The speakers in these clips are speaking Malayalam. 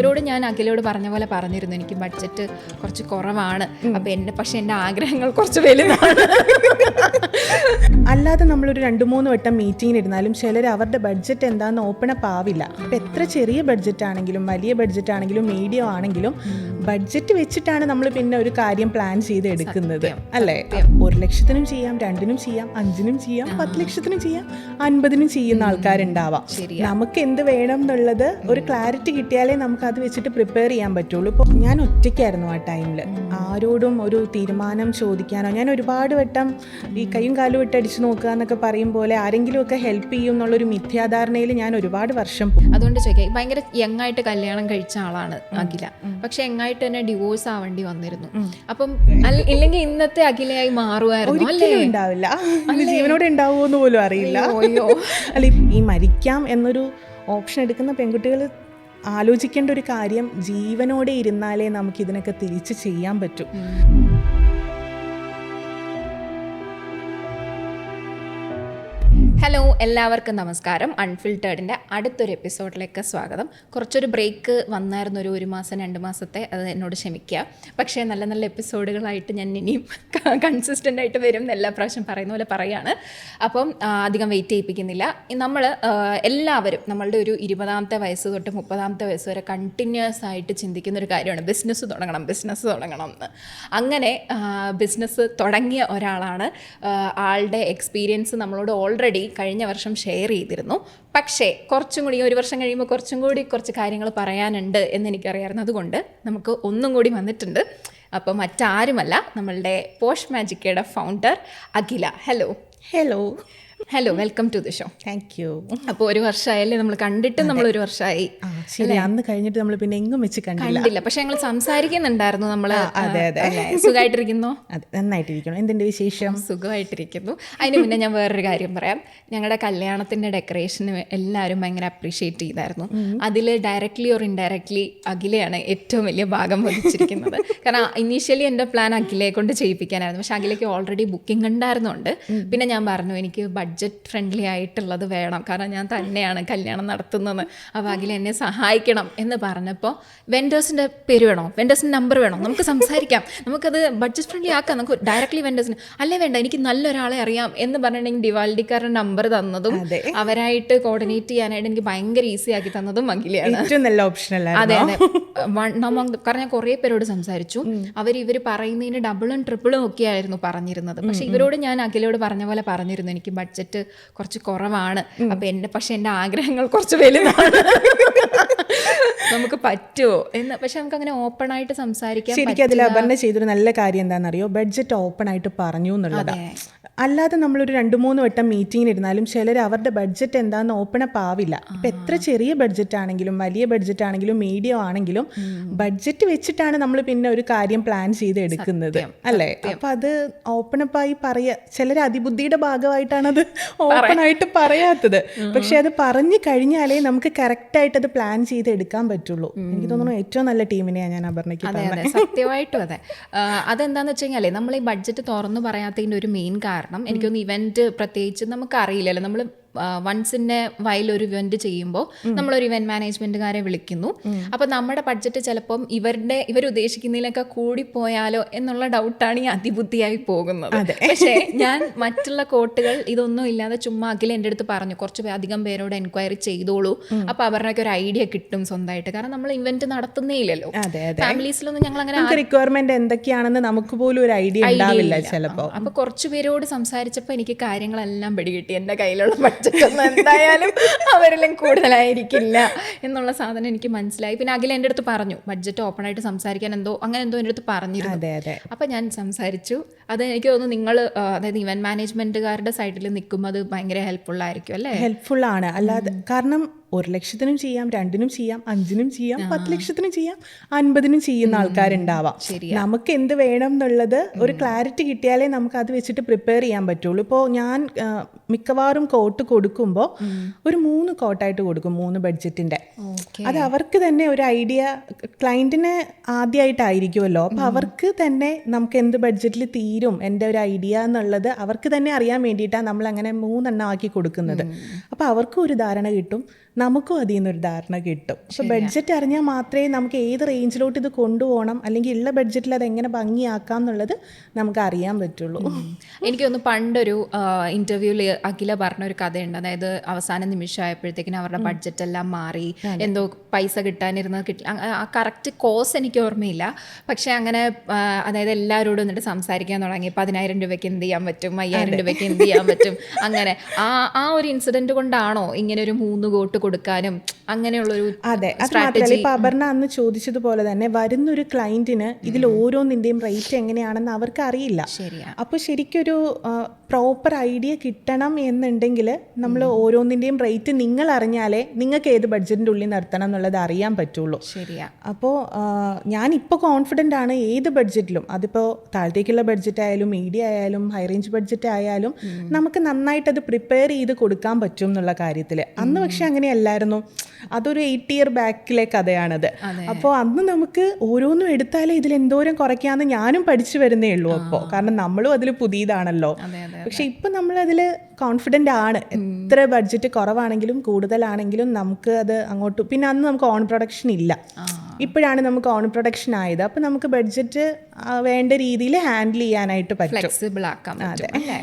ഇവരോട് ഞാൻ അഖിലോട് പറഞ്ഞ പോലെ പറഞ്ഞിരുന്നു, എനിക്ക് ബഡ്ജറ്റ് കുറച്ച് കുറവാണ്, പക്ഷെ എൻ്റെ ആഗ്രഹങ്ങൾ കുറച്ച് വലുതാണ്. അല്ലാതെ നമ്മളൊരു 2-3 വട്ടം മീറ്റിങ്ങിന് ഇരുന്നാലും ചിലർ അവരുടെ ബഡ്ജറ്റ് എന്താണെന്ന് ഓപ്പൺ അപ്പ് ആവില്ല. അപ്പം എത്ര ചെറിയ ബഡ്ജറ്റ് ആണെങ്കിലും വലിയ ബഡ്ജറ്റ് ആണെങ്കിലും മീഡിയം ആണെങ്കിലും ബഡ്ജറ്റ് വെച്ചിട്ടാണ് നമ്മൾ പിന്നെ ഒരു കാര്യം പ്ലാൻ ചെയ്ത് എടുക്കുന്നത്, അല്ലേ? 1 ലക്ഷത്തിനും ചെയ്യാം, 2-നും ചെയ്യാം, 5-നും ചെയ്യാം, 10 ലക്ഷത്തിനും ചെയ്യാം, 50-നും ചെയ്യുന്ന ആൾക്കാരുണ്ടാവാം. നമുക്ക് എന്ത് വേണം എന്നുള്ളത് ഒരു ക്ലാരിറ്റി കിട്ടിയാലേ നമുക്ക് അത് വെച്ചിട്ട് പ്രിപ്പയർ ചെയ്യാൻ പറ്റുള്ളൂ. ഇപ്പോൾ ഞാൻ ഒറ്റയ്ക്കായിരുന്നു ആ ടൈമിൽ, ആരോടും ഒരു തീരുമാനം ചോദിക്കാനോ. ഞാൻ ഒരുപാട് വട്ടം ഈ കൈയും കാലും ഇട്ട് അടിച്ചു നോക്കുക എന്നൊക്കെ പറയും പോലെ ആരെങ്കിലുമൊക്കെ ഹെൽപ്പ് ചെയ്യും എന്നുള്ളൊരു മിഥ്യാധാരണയിൽ ഞാൻ ഒരുപാട് വർഷം പോയി. അതുകൊണ്ട് ചോദിക്കാം, ഭയങ്കര യങ്ങായിട്ട് കല്യാണം കഴിച്ച ആളാണ് അഖില, പക്ഷെ യങ്ങായിട്ട് തന്നെ ഡിവോഴ്സ് ആവേണ്ടി വന്നിരുന്നു. അപ്പം ഇല്ലെങ്കിൽ ഇന്നത്തെ അഖിലയായി മാറുമായിരുന്നു അല്ലേ? ഉണ്ടാവില്ല, ജീവനോടെ ഉണ്ടാവുമോന്ന് പോലും അറിയില്ല. അല്ല, ഈ മരിക്കാം എന്നൊരു ഓപ്ഷൻ എടുക്കുന്ന പെൺകുട്ടികൾ ആലോചിക്കേണ്ട ഒരു കാര്യം, ജീവനോടെ ഇരുന്നാലേ നമുക്ക് ഇതിനൊക്കെ തിരിച്ച് ചെയ്യാൻ പറ്റൂ. ഹലോ, എല്ലാവർക്കും നമസ്കാരം. അൺഫിൽറ്റേർഡിൻ്റെ അടുത്തൊരു എപ്പിസോഡിലേക്ക് സ്വാഗതം. കുറച്ചൊരു ബ്രേക്ക് വന്നായിരുന്നു, ഒരു മാസം 2 മാസത്തെ, അത് എന്നോട് ക്ഷമിക്കുക. പക്ഷേ നല്ല നല്ല എപ്പിസോഡുകളായിട്ട് ഞാൻ ഇനിയും കൺസിസ്റ്റൻ്റ് ആയിട്ട് വരും, എല്ലാ പ്രാവശ്യം പറയുന്ന പോലെ പറയാണ്. അപ്പം അധികം വെയിറ്റ് ചെയ്യിപ്പിക്കുന്നില്ല. നമ്മൾ എല്ലാവരും നമ്മളുടെ ഒരു 20ാമത്തെ വയസ്സ് തൊട്ട് 30ാമത്തെ വയസ്സ് വരെ കണ്ടിന്യൂസ് ആയിട്ട് ചിന്തിക്കുന്ന ഒരു കാര്യമാണ് ബിസിനസ് തുടങ്ങണം എന്ന്. അങ്ങനെ ബിസിനസ് തുടങ്ങിയ ഒരാളാണ്. ആളുടെ എക്സ്പീരിയൻസ് നമ്മളോട് ഓൾറെഡി കഴിഞ്ഞ വർഷം ഷെയർ ചെയ്തിരുന്നു. പക്ഷേ കുറച്ചും കൂടി 1 വർഷം കഴിയുമ്പോൾ കുറച്ച് കാര്യങ്ങൾ പറയാനുണ്ട് എന്ന് എനിക്കറിയാമായിരുന്നു. അതുകൊണ്ട് നമുക്ക് ഒന്നും കൂടി വന്നിട്ടുണ്ട്. അപ്പോൾ മറ്റാരുമല്ല, നമ്മളുടെ പോഷ് മാജിക്കയുടെ founder Akhila. Hello, welcome to the show. Thank you. അപ്പോൾ 1 വർഷമായല്ലേ നമ്മൾ കണ്ടിട്ട്? നമ്മൾ 1 വർഷമായി. ശരി, അന്ന് കഴിഞ്ഞിട്ട് നമ്മൾ പിന്നെ എങ്ങും വെച്ച് കണ്ടില്ല. പക്ഷെ ഞങ്ങൾ സംസാരിക്കുന്നുണ്ടായിരുന്നു. നമ്മൾ സുഖമായിട്ടിരിക്കുന്നു? നന്നായിട്ടിരിക്കുന്നു. എന്തിൻ്റെ വിശേഷം? സുഖമായിട്ടിരിക്കുന്നു. അതിന് മുന്നേ ഞാൻ വേറൊരു കാര്യം പറയാം. ഞങ്ങളുടെ കല്യാണത്തിൻ്റെ ഡെക്കറേഷന് എല്ലാവരും ഭയങ്കര അപ്രീഷിയേറ്റ് ചെയ്തായിരുന്നു. അതിൽ ഡയറക്ട്ലി ഓർ ഇൻഡയറക്ട്ലി അഖിലയാണ് ഏറ്റവും വലിയ ഭാഗം വഹിച്ചിരിക്കുന്നത്. കാരണം ഇനീഷ്യലി എൻ്റെ പ്ലാൻ അഖിലയെ കൊണ്ട് ചെയ്യിപ്പിക്കാനായിരുന്നു. പക്ഷെ അഖിലയ്ക്ക് ഓൾറെഡി ബുക്കിംഗ് ഉണ്ടായിരുന്നുണ്ട്. പിന്നെ ഞാൻ പറഞ്ഞു, എനിക്ക് ബഡ്ജറ്റ് ഫ്രണ്ട്ലി ആയിട്ടുള്ളത് വേണം, കാരണം ഞാൻ തന്നെയാണ് കല്യാണം നടത്തുന്നത്. അപ്പോൾ അഖില എന്നെ സഹായിക്കണം എന്ന് പറഞ്ഞപ്പോൾ, വെൻഡേഴ്സിൻ്റെ പേര് വേണോ, വെൻഡേഴ്സിൻ്റെ നമ്പർ വേണോ, നമുക്ക് സംസാരിക്കാം, നമുക്കത് ബഡ്ജറ്റ് ഫ്രണ്ട്ലി ആക്കാം, നമുക്ക് ഡയറക്ട്ലി വെൻഡേഴ്സിന് അല്ലേ വേണ്ട, എനിക്ക് നല്ലൊരാളെ അറിയാം എന്ന് പറഞ്ഞിട്ടുണ്ടെങ്കിൽ ഡിവാൽഡിക്കാരുടെ നമ്പർ തന്നതും അവരായിട്ട് കോർഡിനേറ്റ് ചെയ്യാനായിട്ട് എനിക്ക് ഭയങ്കര ഈസി ആക്കി തന്നതും അഖിലയാണ്. ഏറ്റവും നല്ല ഓപ്ഷൻ. അതെ. കാരണം ഞാൻ കുറേ പേരോട് സംസാരിച്ചു. ഇവർ പറയുന്നതിന് ഡബിളും ട്രിപ്പിളും ഒക്കെ ആയിരുന്നു പറഞ്ഞിരുന്നത്. പക്ഷെ ഇവരോട് ഞാൻ അഖിലോട് പറഞ്ഞ പോലെ പറഞ്ഞിരുന്നു, എനിക്ക് ബഡ്ജറ്റ് കുറച്ച് കുറവാണ്, പക്ഷെ എൻ്റെ ആഗ്രഹങ്ങൾ കുറച്ച് വലുതാണ്, നമുക്ക് പറ്റുമോ എന്ന്. പക്ഷെ നമുക്ക് അങ്ങനെ ഓപ്പൺ ആയിട്ട് സംസാരിക്കാൻ. ശരിക്കും അതിൽ അപർണ ചെയ്തൊരു നല്ല കാര്യം എന്താണെന്നറിയോ, ബഡ്ജറ്റ് ഓപ്പൺ ആയിട്ട് പറഞ്ഞു എന്നുള്ളതാണ്. അല്ലാതെ നമ്മളൊരു 2-3 വട്ടം മീറ്റിങ്ങിന് ഇരുന്നാലും ചിലർ അവരുടെ ബഡ്ജറ്റ് എന്താണെന്ന് ഓപ്പൺ അപ്പ് ആവില്ല. ഇപ്പം എത്ര ചെറിയ ബഡ്ജറ്റ് ആണെങ്കിലും വലിയ ബഡ്ജറ്റ് ആണെങ്കിലും മീഡിയം ആണെങ്കിലും ബഡ്ജറ്റ് വെച്ചിട്ടാണ് നമ്മൾ പിന്നെ ഒരു കാര്യം പ്ലാൻ ചെയ്ത് എടുക്കുന്നത്, അല്ലേ? അപ്പം അത് ഓപ്പൺ അപ്പ് ആയി ചിലർ അതിബുദ്ധിയുടെ ഭാഗമായിട്ടാണ് അത് ഓപ്പൺ ആയിട്ട് പറയാത്തത്. പക്ഷെ അത് പറഞ്ഞു കഴിഞ്ഞാലേ നമുക്ക് കറക്റ്റായിട്ട് അത് പ്ലാൻ ചെയ്ത് എടുക്കാൻ പറ്റുള്ളൂ. എനിക്ക് തോന്നുന്നു ഏറ്റവും നല്ല ടീമിനെയാണ് ഞാൻ അപർണയ്ക്ക്. അതെ, സത്യമായിട്ടും അതെ. അതെന്താണെന്ന് വെച്ച് കഴിഞ്ഞാൽ, നമ്മൾ ഈ ബഡ്ജറ്റ് തുറന്നു പറയാത്തതിൻ്റെ ഒരു മെയിൻ കാരണം, എനിക്കൊന്ന് ഇവന്റ് പ്രത്യേകിച്ച് നമുക്ക് അറിയില്ലല്ലോ. നമ്മൾ വൺസ് ഇൻ എ വൈൽ ഒരു ഇവന്റ് ചെയ്യുമ്പോൾ നമ്മളൊരു ഇവന്റ് മാനേജ്മെന്റുകാരെ വിളിക്കുന്നു. അപ്പം നമ്മുടെ ബഡ്ജറ്റ് ചിലപ്പം ഇവർ ഉദ്ദേശിക്കുന്നതിലൊക്കെ കൂടിപ്പോയാലോ എന്നുള്ള ഡൗട്ടാണ് ഈ അതിബുദ്ധിയായി പോകുന്നത്. പക്ഷേ ഞാൻ മറ്റുള്ള കോട്ടുകൾ ഇതൊന്നും ഇല്ലാതെ ചുമ്മാ അഖില എൻ്റെ അടുത്ത് പറഞ്ഞു, കുറച്ച് അധികം പേരോട് എൻക്വയറി ചെയ്തോളൂ, അപ്പോൾ അവരുടെയൊക്കെ ഒരു ഐഡിയ കിട്ടും സ്വന്തമായിട്ട്. കാരണം നമ്മൾ ഇവന്റ് നടത്തുന്നേ ഇല്ലല്ലോ. ഫാമിലീസിലൊന്നും ഞങ്ങൾ അങ്ങനെ റിക്വയർമെന്റ് എന്തൊക്കെയാണെന്ന് നമുക്ക് പോലും ഒരു ഐഡിയ ഉണ്ടാവില്ല ചിലപ്പോൾ. അപ്പോൾ കുറച്ച് പേരോട് സംസാരിച്ചപ്പോൾ എനിക്ക് കാര്യങ്ങളെല്ലാം പിടികിട്ടി. എൻ്റെ കയ്യിലുള്ള എന്തായാലും അവരെല്ലാം കൂടുതലായിരിക്കില്ല എന്നുള്ള സാധനം എനിക്ക് മനസ്സിലായി. പിന്നെ അഖില എൻ്റെ അടുത്ത് പറഞ്ഞു, ബഡ്ജറ്റ് ഓപ്പൺ ആയിട്ട് സംസാരിക്കാൻ എന്തോ എൻ്റെ അടുത്ത് പറഞ്ഞിരുന്നു. അപ്പം ഞാൻ സംസാരിച്ചു. അത് എനിക്ക് തോന്നുന്നു നിങ്ങൾ, അതായത് ഇവന്റ് മാനേജ്മെന്റുകാരുടെ സൈഡിൽ നിൽക്കുമ്പോൾ അത് ഭയങ്കര ഹെൽപ്ഫുൾ ആയിരിക്കും, അല്ലേ? ഹെൽപ്ഫുൾ ആണ്. അല്ലാതെ കാരണം 1 ലക്ഷത്തിനും ചെയ്യാം, 2-നും ചെയ്യാം, 5-നും ചെയ്യാം, 10 ലക്ഷത്തിനും ചെയ്യാം, 50-നും ചെയ്യുന്ന ആൾക്കാരുണ്ടാവാം. നമുക്ക് എന്ത് വേണം എന്നുള്ളത് ഒരു ക്ലാരിറ്റി കിട്ടിയാലേ നമുക്ക് അത് വെച്ചിട്ട് പ്രിപ്പയർ ചെയ്യാൻ പറ്റുള്ളൂ. ഇപ്പോൾ ഞാൻ മിക്കവാറും കോട്ട് കൊടുക്കുമ്പോൾ ഒരു 3 കോട്ടായിട്ട് കൊടുക്കും, 3 ബഡ്ജറ്റിൻ്റെ. അത് അവർക്ക് തന്നെ ഒരു ഐഡിയ, ക്ലയൻറ്റിന് ആദ്യമായിട്ടായിരിക്കുമല്ലോ, അപ്പോൾ അവർക്ക് തന്നെ നമുക്ക് എന്ത് ബഡ്ജറ്റിൽ തീരും എൻ്റെ ഒരു ഐഡിയ എന്നുള്ളത് അവർക്ക് തന്നെ അറിയാൻ വേണ്ടിയിട്ടാണ് നമ്മൾ അങ്ങനെ 3 എണ്ണം ആക്കി കൊടുക്കുന്നത്. അപ്പോൾ അവർക്കും ഒരു ധാരണ കിട്ടും, നമുക്കും അതിൽ നിന്നൊരു ധാരണ കിട്ടും. അപ്പോൾ ബഡ്ജറ്റ് അറിഞ്ഞാൽ മാത്രമേ നമുക്ക് ഏത് റേഞ്ചിലോട്ട് ഇത് കൊണ്ടുപോകണം, അല്ലെങ്കിൽ ഉള്ള ബഡ്ജറ്റിൽ അത് എങ്ങനെ ഭംഗിയാക്കാം എന്നുള്ളത് നമുക്ക് അറിയാൻ പറ്റുള്ളൂ. എനിക്ക് തോന്നുന്നു പണ്ടൊരു ഇൻ്റർവ്യൂവിൽ അഖില പറഞ്ഞൊരു കഥയുണ്ട്. അതായത് അവസാന നിമിഷമായപ്പോഴത്തേക്കിനും അവരുടെ ബഡ്ജറ്റ് എല്ലാം മാറി, എന്തോ പൈസ കിട്ടാനിരുന്നത് കിട്ടില്ല. ആ കറക്റ്റ് കോസ് എനിക്ക് ഓർമ്മയില്ല. പക്ഷേ അങ്ങനെ അതായത് എല്ലാവരോടും എന്നിട്ട് സംസാരിക്കാൻ തുടങ്ങി. 10,000 രൂപയ്ക്ക് എന്ത് ചെയ്യാൻ പറ്റും, 5,000 രൂപയ്ക്ക് എന്ത് ചെയ്യാൻ പറ്റും. അങ്ങനെ ആ ഒരു ഇൻസിഡൻറ്റ് കൊണ്ടാണോ ഇങ്ങനെ ഒരു 3 കോട്ട് കൊടുക്കാനും അങ്ങനെയുള്ളൊരു? അതെ, അത് മാത്രമല്ല ഇപ്പം അപർണ അന്ന് ചോദിച്ചതുപോലെ തന്നെ വരുന്നൊരു ക്ലയൻറ്റിന് ഇതിൽ ഓരോന്നിൻ്റെയും റേറ്റ് എങ്ങനെയാണെന്ന് അവർക്ക് അറിയില്ല. അപ്പോൾ ശരിക്കൊരു പ്രോപ്പർ ഐഡിയ കിട്ടണം എന്നുണ്ടെങ്കിൽ നമ്മൾ ഓരോന്നിൻ്റെയും റേറ്റ് നിങ്ങൾ അറിഞ്ഞാലേ നിങ്ങൾക്ക് ഏത് ബഡ്ജറ്റിൻ്റെ ഉള്ളിൽ നിർത്തണം എന്നുള്ളത് അറിയാൻ പറ്റുള്ളൂ. ശരിയാ. അപ്പോൾ ഞാനിപ്പോൾ കോൺഫിഡൻ്റ് ആണ് ഏത് ബഡ്ജറ്റിലും, അതിപ്പോൾ താഴത്തേക്കുള്ള ബഡ്ജറ്റ് ആയാലും മീഡിയ ആയാലും ഹൈ റേഞ്ച് ബഡ്ജറ്റ് ആയാലും നമുക്ക് നന്നായിട്ടത് പ്രിപ്പയർ ചെയ്ത് കൊടുക്കാൻ പറ്റും എന്നുള്ള കാര്യത്തിൽ. അന്ന് പക്ഷെ അങ്ങനെയല്ലായിരുന്നു. അതൊരു 8 ഇയർ ബാക്കിലെ കഥയാണത്. അപ്പോൾ അന്ന് നമുക്ക് ഓരോന്നും എടുത്താലേ ഇതിൽ എന്തോരം കുറയ്ക്കാമെന്ന് ഞാനും പഠിച്ചു വരുന്നേ ഉള്ളൂ. അപ്പോൾ കാരണം നമ്മളും അതിൽ പുതിയതാണല്ലോ. പക്ഷെ ഇപ്പം നമ്മളതിൽ കോൺഫിഡൻ്റ് ആണ്. എത്ര ബഡ്ജറ്റ് കുറവാണെങ്കിലും കൂടുതലാണെങ്കിലും നമുക്ക് അത് അങ്ങോട്ട്, പിന്നെ അന്ന് നമുക്ക് ഓൺ പ്രൊഡക്ഷൻ ഇല്ല, ഇപ്പോഴാണ് നമുക്ക് ഓൺ പ്രൊഡക്ഷൻ ആയത്. അപ്പം നമുക്ക് ബഡ്ജറ്റ് വേണ്ട രീതിയിൽ ഹാൻഡിൽ ചെയ്യാനായിട്ട് പറ്റും, ഫ്ലെക്സിബിൾ ആക്കാൻ പറ്റും അല്ലേ?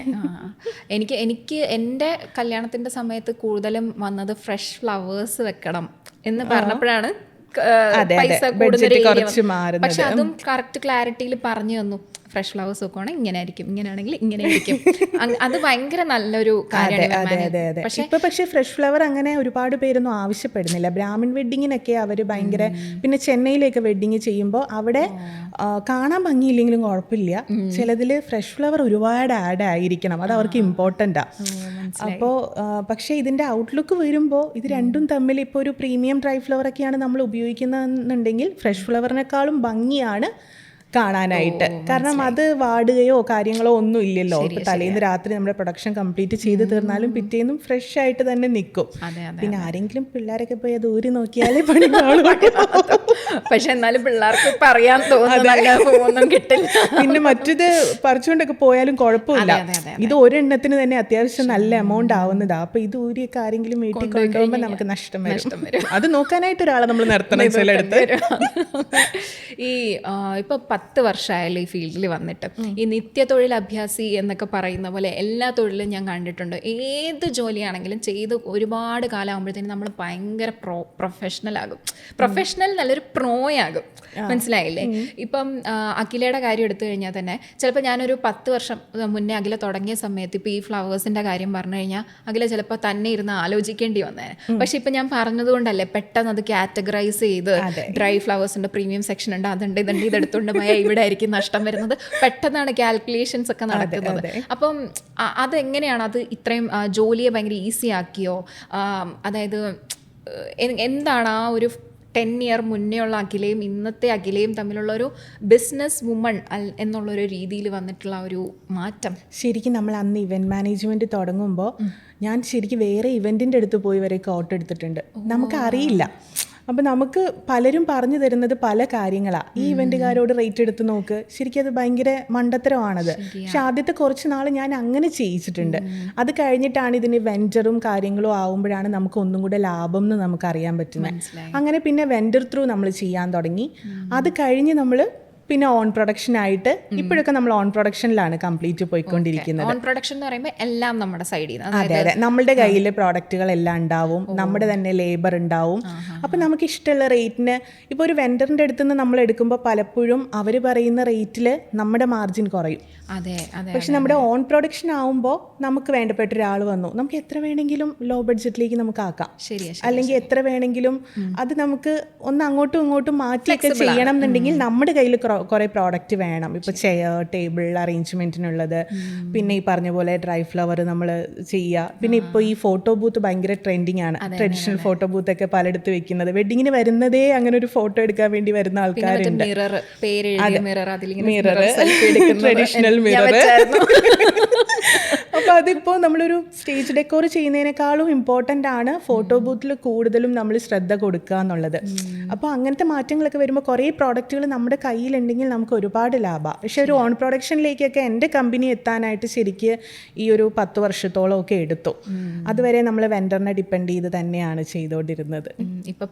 എനിക്ക് എൻ്റെ കല്യാണത്തിൻ്റെ സമയത്ത് കൂടുതലും വന്നത് ഫ്രഷ് ഫ്ലവേഴ്സ് വെക്കണം എന്ന് പറഞ്ഞപ്പോഴാണ് പൈസ കൂടുതൽ. പക്ഷെ അതും കറക്റ്റ് ക്ലാരിറ്റിയിൽ പറഞ്ഞു തന്നു. ഫ്രഷ് ഫ്ലവേഴ്സ് ഒക്കെ ആണെങ്കിൽ ഇങ്ങനെ ആയിരിക്കും, ഇങ്ങനെയാണെങ്കിൽ ഇങ്ങനെ ആയിരിക്കും. അത് ഭയങ്കര നല്ലൊരു കാര്യമാണ്. പക്ഷേ ഫ്രഷ് ഫ്ലവർ അങ്ങനെ ഒരുപാട് പേരൊന്നും ആവശ്യപ്പെടുന്നില്ല. ബ്രാഹ്മിൺ വെഡ്ഡിങ്ങിനൊക്കെ അവർ ഭയങ്കര, പിന്നെ ചെന്നൈയിലേക്ക് വെഡ്ഡിങ് ചെയ്യുമ്പോൾ അവിടെ കാണാൻ ഭംഗിയില്ലെങ്കിലും കുഴപ്പമില്ല, ചിലതിൽ ഫ്രഷ് ഫ്ലവർ ഒരുപാട് ആഡ് ആയിരിക്കണം, അത് അവർക്ക് ഇമ്പോർട്ടൻ്റാണ്. അപ്പോൾ പക്ഷേ ഇതിൻ്റെ ഔട്ട്ലുക്ക് വരുമ്പോൾ ഇത് രണ്ടും തമ്മിൽ ഇപ്പോൾ ഒരു പ്രീമിയം ഡ്രൈ ഫ്ലവറൊക്കെയാണ് നമ്മൾ ഉപയോഗിക്കുന്നതെന്നുണ്ടെങ്കിൽ ഫ്രഷ് ഫ്ലവറിനേക്കാളും ഭംഗിയാണ് കാണാനായിട്ട്. കാരണം അത് വാടുകയോ കാര്യങ്ങളോ ഒന്നും ഇല്ലല്ലോ. ഇപ്പൊ തലേന്ന് രാത്രി നമ്മുടെ പ്രൊഡക്ഷൻ കംപ്ലീറ്റ് ചെയ്ത് തീർന്നാലും പിറ്റേന്നും ഫ്രഷ് ആയിട്ട് തന്നെ നിൽക്കും. പിന്നെ ആരെങ്കിലും പിള്ളേരൊക്കെ പോയി അത് ഊരി നോക്കിയാലേ പണി പക്ഷെ എന്നാലും പിള്ളേർക്ക് പറയാൻ തോന്നുന്നു കിട്ടില്ല. പിന്നെ മറ്റത് പറിച്ചുകൊണ്ടൊക്കെ പോയാലും കുഴപ്പമില്ല. ഇത് ഒരെണ്ണത്തിന് തന്നെ അത്യാവശ്യം നല്ല എമൗണ്ട് ആവുന്നതാ. അപ്പൊ ഇത് ഊരിയൊക്കെ ആരെങ്കിലും വീട്ടിൽ കൊണ്ടുപോകുമ്പോൾ നമുക്ക് നഷ്ടം വരും. അത് നോക്കാനായിട്ട് ഒരാളെ നമ്മൾ നിർത്തണം ചിലയിടത്ത്. ഈ ഇപ്പൊ 10 വർഷമായാലും ഈ ഫീൽഡിൽ വന്നിട്ട് ഈ നിത്യ തൊഴിൽ അഭ്യാസി എന്നൊക്കെ പറയുന്ന പോലെ എല്ലാ തൊഴിലും ഞാൻ കണ്ടിട്ടുണ്ട്. ഏത് ജോലിയാണെങ്കിലും ചെയ്ത് ഒരുപാട് കാലം ആകുമ്പോഴത്തേനും നമ്മൾ ഭയങ്കര പ്രൊഫഷണൽ ആകും. പ്രൊഫഷണൽ നല്ലൊരു പ്രോയാകും. മനസ്സിലായില്ലേ? ഇപ്പം അഖിലയുടെ കാര്യം എടുത്തു കഴിഞ്ഞാൽ തന്നെ ചിലപ്പോൾ ഞാനൊരു 10 വർഷം മുന്നേ അഖില തുടങ്ങിയ സമയത്ത് ഇപ്പോൾ ഈ ഫ്ലവേഴ്സിൻ്റെ കാര്യം പറഞ്ഞു കഴിഞ്ഞാൽ അഖില ചിലപ്പോൾ തന്നെ ഇരുന്ന് ആലോചിക്കേണ്ടി വന്നേനെ. പക്ഷെ ഇപ്പം ഞാൻ പറഞ്ഞതുകൊണ്ടല്ലേ പെട്ടെന്ന് അത് കാറ്റഗറൈസ് ചെയ്ത് ഡ്രൈ ഫ്ലവേഴ്സിൻ്റെ പ്രീമിയം സെക്ഷൻ ഉണ്ട്, അതുണ്ട്, ഇതുണ്ട്, ഇതെടുത്തുകൊണ്ട് പോയാൽ ഇവിടെ ആയിരിക്കും നഷ്ടം വരുന്നത്. പെട്ടെന്നാണ് കാൽക്കുലേഷൻസ് ഒക്കെ നടക്കുന്നത്. അപ്പം അതെങ്ങനെയാണ് അത് ഇത്രയും ജോലിയെ ഭയങ്കര ഈസി ആക്കിയോ? അതായത് എന്താണ് ആ ഒരു 10 ഇയർ മുന്നേ ഉള്ള അഖിലയും ഇന്നത്തെ അഖിലയും തമ്മിലുള്ള ഒരു ബിസിനസ് വുമൺ എന്നുള്ളൊരു രീതിയിൽ വന്നിട്ടുള്ള ഒരു മാറ്റം? ശരിക്കും നമ്മൾ അന്ന് ഇവൻറ്റ് മാനേജ്മെൻറ്റ് തുടങ്ങുമ്പോൾ ഞാൻ ശരിക്കും വേറെ ഇവൻറ്റിൻ്റെ അടുത്ത് പോയി വരെ കോട്ട് എടുത്തിട്ടുണ്ട്. നമുക്കറിയില്ല. അപ്പോൾ നമുക്ക് പലരും പറഞ്ഞു തരുന്നത് പല കാര്യങ്ങളാണ്. ഈ ഇവൻറ്റുകാരോട് റേറ്റ് എടുത്ത് നോക്ക്, ശരിക്കും അത് ഭയങ്കര മണ്ടത്തരമാണത്. പക്ഷെ ആദ്യത്തെ കുറച്ച് നാൾ ഞാൻ അങ്ങനെ ചെയ്യിച്ചിട്ടുണ്ട്. അത് കഴിഞ്ഞിട്ടാണ് ഇതിന് വെൻഡറും കാര്യങ്ങളും ആവുമ്പോഴാണ് നമുക്ക് ഒന്നും കൂടെ ലാഭം എന്ന് നമുക്ക് അറിയാൻ പറ്റുന്നത്. അങ്ങനെ പിന്നെ വെൻഡർ ത്രൂ നമ്മൾ ചെയ്യാൻ തുടങ്ങി. അത് കഴിഞ്ഞ് നമ്മൾ പിന്നെ ഓൺ പ്രൊഡക്ഷൻ ആയിട്ട് ഇപ്പോഴൊക്കെ നമ്മൾ ഓൺ പ്രൊഡക്ഷനിലാണ് കംപ്ലീറ്റ് പോയിക്കൊണ്ടിരിക്കുന്നത്. ഓൺ പ്രൊഡക്ഷൻ എന്ന് പറയുമ്പോൾ എല്ലാം നമ്മുടെ സൈഡിൽ നിന്ന്, അതെ അതെ, നമ്മളുടെ കയ്യിൽ പ്രോഡക്റ്റുകൾ എല്ലാം ഉണ്ടാവും, നമ്മുടെ തന്നെ ലേബർ ഉണ്ടാവും. അപ്പം നമുക്ക് ഇഷ്ടമുള്ള റേറ്റിന് ഇപ്പോൾ ഒരു വെൻഡറിൻ്റെ അടുത്ത് നിന്ന് നമ്മൾ എടുക്കുമ്പോൾ പലപ്പോഴും അവർ പറയുന്ന റേറ്റിൽ നമ്മുടെ മാർജിൻ കുറയും. അതെ അതെ. പക്ഷെ നമ്മുടെ ഓൺ പ്രൊഡക്ഷൻ ആവുമ്പോൾ നമുക്ക് വേണ്ടപ്പെട്ട ഒരാൾ വന്നു, നമുക്ക് എത്ര വേണമെങ്കിലും ലോ ബഡ്ജറ്റിലേക്ക് നമുക്ക് ആക്കാം. അല്ലെങ്കിൽ എത്ര വേണമെങ്കിലും അത് നമുക്ക് ഒന്ന് അങ്ങോട്ടും ഇങ്ങോട്ടും മാറ്റിയൊക്കെ ചെയ്യണം എന്നുണ്ടെങ്കിൽ നമ്മുടെ കയ്യിൽ കുറേ പ്രോഡക്റ്റ് വേണം. ഇപ്പോൾ ചെയർ, ടേബിൾ അറേഞ്ച്മെൻറ്റിനുള്ളത്, പിന്നെ ഈ പറഞ്ഞ പോലെ ഡ്രൈ ഫ്ലവർ നമ്മൾ ചെയ്യുക. പിന്നെ ഇപ്പോൾ ഈ ഫോട്ടോ ബൂത്ത് ഭയങ്കര ട്രെൻഡിങ് ആണ്. ട്രഡീഷണൽ ഫോട്ടോ ബൂത്ത് ഒക്കെ പലയിടത്ത് വെക്കുന്നത്. വെഡ്ഡിങ്ങിന് വരുന്നതേ അങ്ങനെ ഒരു ഫോട്ടോ എടുക്കാൻ വേണ്ടി വരുന്ന ആൾക്കാരുണ്ട്. Mirror, traditional mirror. അപ്പോൾ അതിപ്പോൾ നമ്മളൊരു സ്റ്റേജ് ഡെക്കോർ ചെയ്യുന്നതിനേക്കാളും ഇമ്പോർട്ടൻ്റ് ആണ് ഫോട്ടോ ബൂത്തിൽ കൂടുതലും നമ്മൾ ശ്രദ്ധ കൊടുക്കുക എന്നുള്ളത്. അപ്പോൾ അങ്ങനത്തെ മാറ്റങ്ങളൊക്കെ വരുമ്പോൾ കുറേ പ്രോഡക്റ്റുകൾ നമ്മുടെ കയ്യിലുണ്ടെങ്കിൽ നമുക്ക് ഒരുപാട് ലാഭമാണ്. പക്ഷേ ഒരു ഓൺ പ്രൊഡക്ഷനിലേക്കൊക്കെ എൻ്റെ കമ്പനി എത്താനായിട്ട് ശരിക്ക് ഈ ഒരു 10 വർഷത്തോളം ഒക്കെ എടുത്തു. അതുവരെ നമ്മൾ വെൻഡറിനെ ഡിപ്പെൻഡ് ചെയ്ത് തന്നെയാണ് ചെയ്തുകൊണ്ടിരുന്നത്. ഇപ്പൊ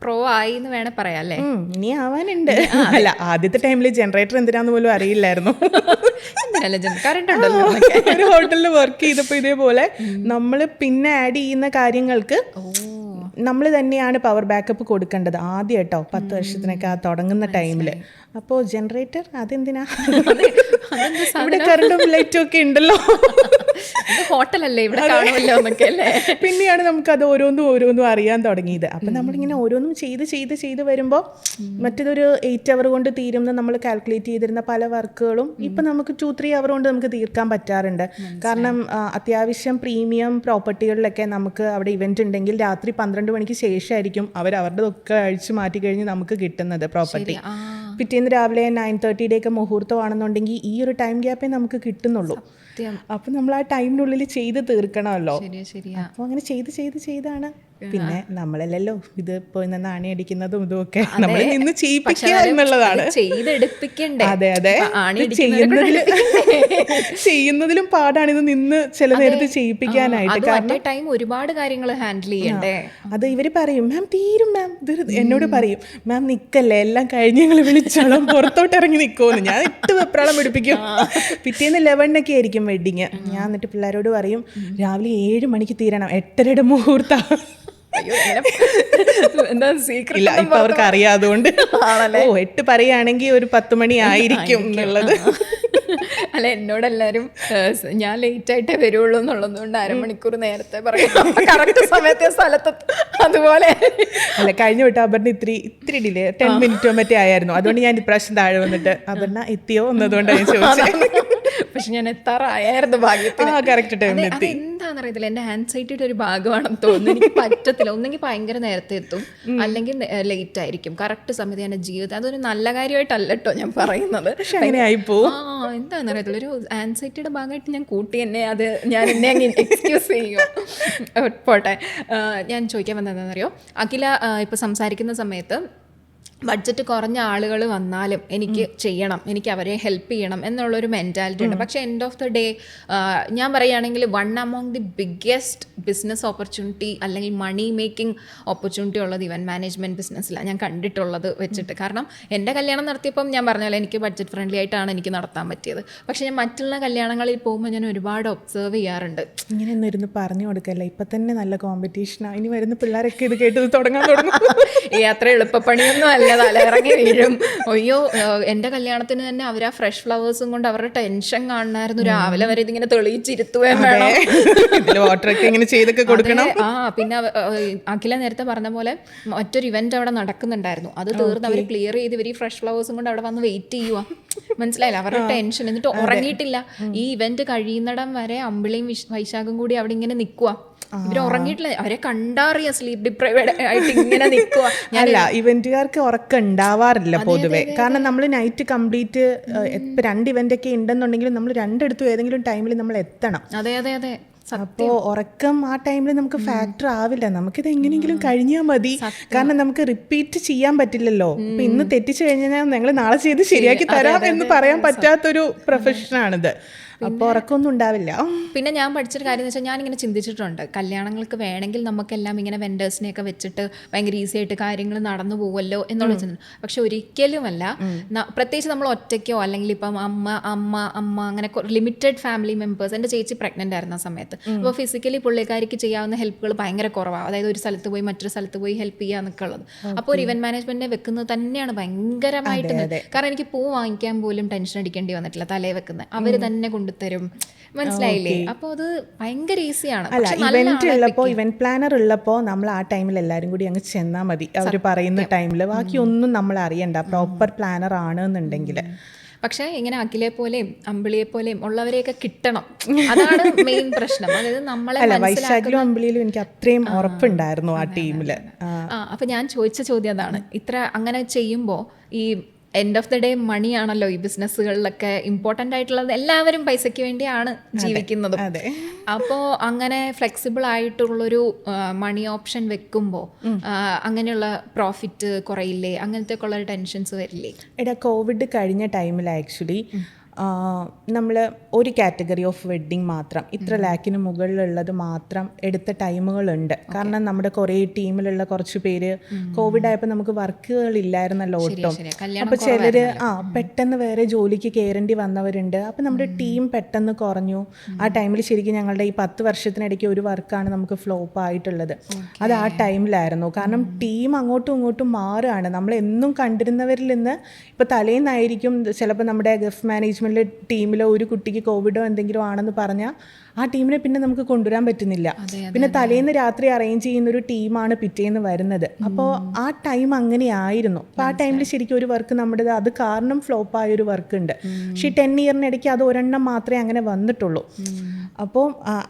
പ്രോ ആയി എന്ന് വേണേൽ പറയാം അല്ലേ? ഇനി ആവാനുണ്ട്. അല്ല, ആദ്യത്തെ ടൈമിൽ ജനറേറ്റർ എന്തിനാന്ന് പോലും അറിയില്ലായിരുന്നു. ഒരു ഹോട്ടലിൽ വർക്ക് ചെയ്തപ്പോൾ ഇതേപോലെ നമ്മൾ പിന്നെ ആഡ് ചെയ്യുന്ന കാര്യങ്ങൾക്ക് നമ്മൾ തന്നെയാണ് പവർ ബാക്കപ്പ് കൊടുക്കേണ്ടത് ആദ്യം കേട്ടോ, 10 വർഷത്തിനൊക്കെ ആ തുടങ്ങുന്ന ടൈമിൽ. അപ്പോൾ ജനറേറ്റർ അതെന്തിനാ, ഇവിടെ കറണ്ടും ലൈറ്റും ഒക്കെ ഉണ്ടല്ലോ, ഹോട്ടലല്ലേ ഇവിടെ കാണുമല്ലോ എന്നൊക്കെ അല്ലേ. പിന്നെയാണ് നമുക്കത് ഓരോന്നും അറിയാൻ തുടങ്ങിയത്. അപ്പം നമ്മളിങ്ങനെ ഓരോന്നും ചെയ്ത് വരുമ്പോൾ മറ്റേതൊരു 8 അവർ കൊണ്ട് തീരുന്ന നമ്മൾ കാൽക്കുലേറ്റ് ചെയ്തിരുന്ന പല വർക്കുകളും ഇപ്പം നമുക്ക് 2-3 അവർ കൊണ്ട് നമുക്ക് തീർക്കാൻ പറ്റാറുണ്ട്. കാരണം അത്യാവശ്യം പ്രീമിയം പ്രോപ്പർട്ടികളിലൊക്കെ നമുക്ക് അവിടെ ഇവന്റ് ഉണ്ടെങ്കിൽ രാത്രി 12 മണിക്ക് ശേഷമായിരിക്കും അവരുടെ ഒക്കെ അഴിച്ചു മാറ്റി കഴിഞ്ഞ് നമുക്ക് കിട്ടുന്നത് പ്രോപ്പർട്ടി. പിറ്റേന്ന് രാവിലെ 9:30 ഒക്കെ മുഹൂർത്തമാണെന്നുണ്ടെങ്കിൽ ഈ ഒരു ടൈം ഗ്യാപ്പേ നമുക്ക് കിട്ടുന്നുള്ളൂ. അപ്പം നമ്മൾ ആ ടൈമിനുള്ളിൽ ചെയ്ത് തീർക്കണമല്ലോ. അപ്പോൾ അങ്ങനെ ചെയ്താണ്. പിന്നെ നമ്മളല്ലല്ലോ ഇത് ഇപ്പോൾ ഇന്ന് നാണി അടിക്കുന്നതും ഇതുമൊക്കെ നമ്മൾ നിന്ന് ചെയ്യിപ്പിക്കുക എന്നുള്ളതാണ്. അതെ ചെയ്യുന്നതിലും പാടാണ് ഇത് നിന്ന് ചില നേരത്ത് ചെയ്യിപ്പിക്കാനായിട്ട്. കാരണം ഒരുപാട് കാര്യങ്ങൾ ഹാൻഡിൽ ചെയ്യണ്ടേ. അത് ഇവർ പറയും മാം തീരും മാം, എന്നോട് പറയും മാം നിൽക്കല്ലേ എല്ലാം കഴിഞ്ഞ് ഞങ്ങൾ വിളിച്ചോളാം പുറത്തോട്ട് ഇറങ്ങി നിൽക്കുമെന്ന്. ഞാൻ 8 വെപ്രാളം പിടിപ്പിക്കും. പിറ്റേന്ന് 11 ആയിരിക്കും വെഡിങ്. ഞാൻ എന്നിട്ട് പിള്ളേരോട് പറയും രാവിലെ 7 മണിക്ക് തീരണം, 8:30 മുഹൂർത്ത. ഇല്ല, ഇപ്പൊ അവർക്ക് അറിയാതുകൊണ്ട് 8 പറയുകയാണെങ്കിൽ ഒരു 10 മണി ആയിരിക്കും എന്നുള്ളത്. അല്ല, എന്നോടെല്ലാവരും ഞാൻ ലേറ്റ് ആയിട്ടേ വരുള്ളൂ എന്നുള്ളത് കൊണ്ട് 1/2 മണിക്കൂർ നേരത്തെ പറയും, കറക്റ്റ് സമയത്തെ സ്ഥലത്ത്. അതുപോലെ അല്ല, കഴിഞ്ഞ വിട്ട് അപർണ ഇത്തിരി ഡിലേ 10 മിനിറ്റോ മറ്റേ ആയിരുന്നു. അതുകൊണ്ട് ഞാൻ ഇപ്രാവശ്യം താഴെ വന്നിട്ട് അപർണ എത്തിയോ എന്നതുകൊണ്ടാണ് ഞാൻ ചോദിച്ചത്. പക്ഷെ ഞാൻ എത്താറായിരുന്നു ഭാഗ്യത്തിന്. കറക്റ്റ് ടൈമിൽ എത്തി. എന്താണെന്നറിയത്തില്ല, എൻ്റെ ആൻസൈറ്റിയുടെ ഒരു ഭാഗമാണെന്ന് തോന്നുന്നു. എനിക്ക് പറ്റത്തില്ല, ഒന്നെങ്കിൽ ഭയങ്കര നേരത്തെ എത്തും അല്ലെങ്കിൽ ലേറ്റ് ആയിരിക്കും. കറക്റ്റ് സമയത്ത് എൻ്റെ ജീവിതം അതൊരു നല്ല കാര്യമായിട്ടല്ല കേട്ടോ ഞാൻ പറയുന്നത്. എന്താണെന്നറിയത്തില്ല, ഒരു ആൻസൈറ്റിയുടെ ഭാഗമായിട്ട് ഞാൻ കൂട്ടി ഞാൻ എന്നെ അങ്ങ് എക്സ്ക്യൂസ് ചെയ്യുക. പോട്ടെ, ഞാൻ ചോദിക്കാൻ വന്നതെന്നറിയോ, അഖില ഇപ്പോൾ സംസാരിക്കുന്ന സമയത്ത് ബഡ്ജറ്റ് കുറഞ്ഞ ആളുകൾ വന്നാലും എനിക്ക് ചെയ്യണം, എനിക്ക് അവരെ ഹെൽപ്പ് ചെയ്യണം എന്നുള്ളൊരു മെൻറ്റാലിറ്റി ഉണ്ട്. പക്ഷേ എൻഡ് ഓഫ് ദ ഡേ ഞാൻ പറയുകയാണെങ്കിൽ one among the biggest business opportunity അല്ലെങ്കിൽ മണി മേക്കിംഗ് ഓപ്പർച്യൂണിറ്റി ഉള്ളത് ഇവൻറ്റ് മാനേജ്മെൻറ്റ് ബിസിനസ്സിലാണ് ഞാൻ കണ്ടിട്ടുള്ളത് വെച്ചിട്ട്. കാരണം എൻ്റെ കല്യാണം നടത്തിയപ്പം ഞാൻ പറഞ്ഞാൽ എനിക്ക് ബഡ്ജറ്റ് ഫ്രണ്ട്ലി ആയിട്ടാണ് എനിക്ക് നടത്താൻ പറ്റിയത്. പക്ഷേ ഞാൻ മറ്റുള്ള കല്യാണങ്ങളിൽ പോകുമ്പോൾ ഞാൻ ഒരുപാട് ഒബ്സർവ് ചെയ്യാറുണ്ട്. ഇങ്ങനെ ഒന്നും ഇരുന്ന് പറഞ്ഞു കൊടുക്കല്ല, ഇപ്പം തന്നെ നല്ല കോമ്പറ്റീഷനാണ്, ഇനി വരുന്ന പിള്ളേരൊക്കെ ഇത് കേട്ടത് തുടങ്ങും. ഈ അത്ര എളുപ്പപ്പണിയൊന്നും അല്ല, തലയിറങ്ങി വീഴും. അയ്യോ, എൻ്റെ കല്യാണത്തിന് തന്നെ അവർ ആ ഫ്രഷ് ഫ്ലവേഴ്സും കൊണ്ട് അവരുടെ ടെൻഷൻ കാണണമായിരുന്നു. രാവിലെ വരെ ഇതിങ്ങനെ തെളിയിച്ചിരുത്തുകയും വേണം, വാട്ടറൊക്കെ ഇങ്ങനെ ചെയ്തൊക്കെ കൊടുക്കണം. പിന്നെ അഖില നേരത്തെ പറഞ്ഞ പോലെ മറ്റൊരു ഇവന്റ് അവിടെ നടക്കുന്നുണ്ടായിരുന്നു. അത് തീർന്ന് അവർ ക്ലിയർ ചെയ്ത് ഇവർ ഈ ഫ്രഷ് ഫ്ലവേഴ്സും കൊണ്ട് അവിടെ വന്ന് വെയിറ്റ് ചെയ്യുക. മനസ്സിലായില്ല, അവരുടെ ടെൻഷൻ. എന്നിട്ട് ഉറങ്ങിയിട്ടില്ല. ഈ ഇവന്റ് കഴിയുന്നിടം വരെ അമ്പിളിയും വൈശാഖും കൂടി അവിടെ ഇങ്ങനെ നിൽക്കുക. ഇവർ ഉറങ്ങിയിട്ടില്ല, അവരെ കണ്ടറിയാം സ്ലീപ്പ് ഡിപ്രൈവ്ഡ് ആയിട്ട് ഇങ്ങനെ നിൽക്കുക. അല്ല, ഇവന്റുകാർക്ക് ഉറക്കം ഉണ്ടാവാറില്ല പൊതുവെ. കാരണം നമ്മൾ നൈറ്റ് കംപ്ലീറ്റ് ഇപ്പം 2 ഇവന്റ് ഒക്കെ ഉണ്ടെന്നുണ്ടെങ്കിലും നമ്മൾ 2 ഏതെങ്കിലും ടൈമിൽ നമ്മൾ എത്തണം. അതെ. അപ്പോൾ ഉറക്കം ആ ടൈമിൽ നമുക്ക് ഫാക്ടർ ആവില്ല. നമുക്കിത് എങ്ങനെയെങ്കിലും കഴിഞ്ഞാൽ മതി. കാരണം നമുക്ക് റിപ്പീറ്റ് ചെയ്യാൻ പറ്റില്ലല്ലോ. ഇപ്പം ഇന്ന് തെറ്റിച്ചു കഴിഞ്ഞാൽ ഞങ്ങൾ നാളെ ചെയ്ത് ശരിയാക്കി തരാം എന്ന് പറയാൻ പറ്റാത്തൊരു പ്രൊഫഷനാണിത്. അപ്പോൾ ഉറക്കമൊന്നും ഉണ്ടാവില്ല. പിന്നെ ഞാൻ പഠിച്ചൊരു കാര്യം എന്ന് വെച്ചാൽ ഞാനിങ്ങനെ ചിന്തിച്ചിട്ടുണ്ട്, കല്യാണങ്ങൾക്ക് വേണമെങ്കിൽ നമുക്കെല്ലാം ഇങ്ങനെ വെൻഡേഴ്സിനെയൊക്കെ വെച്ചിട്ട് ഭയങ്കര ഈസി ആയിട്ട് കാര്യങ്ങൾ നടന്നു പോകുമല്ലോ എന്നുള്ള ചിന്ത. പക്ഷെ ഒരിക്കലുമല്ല. പ്രത്യേകിച്ച് നമ്മൾ ഒറ്റയ്ക്കോ അല്ലെങ്കിൽ ഇപ്പം അമ്മ അങ്ങനെ ലിമിറ്റഡ് ഫാമിലി മെമ്പേഴ്സ്. എൻ്റെ ചേച്ചി പ്രഗ്നൻ്റ് ആയിരുന്ന സമയത്ത്. അപ്പോൾ ഫിസിക്കലി പുള്ളിക്കാരിക്ക് ചെയ്യാവുന്ന ഹെൽപ്പുകൾ ഭയങ്കര കുറവാണ്. അതായത് ഒരു സ്ഥലത്ത് പോയി മറ്റൊരു സ്ഥലത്ത് പോയി ഹെൽപ്പ് ചെയ്യുക എന്നൊക്കെ ഉള്ളത്. അപ്പോൾ ഒരു ഇവന്റ് മാനേജ്മെന്റിനെ വെക്കുന്നത് തന്നെയാണ് ഭയങ്കരമായിട്ട്. കാരണം എനിക്ക് പൂ വാങ്ങിക്കാൻ പോലും ടെൻഷൻ അടിക്കേണ്ടി വന്നിട്ടില്ല, തലേ വെക്കുന്നത് അവർ തന്നെ കൊണ്ടുതരും. മനസ്സിലായില്ലേ? അപ്പോൾ അത് ഭയങ്കര ഈസിയാണ്. അല്ല, ഇവന്റ് ഉള്ളപ്പോൾ ഇവന്റ് പ്ലാനർ ഉള്ളപ്പോൾ നമ്മൾ ആ ടൈമിൽ എല്ലാവരും കൂടി അങ്ങ് ചെന്നാൽ മതി. അവർ പറയുന്ന ടൈമിൽ ബാക്കിയൊന്നും നമ്മൾ അറിയണ്ട, പ്രോപ്പർ പ്ലാനർ ആണ് എന്നുണ്ടെങ്കിൽ. പക്ഷേ ഇങ്ങനെ അഖിലെ പോലെയും അമ്പിളിയെ പോലെയും ഉള്ളവരെയൊക്കെ കിട്ടണം, അതാണ് മെയിൻ പ്രശ്നം. അതായത് നമ്മളെ വൈശാഖിലും അമ്പിളിയിലും എനിക്ക് അത്രയും ഉറപ്പുണ്ടായിരുന്നു ആ ടീമിൽ. അപ്പം ഞാൻ ചോദിച്ച ചോദ്യം അതാണ്. ഇത്ര അങ്ങനെ ചെയ്യുമ്പോൾ ഈ എൻഡ് ഓഫ് ദ ഡേ മണിയാണല്ലോ ഈ ബിസിനസ്സുകളിലൊക്കെ ഇമ്പോർട്ടൻ്റ് ആയിട്ടുള്ളത്. എല്ലാവരും പൈസയ്ക്ക് വേണ്ടിയാണ് ജീവിക്കുന്നത്. അപ്പോൾ അങ്ങനെ ഫ്ലെക്സിബിൾ ആയിട്ടുള്ളൊരു മണി ഓപ്ഷൻ വെക്കുമ്പോൾ അങ്ങനെയുള്ള പ്രോഫിറ്റ് കുറയില്ലേ, അങ്ങനത്തെ ഉള്ള ടെൻഷൻസ് വരില്ലേ? എടാ, കോവിഡ് കഴിഞ്ഞ ടൈമിൽ ആക്ച്വലി നമ്മൾ ഒരു കാറ്റഗറി ഓഫ് വെഡ്ഡിങ് മാത്രം ഇത്ര ലാക്കിന് മുകളിലുള്ളത് മാത്രം എടുത്ത ടൈമുകളുണ്ട്. കാരണം നമ്മുടെ കുറേ ടീമിലുള്ള കുറച്ച് പേര് കോവിഡ് ആയപ്പോൾ നമുക്ക് വർക്കുകൾ ഇല്ലായിരുന്നല്ലോ ഒട്ടും. അപ്പോൾ ചിലർ പെട്ടെന്ന് വേറെ ജോലിക്ക് കയറേണ്ടി വന്നവരുണ്ട്. അപ്പോൾ നമ്മുടെ ടീം പെട്ടെന്ന് കുറഞ്ഞു. ആ ടൈമിൽ ശരിക്കും ഞങ്ങളുടെ ഈ 10 വർഷത്തിനിടയ്ക്ക് ഒരു വർക്കാണ് നമുക്ക് ഫ്ലോപ്പ് ആയിട്ടുള്ളത്. അത് ആ ടൈമിലായിരുന്നു. കാരണം ടീം അങ്ങോട്ടും ഇങ്ങോട്ടും മാറുകയാണ്. നമ്മൾ എന്നും കണ്ടിരുന്നവരിൽ നിന്ന് ഇപ്പോൾ തലേന്നായിരിക്കും ചിലപ്പോൾ നമ്മുടെ ഗൾഫ് മാനേജ്മെൻറ്റ് ടീമിലോ ഒരു കുട്ടിക്ക് കോവിഡോ എന്തെങ്കിലും ആണെന്ന് പറഞ്ഞാൽ ആ ടീമിനെ പിന്നെ നമുക്ക് കൊണ്ടുവരാൻ പറ്റുന്നില്ല. പിന്നെ തലേന്ന് രാത്രി അറേഞ്ച് ചെയ്യുന്നൊരു ടീമാണ് പിറ്റേന്ന് വരുന്നത്. അപ്പോൾ ആ ടൈം അങ്ങനെയായിരുന്നു. അപ്പോൾ ആ ടൈമിൽ ശരിക്കും ഒരു വർക്ക് നമ്മുടേത് അത് കാരണം ഫ്ലോപ്പായൊരു വർക്ക് ഉണ്ട്. പക്ഷേ 10 ഇയറിനിടയ്ക്ക് അത് ഒരെണ്ണം മാത്രമേ അങ്ങനെ വന്നിട്ടുള്ളൂ. അപ്പോൾ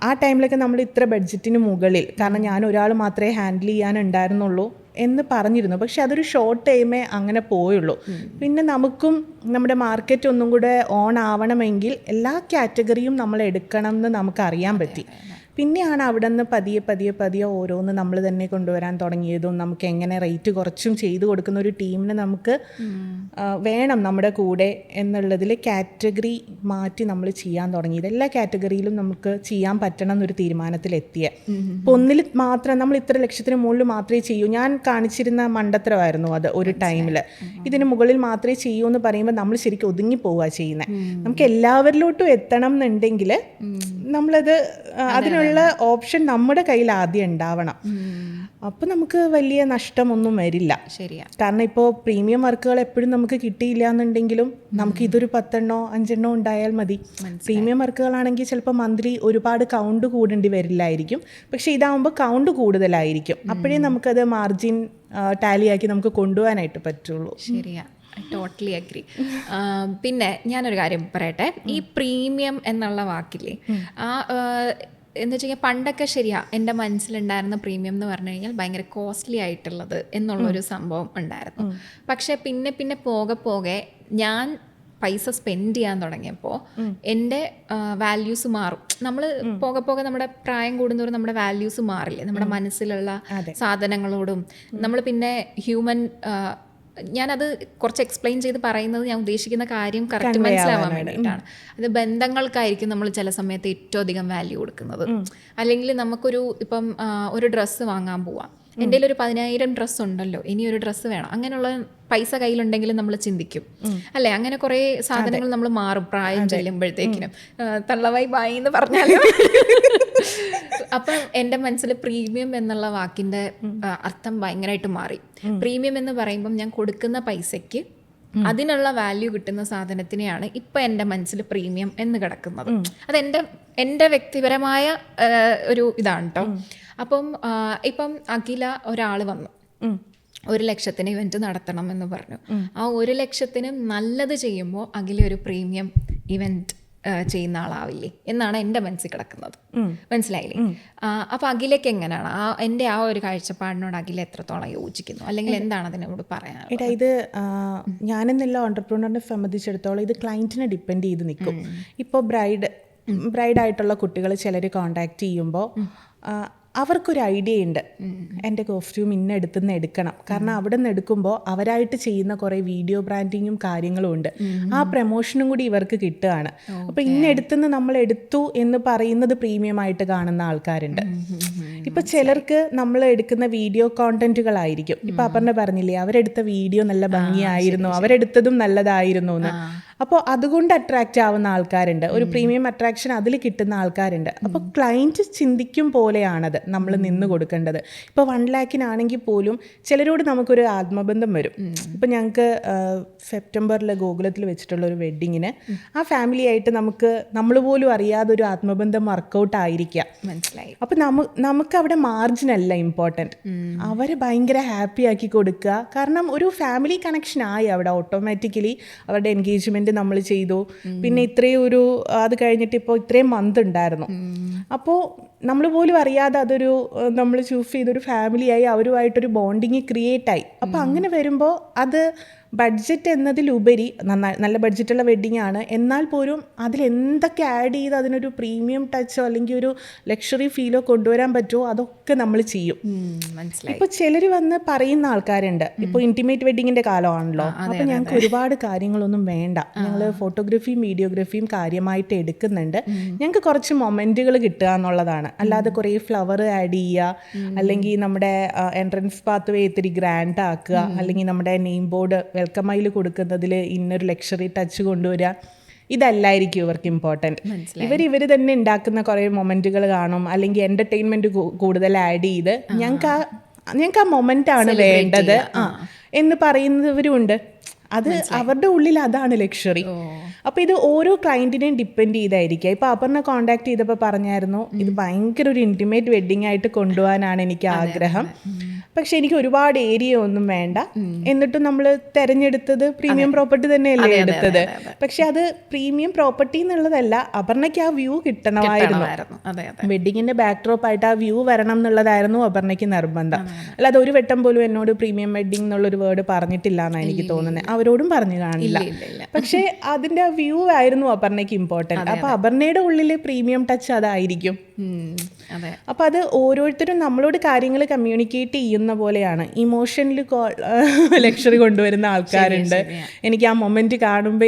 ആ ടൈമിലൊക്കെ നമ്മൾ ഇത്ര ബഡ്ജറ്റിന് മുകളിൽ, കാരണം ഞാൻ ഒരാൾ മാത്രമേ ഹാൻഡിൽ ചെയ്യാനുണ്ടായിരുന്നുള്ളൂ എന്ന് പറഞ്ഞിരുന്നു. പക്ഷെ അതൊരു ഷോർട്ട് ടൈമേ അങ്ങനെ പോയുള്ളൂ. പിന്നെ നമുക്കും നമ്മുടെ മാർക്കറ്റ് ഒന്നും കൂടെ ഓൺ ആവണമെങ്കിൽ എല്ലാ കാറ്റഗറിയും നമ്മൾ എടുക്കണം എന്ന് നമുക്കറിയാൻ പറ്റി. പിന്നെയാണ് അവിടെ നിന്ന് പതിയെ ഓരോന്ന് നമ്മൾ തന്നെ കൊണ്ടുവരാൻ തുടങ്ങിയതും നമുക്ക് എങ്ങനെ റേറ്റ് കുറച്ചും ചെയ്തു കൊടുക്കുന്ന ഒരു ടീമിനെ നമുക്ക് വേണം നമ്മുടെ കൂടെ എന്നുള്ളതിൽ കാറ്റഗറി മാറ്റി നമ്മൾ ചെയ്യാൻ തുടങ്ങിയത്. എല്ലാ കാറ്റഗറിയിലും നമുക്ക് ചെയ്യാൻ പറ്റണം എന്നൊരു തീരുമാനത്തിലെത്തിയ. ഇപ്പോൾ ഒന്നിൽ മാത്രം നമ്മൾ ഇത്ര ലക്ഷത്തിന് മുകളിൽ മാത്രമേ ചെയ്യൂ. ഞാൻ കാണിച്ചിരുന്ന മണ്ടത്തരമായിരുന്നു അത് ഒരു ടൈമിൽ. ഇതിന് മുകളിൽ മാത്രമേ ചെയ്യൂ എന്ന് പറയുമ്പോൾ നമ്മൾ ശരിക്കും ഒതുങ്ങി പോവുക ചെയ്യുന്നത്. നമുക്ക് എല്ലാവരിലോട്ടും എത്തണം എന്നുണ്ടെങ്കിൽ നമ്മളത് അതിനുള്ള ഓപ്ഷൻ നമ്മുടെ കയ്യിൽ ആദ്യം ഉണ്ടാവണം. അപ്പോൾ നമുക്ക് വലിയ നഷ്ടമൊന്നും വരില്ല. ശരിയാ. കാരണം ഇപ്പോൾ പ്രീമിയം വർക്കുകൾ എപ്പോഴും നമുക്ക് കിട്ടിയില്ല എന്നുണ്ടെങ്കിലും നമുക്ക് ഇതൊരു 10 5 ഉണ്ടായാൽ മതി. പ്രീമിയം വർക്കുകളാണെങ്കിൽ ചിലപ്പോൾ മന്ത്ലി ഒരുപാട് കൗണ്ട് കൂടേണ്ടി വരില്ലായിരിക്കും. പക്ഷേ ഇതാകുമ്പോൾ കൗണ്ട് കൂടുതലായിരിക്കും. അപ്പോഴേ നമുക്കത് മാർജിൻ ടാലിയാക്കി നമുക്ക് കൊണ്ടുപോകാനായിട്ട് പറ്റുള്ളൂ. ശരിയാ, ടോട്ടലി അഗ്രി. പിന്നെ ഞാനൊരു കാര്യം പറയട്ടെ. ഈ പ്രീമിയം എന്നുള്ള വാക്കില്ലേ, എന്ന് വെച്ച് കഴിഞ്ഞാൽ പണ്ടൊക്കെ ശരിയാ എൻ്റെ മനസ്സിലുണ്ടായിരുന്ന പ്രീമിയം എന്ന് പറഞ്ഞു കഴിഞ്ഞാൽ ഭയങ്കര കോസ്റ്റ്ലി ആയിട്ടുള്ളത് എന്നുള്ളൊരു സംഭവം ഉണ്ടായിരുന്നു. പക്ഷേ പിന്നെ പോകെ ഞാൻ പൈസ സ്പെൻഡ് ചെയ്യാൻ തുടങ്ങിയപ്പോൾ എൻ്റെ വാല്യൂസ് മാറും. നമ്മൾ പോകെ നമ്മുടെ പ്രായം കൂടുന്നവരും നമ്മുടെ വാല്യൂസ് മാറില്ലേ, നമ്മുടെ മനസ്സിലുള്ള സാധനങ്ങളോടും. നമ്മൾ പിന്നെ ഹ്യൂമൻ, ഞാനത് കുറച്ച് എക്സ്പ്ലെയിൻ ചെയ്ത് പറയുന്നത് ഞാൻ ഉദ്ദേശിക്കുന്ന കാര്യം കറക്റ്റ് മനസ്സിലാവാൻ വേണ്ടിയിട്ടാണ്. അത് ബന്ധങ്ങൾക്കായിരിക്കും നമ്മൾ ചില സമയത്ത് ഏറ്റവും അധികം വാല്യൂ കൊടുക്കുന്നത്. അല്ലെങ്കിൽ നമുക്കൊരു ഇപ്പം ഒരു ഡ്രസ്സ് വാങ്ങാൻ പോവാം, എൻ്റെ ഒരു 10,000 ഡ്രസ്സ് ഉണ്ടല്ലോ, ഇനി ഒരു ഡ്രസ്സ് വേണം, അങ്ങനെയുള്ള പൈസ കയ്യിലുണ്ടെങ്കിലും നമ്മൾ ചിന്തിക്കും അല്ലേ. അങ്ങനെ കുറേ സാധനങ്ങൾ നമ്മൾ മാറും പ്രായം ചെല്ലുമ്പോഴത്തേക്കിനും. തള്ളവായി ബായി എന്ന് പറഞ്ഞാലും. അപ്പം എൻ്റെ മനസ്സിൽ പ്രീമിയം എന്നുള്ള വാക്കിൻ്റെ അർത്ഥം ഭയങ്കരമായിട്ട് മാറി. പ്രീമിയം എന്ന് പറയുമ്പം ഞാൻ കൊടുക്കുന്ന പൈസയ്ക്ക് അതിനുള്ള വാല്യൂ കിട്ടുന്ന സാധനത്തിനെയാണ് ഇപ്പം എൻ്റെ മനസ്സിൽ പ്രീമിയം എന്ന് കിടക്കുന്നത്. അത് എൻ്റെ വ്യക്തിപരമായ ഒരു ഇതാണ് കേട്ടോ. അപ്പം ഇപ്പം അഖില ഒരാൾ വന്നു 1,00,000 ഇവൻറ്റ് നടത്തണം എന്ന് പറഞ്ഞു. ആ 1,00,000 നല്ലത് ചെയ്യുമ്പോൾ അഖില ഒരു പ്രീമിയം ഇവൻറ്റ് ചെയ്യുന്ന ആളാവില്ലേ എന്നാണ് എൻ്റെ മനസ്സിൽ കിടക്കുന്നത്. മനസ്സിലായില്ലേ? അപ്പോൾ അഖിലേക്ക് എങ്ങനെയാണ് എൻ്റെ ആ ഒരു കാഴ്ചപ്പാടിനോട് അഖില എത്രത്തോളം യോജിക്കുന്നു, അല്ലെങ്കിൽ എന്താണ് അതിനോട് പറയാനുള്ളത്? ഏട്ടാ, ഇത് ഞാനെന്നുള്ള ഓൺടർപ്രണറിനെ സംബന്ധിച്ചിടത്തോളം ഇത് ക്ലയൻറ്റിനെ ഡിപ്പെൻഡ് ചെയ്ത് നിൽക്കും. ഇപ്പോൾ ബ്രൈഡായിട്ടുള്ള കുട്ടികൾ ചിലർ കോണ്ടാക്ട് ചെയ്യുമ്പോൾ അവർക്കൊരു ഐഡിയ ഉണ്ട്, എൻ്റെ കോസ്റ്റ്യൂം ഇന്നെടുത്തുനിന്ന് എടുക്കണം. കാരണം അവിടെ നിന്ന് എടുക്കുമ്പോൾ അവരായിട്ട് ചെയ്യുന്ന കുറേ വീഡിയോ ബ്രാൻഡിങ്ങും കാര്യങ്ങളും ഉണ്ട്. ആ പ്രമോഷനും കൂടി ഇവർക്ക് കിട്ടുകയാണ്. അപ്പോൾ ഇന്നെടുത്തുനിന്ന് നമ്മൾ എടുത്തു എന്ന് പറയുന്നത് പ്രീമിയം ആയിട്ട് കാണുന്ന ആൾക്കാരുണ്ട്. ഇപ്പം ചിലർക്ക് നമ്മൾ എടുക്കുന്ന വീഡിയോ കോണ്ടന്റുകളായിരിക്കും. ഇപ്പം അപർണ പറഞ്ഞില്ലേ, അവരെടുത്ത വീഡിയോ നല്ല ഭംഗിയായിരുന്നു, അവരെടുത്തതും നല്ലതായിരുന്നു എന്ന്. അപ്പോൾ അതുകൊണ്ട് അട്രാക്റ്റ് ആവുന്ന ആൾക്കാരുണ്ട്. ഒരു പ്രീമിയം അട്രാക്ഷൻ അതിൽ കിട്ടുന്ന ആൾക്കാരുണ്ട്. അപ്പോൾ ക്ലയൻറ്റ് ചിന്തിക്കും പോലെയാണത് നമ്മൾ നിന്ന് കൊടുക്കേണ്ടത്. ഇപ്പോൾ 1,00,000 പോലും ചിലരോട് നമുക്കൊരു ആത്മബന്ധം വരും. ഇപ്പം ഞങ്ങൾക്ക് സെപ്റ്റംബറിൽ ഗോകുലത്തിൽ വെച്ചിട്ടുള്ള ഒരു വെഡ്ഡിങ്ങിന് ആ ഫാമിലി ആയിട്ട് നമ്മൾ പോലും അറിയാതെ ഒരു ആത്മബന്ധം വർക്കൗട്ട് ആയിരിക്കാം. മനസ്സിലായി. അപ്പം നമുക്ക് അവിടെ മാർജിൻ അല്ല ഇമ്പോർട്ടൻറ്റ്, അവരെ ഭയങ്കര ഹാപ്പി ആക്കി കൊടുക്കുക. കാരണം ഒരു ഫാമിലി കണക്ഷൻ ആയി അവിടെ ഓട്ടോമാറ്റിക്കലി. അവരുടെ എൻഗേജ്മെൻറ്റ് നമ്മൾ ചെയ്തു, പിന്നെ ഇത്രയും അത് കഴിഞ്ഞിട്ട് ഇപ്പോൾ ഇത്രയും മന്ത് ഉണ്ടായിരുന്നു. അപ്പോൾ നമ്മൾ പോലും അറിയാതെ നമ്മൾ ചൂസ് ചെയ്തൊരു ഫാമിലിയായി അവരുമായിട്ടൊരു ബോണ്ടിങ് ക്രിയേറ്റ് ആയി. അപ്പോൾ അങ്ങനെ വരുമ്പോൾ അത് ബഡ്ജറ്റ് എന്നതിലുപരി നല്ല ബഡ്ജറ്റുള്ള വെഡ്ഡിങ് ആണ്, എന്നാൽ പോലും അതിലെന്തൊക്കെ ആഡ് ചെയ്ത് അതിനൊരു പ്രീമിയം ടച്ചോ അല്ലെങ്കിൽ ഒരു ലക്ഷറി ഫീലോ കൊണ്ടുവരാൻ പറ്റുമോ അതൊക്കെ നമ്മൾ ചെയ്യും. മനസ്സിലായി. ഇപ്പോൾ ചിലർ വന്ന് പറയുന്ന ആൾക്കാരുണ്ട്, ഇപ്പോൾ ഇൻറ്റിമേറ്റ് വെഡ്ഡിങ്ങിൻ്റെ കാലമാണല്ലോ, അപ്പോൾ ഞങ്ങൾക്ക് ഒരുപാട് കാര്യങ്ങളൊന്നും വേണ്ട, ഞങ്ങൾ ഫോട്ടോഗ്രാഫിയും വീഡിയോഗ്രാഫിയും കാര്യമായിട്ട് എടുക്കുന്നുണ്ട്, ഞങ്ങൾക്ക് കുറച്ച് മൊമെൻറ്റുകൾ കിട്ടുക എന്നുള്ളതാണ്, അല്ലാതെ കുറേ ഫ്ലവർ ആഡ് ചെയ്യുക അല്ലെങ്കിൽ നമ്മുടെ എൻട്രൻസ് പാത്ത് വേ ഇത്തിരി ഗ്രാൻഡ് ആക്കുക അല്ലെങ്കിൽ നമ്മുടെ നെയിം ബോർഡ് വെൽക്കം മൈൽ കൊടുക്കുന്നതിൽ ഇന്നൊരു ലക്ഷറി ടച്ച് കൊണ്ടുവരിക, ഇതല്ലായിരിക്കും ഇവർക്ക് ഇമ്പോർട്ടൻറ്റ്. ഇവർ തന്നെ ഉണ്ടാക്കുന്ന കുറേ മൊമെൻറ്റുകൾ കാണും, അല്ലെങ്കിൽ എൻ്റർടൈൻമെൻറ്റ് കൂടുതൽ ആഡ് ചെയ്ത് ഞങ്ങൾക്ക് ആ മൊമെൻ്റാണ് വേണ്ടത് എന്ന് പറയുന്നവരും ഉണ്ട്. അത് അവരുടെ ഉള്ളിൽ അതാണ് ലക്ഷറി. അപ്പോൾ ഇത് ഓരോ ക്ലയൻറ്റിനെയും ഡിപ്പെൻഡ് ചെയ്തായിരിക്കുക. ഇപ്പോൾ അപർണ കോൺടാക്ട് ചെയ്തപ്പോൾ പറഞ്ഞായിരുന്നു, ഇത് ഭയങ്കര ഒരു ഇൻറ്റിമേറ്റ് വെഡ്ഡിങ് ആയിട്ട് കൊണ്ടുപോകാനാണ് എനിക്ക് ആഗ്രഹം, പക്ഷെ എനിക്ക് ഒരുപാട് ഏരിയ ഒന്നും വേണ്ട, എന്നിട്ടും നമ്മൾ തിരഞ്ഞെടുത്തത് പ്രീമിയം പ്രോപ്പർട്ടി തന്നെയല്ലേ എടുത്തത്. പക്ഷെ അത് പ്രീമിയം പ്രോപ്പർട്ടി എന്നുള്ളതല്ല, അപർണയ്ക്ക് ആ വ്യൂ കിട്ടണമായിരുന്നു, വെഡ്ഡിങ്ങിൻ്റെ ബാക്ക്ഡ്രോപ്പ് ആയിട്ട് ആ വ്യൂ വരണം എന്നുള്ളതായിരുന്നു അപർണയ്ക്ക് നിർബന്ധം. അല്ലാതെ ഒരു വട്ടം പോലും എന്നോട് പ്രീമിയം വെഡ്ഡിങ് എന്നുള്ളൊരു വേർഡ് പറഞ്ഞിട്ടില്ല എന്നാണ് എനിക്ക് തോന്നുന്നത്, അവരോടും പറഞ്ഞു കാണില്ല. പക്ഷെ അതിൻ്റെ വ്യൂ ആയിരുന്നു അപർണയ്ക്ക് ഇമ്പോർട്ടൻറ്റ്. അപ്പോൾ അപർണയുടെ ഉള്ളിൽ പ്രീമിയം ടച്ച് അതായിരിക്കും. അപ്പോൾ അത് ഓരോരുത്തരും നമ്മളോട് കാര്യങ്ങൾ കമ്മ്യൂണിക്കേറ്റ് ചെയ്യുന്ന പോലെയാണ്. ഇമോഷനിൽ ലക്ഷറി കൊണ്ടുവരുന്ന ആൾക്കാരുണ്ട്, എനിക്ക് ആ മൊമെൻറ്റ് കാണുമ്പോൾ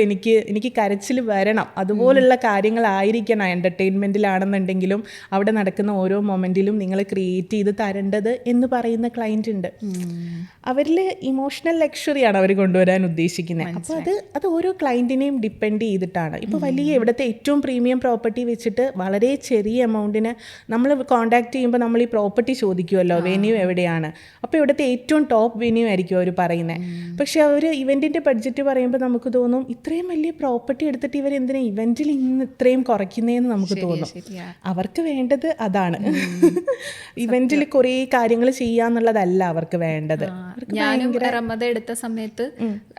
എനിക്ക് കരച്ചിൽ വരണം, അതുപോലുള്ള കാര്യങ്ങളായിരിക്കണം. എൻ്റർടൈൻമെൻറ്റിലാണെന്നുണ്ടെങ്കിലും അവിടെ നടക്കുന്ന ഓരോ മൊമെൻറ്റിലും നിങ്ങൾ ക്രിയേറ്റ് ചെയ്ത് തരേണ്ടത് എന്ന് പറയുന്ന ക്ലയൻറ്റ് ഉണ്ട്. അവരിൽ ഇമോഷണൽ ലക്ഷറിയാണ് അവർ കൊണ്ടുവരാൻ ഉദ്ദേശിക്കുന്നത്. അപ്പോൾ അത് ഓരോ ക്ലയൻറ്റിനെയും ഡിപ്പെൻഡ് ചെയ്തിട്ടാണ്. ഇപ്പോൾ വലിയ ഇവിടുത്തെ ഏറ്റവും പ്രീമിയം പ്രോപ്പർട്ടി വെച്ചിട്ട് വളരെ ചെറിയ എമൗണ്ടിന് നമ്മൾ കോൺടാക്ട് ചെയ്യുമ്പോൾ നമ്മൾ ഈ പ്രോപ്പർട്ടി ചോദിക്കുമല്ലോ, വെന്യൂ എവിടെയാണ്, അപ്പോൾ ഇവിടുത്തെ ഏറ്റവും ടോപ്പ് വെന്യൂ ആയിരിക്കും അവർ പറയുന്നത്. പക്ഷെ അവർ ഇവൻറ്റിൻ്റെ ബഡ്ജറ്റ് പറയുമ്പോൾ നമുക്ക് തോന്നും, ഇത്രയും വലിയ പ്രോപ്പർട്ടി എടുത്തിട്ട് ഇവർ എന്തിനാ ഇവൻറ്റിൽ ഇന്ന് ഇത്രയും കുറയ്ക്കുന്നതെന്ന് നമുക്ക് തോന്നും. അവർക്ക് വേണ്ടത് അതാണ്, ഇവൻറ്റിൽ കുറേ കാര്യങ്ങൾ ചെയ്യാന്നുള്ളതല്ല അവർക്ക് വേണ്ടത്. ഞാനും റമദ എടുത്ത സമയത്ത്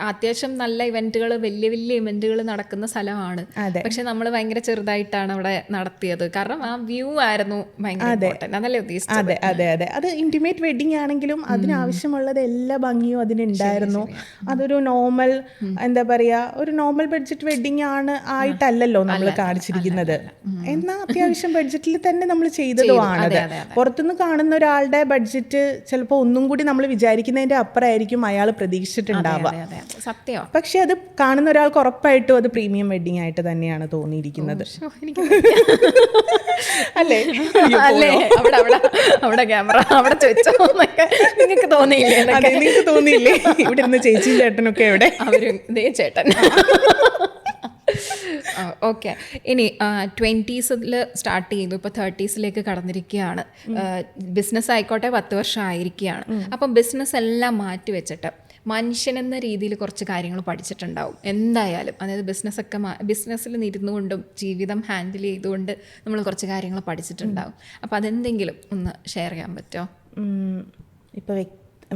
അത്യാവശ്യം നല്ല ഇവന്റുകൾ, വലിയ വലിയ ഇവന്റുകൾ നടക്കുന്ന സ്ഥലമാണ്. പക്ഷെ നമ്മൾ ഭയങ്കര ചെറുതായിട്ടാണ് അവിടെ നടത്തിയത്, കാരണം ആ വ്യൂ ആയിരുന്നു ഭയങ്കര ഇമ്പോർട്ടന്റ്. അതല്ലേ ഉദ്ദേശിച്ചത്? അതെ അതെ അതെ. അത് ഇന്റിമേറ്റ് വെഡിങ് ആണെങ്കിലും അതിനാവശ്യമുള്ളത് എല്ലാ ഭംഗിയും അതിനുണ്ടായിരുന്നു. അതൊരു നോർമൽ, എന്താ പറയാ, ഒരു നോർമൽ ബഡ്ജറ്റ് വെഡിങ് ആയിട്ടല്ലല്ലോ നമ്മൾ കാണിച്ചിരിക്കുന്നത്. എന്നാൽ അത്യാവശ്യം ബഡ്ജറ്റിൽ തന്നെ നമ്മൾ ചെയ്തതുമാണത്. പുറത്തുനിന്ന് കാണുന്ന ഒരാളുടെ ബഡ്ജറ്റ് ചിലപ്പോൾ ഒന്നും കൂടി നമ്മൾ വിചാരിക്കുന്നതിന്റെ അപ്പുറമായിരിക്കും അയാൾ പ്രതീക്ഷിച്ചിട്ടുണ്ടാവുക. സത്യം. പക്ഷെ അത് കാണുന്ന ഒരാൾക്ക് ഉറപ്പായിട്ടും അത് പ്രീമിയം വെഡിങ് ആയിട്ട് തന്നെയാണ് തോന്നിയിരിക്കുന്നത്. അല്ലേ? അവിടെ ക്യാമറ അവിടെ ചോദിച്ചോ, നിങ്ങൾക്ക് തോന്നിയില്ലേ? അതെ, നിങ്ങൾക്ക് തോന്നിയില്ലേ? ഇവിടെ ഇരുന്ന് ചേച്ചിയും ചേട്ടനൊക്കെ എവിടെ? അവരും ഇതേ ചേട്ടൻ. ഓക്കെ, ഇനി 20s സ്റ്റാർട്ട് ചെയ്തു, ഇപ്പോൾ 30s കടന്നിരിക്കുകയാണ്. ബിസിനസ് ആയിക്കോട്ടെ 10 വർഷം ആയിരിക്കുകയാണ്. അപ്പം ബിസിനസ് എല്ലാം മാറ്റി വെച്ചിട്ട് മനുഷ്യനെന്ന രീതിയിൽ കുറച്ച് കാര്യങ്ങൾ പഠിച്ചിട്ടുണ്ടാവും എന്തായാലും. അതായത് ബിസിനസ്സിൽ ഇരുന്നു കൊണ്ടും ജീവിതം ഹാൻഡിൽ ചെയ്തുകൊണ്ട് നമ്മൾ കുറച്ച് കാര്യങ്ങൾ പഠിച്ചിട്ടുണ്ടാവും. അപ്പോൾ അതെന്തെങ്കിലും ഒന്ന് ഷെയർ ചെയ്യാൻ പറ്റുമോ? ഇപ്പോൾ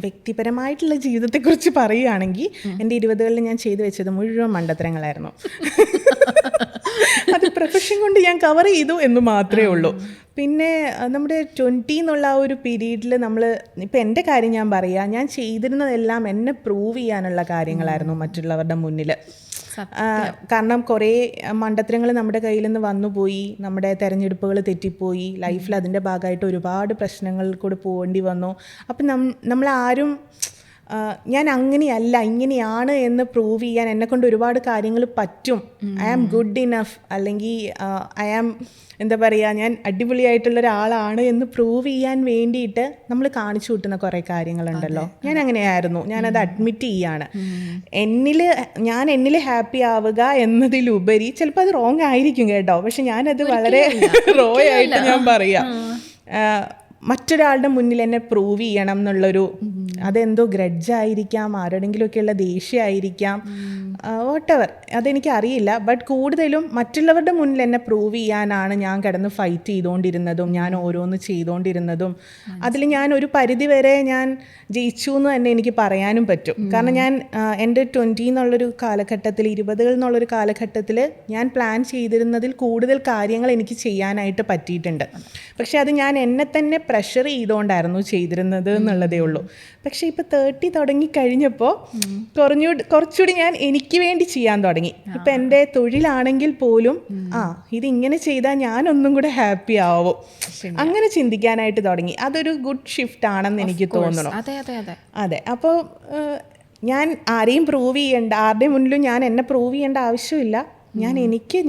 വ്യക്തിപരമായിട്ടുള്ള ജീവിതത്തെക്കുറിച്ച് പറയുകയാണെങ്കിൽ എൻ്റെ 20കളിൽ ഞാൻ ചെയ്തു വെച്ചത് മുഴുവൻ മണ്ടത്തരങ്ങളായിരുന്നു. അത് പ്രൊഫഷൻ കൊണ്ട് ഞാൻ കവർ ചെയ്തു എന്ന് മാത്രമേ ഉള്ളൂ. പിന്നെ നമ്മുടെ 20 എന്നുള്ള ആ ഒരു പീരീഡിൽ നമ്മൾ, ഇപ്പം എൻ്റെ കാര്യം ഞാൻ പറയാം, ഞാൻ ചെയ്തിരുന്നതെല്ലാം എന്നെ പ്രൂവ് ചെയ്യാനുള്ള കാര്യങ്ങളായിരുന്നു മറ്റുള്ളവരുടെ മുന്നിൽ. കാരണം കുറേ മണ്ടത്തരങ്ങൾ നമ്മുടെ കയ്യിൽ നിന്ന് വന്നുപോയി, നമ്മുടെ തിരഞ്ഞെടുപ്പുകൾ തെറ്റിപ്പോയി, ലൈഫിൽ അതിൻ്റെ ഭാഗമായിട്ട് ഒരുപാട് പ്രശ്നങ്ങളിൽ കൂടെ പോകേണ്ടി വന്നു. അപ്പം നമ്മളാരും ഞാൻ അങ്ങനെയല്ല ഇങ്ങനെയാണ് എന്ന് പ്രൂവ് ചെയ്യാൻ എന്നെക്കൊണ്ട് ഒരുപാട് കാര്യങ്ങൾ പറ്റും, ഐ ആം ഗുഡ് ഇനഫ്, അല്ലെങ്കിൽ ഐ ആം, എന്താ പറയുക, ഞാൻ അടിപൊളിയായിട്ടുള്ള ഒരാളാണ് എന്ന് പ്രൂവ് ചെയ്യാൻ വേണ്ടിയിട്ട് നമ്മൾ കാണിച്ചു കൂട്ടുന്ന കുറേ കാര്യങ്ങളുണ്ടല്ലോ. ഞാൻ അങ്ങനെയായിരുന്നു, ഞാനത് അഡ്മിറ്റ് ചെയ്യാണ്. ഞാൻ എന്നിൽ ഹാപ്പി ആവുക എന്നതിലുപരി, ചിലപ്പോൾ അത് റോങ് ആയിരിക്കും കേട്ടോ, പക്ഷെ ഞാനത് വളരെ റോ ആയിട്ട് ഞാൻ പറയാം, മറ്റൊരാളുടെ മുന്നിൽ എന്നെ പ്രൂവ് ചെയ്യണം എന്നുള്ളൊരു, അതെന്തോ ഗ്രഡ്ജായിരിക്കാം, ആരോടെങ്കിലുമൊക്കെയുള്ള ദേഷ്യമായിരിക്കാം, വോട്ടെവർ, അതെനിക്ക് അറിയില്ല. ബട്ട് കൂടുതലും മറ്റുള്ളവരുടെ മുന്നിൽ എന്നെ പ്രൂവ് ചെയ്യാനാണ് ഞാൻ കിടന്ന് ഫൈറ്റ് ചെയ്തുകൊണ്ടിരുന്നതും ഞാൻ ഓരോന്ന് ചെയ്തുകൊണ്ടിരുന്നതും. അതിൽ ഞാൻ ഒരു പരിധി വരെ ഞാൻ ജയിച്ചു എന്ന് തന്നെ എനിക്ക് പറയാനും പറ്റും. കാരണം ഞാൻ എൻ്റെ 20 എന്നുള്ളൊരു കാലഘട്ടത്തിൽ, 20കൾ എന്നുള്ളൊരു കാലഘട്ടത്തിൽ ഞാൻ പ്ലാൻ ചെയ്തിരുന്നതിൽ കൂടുതൽ കാര്യങ്ങൾ എനിക്ക് ചെയ്യാനായിട്ട് പറ്റിയിട്ടുണ്ട്. പക്ഷെ അത് ഞാൻ എന്നെ തന്നെ പ്രഷർ ചെയ്തുകൊണ്ടായിരുന്നു ചെയ്തിരുന്നത് എന്നുള്ളതേ ഉള്ളൂ. പക്ഷേ ഇപ്പോൾ 30 തുടങ്ങിക്കഴിഞ്ഞപ്പോൾ കുറച്ചുകൂടി ഞാൻ എനിക്ക് വേണ്ടി ചെയ്യാൻ തുടങ്ങി. ഇപ്പം എൻ്റെ തൊഴിലാണെങ്കിൽ പോലും ഇതിങ്ങനെ ചെയ്താൽ ഞാനൊന്നും കൂടെ ഹാപ്പി ആവും, അങ്ങനെ ചിന്തിക്കാനായിട്ട് തുടങ്ങി. അതൊരു ഗുഡ് ഷിഫ്റ്റ് ആണെന്ന് എനിക്ക് തോന്നുന്നു. അതെ. അപ്പോൾ ഞാൻ ആരെയും പ്രൂവ് ചെയ്യേണ്ട, ആരുടെ മുന്നിലും ഞാൻ എന്നെ പ്രൂവ് ചെയ്യേണ്ട ആവശ്യമില്ല.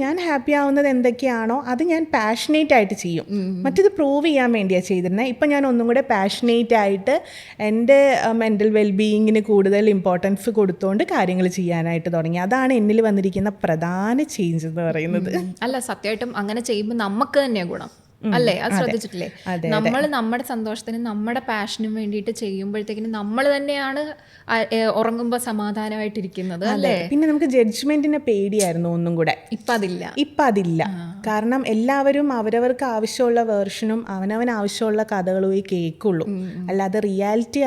ഞാൻ ഹാപ്പി ആവുന്നത് എന്തൊക്കെയാണോ അത് ഞാൻ പാഷനേറ്റ് ആയിട്ട് ചെയ്യും. മറ്റേത് പ്രൂവ് ചെയ്യാൻ വേണ്ടിയാണ് ചെയ്തിരുന്നത്. ഇപ്പം ഞാൻ ഒന്നും കൂടെ പാഷനേറ്റ് ആയിട്ട് എൻ്റെ മെൻ്റൽ വെൽബീയിങ്ങിന് കൂടുതൽ ഇമ്പോർട്ടൻസ് കൊടുത്തുകൊണ്ട് കാര്യങ്ങൾ ചെയ്യാനായിട്ട് തുടങ്ങി. അതാണ് എന്നിൽ വന്നിരിക്കുന്ന പ്രധാന ചേഞ്ച് എന്ന് പറയുന്നത്. അല്ല, സത്യമായിട്ടും അങ്ങനെ ചെയ്യുമ്പോൾ നമുക്ക് തന്നെ ഗുണം അല്ലേ? അത് ശ്രദ്ധിച്ചിട്ടില്ലേ? നമ്മൾ നമ്മുടെ സന്തോഷത്തിനും നമ്മുടെ പാഷനും വേണ്ടിയിട്ട് ചെയ്യുമ്പോഴത്തേക്കിനും നമ്മൾ തന്നെയാണ് ഉറങ്ങുമ്പോൾ സമാധാനമായിട്ടിരിക്കുന്നത് അല്ലേ? പിന്നെ നമുക്ക് ജഡ്ജ്മെന്റിനെ പേടിയായിരുന്നു ഒന്നും കൂടെ. ഇപ്പം അതില്ല. കാരണം എല്ലാവരും അവരവർക്ക് ആവശ്യമുള്ള വേർഷനും അവനവൻ ആവശ്യമുള്ള കഥകളും കേൾക്കുള്ളൂ. അല്ലാതെ റിയാലിറ്റി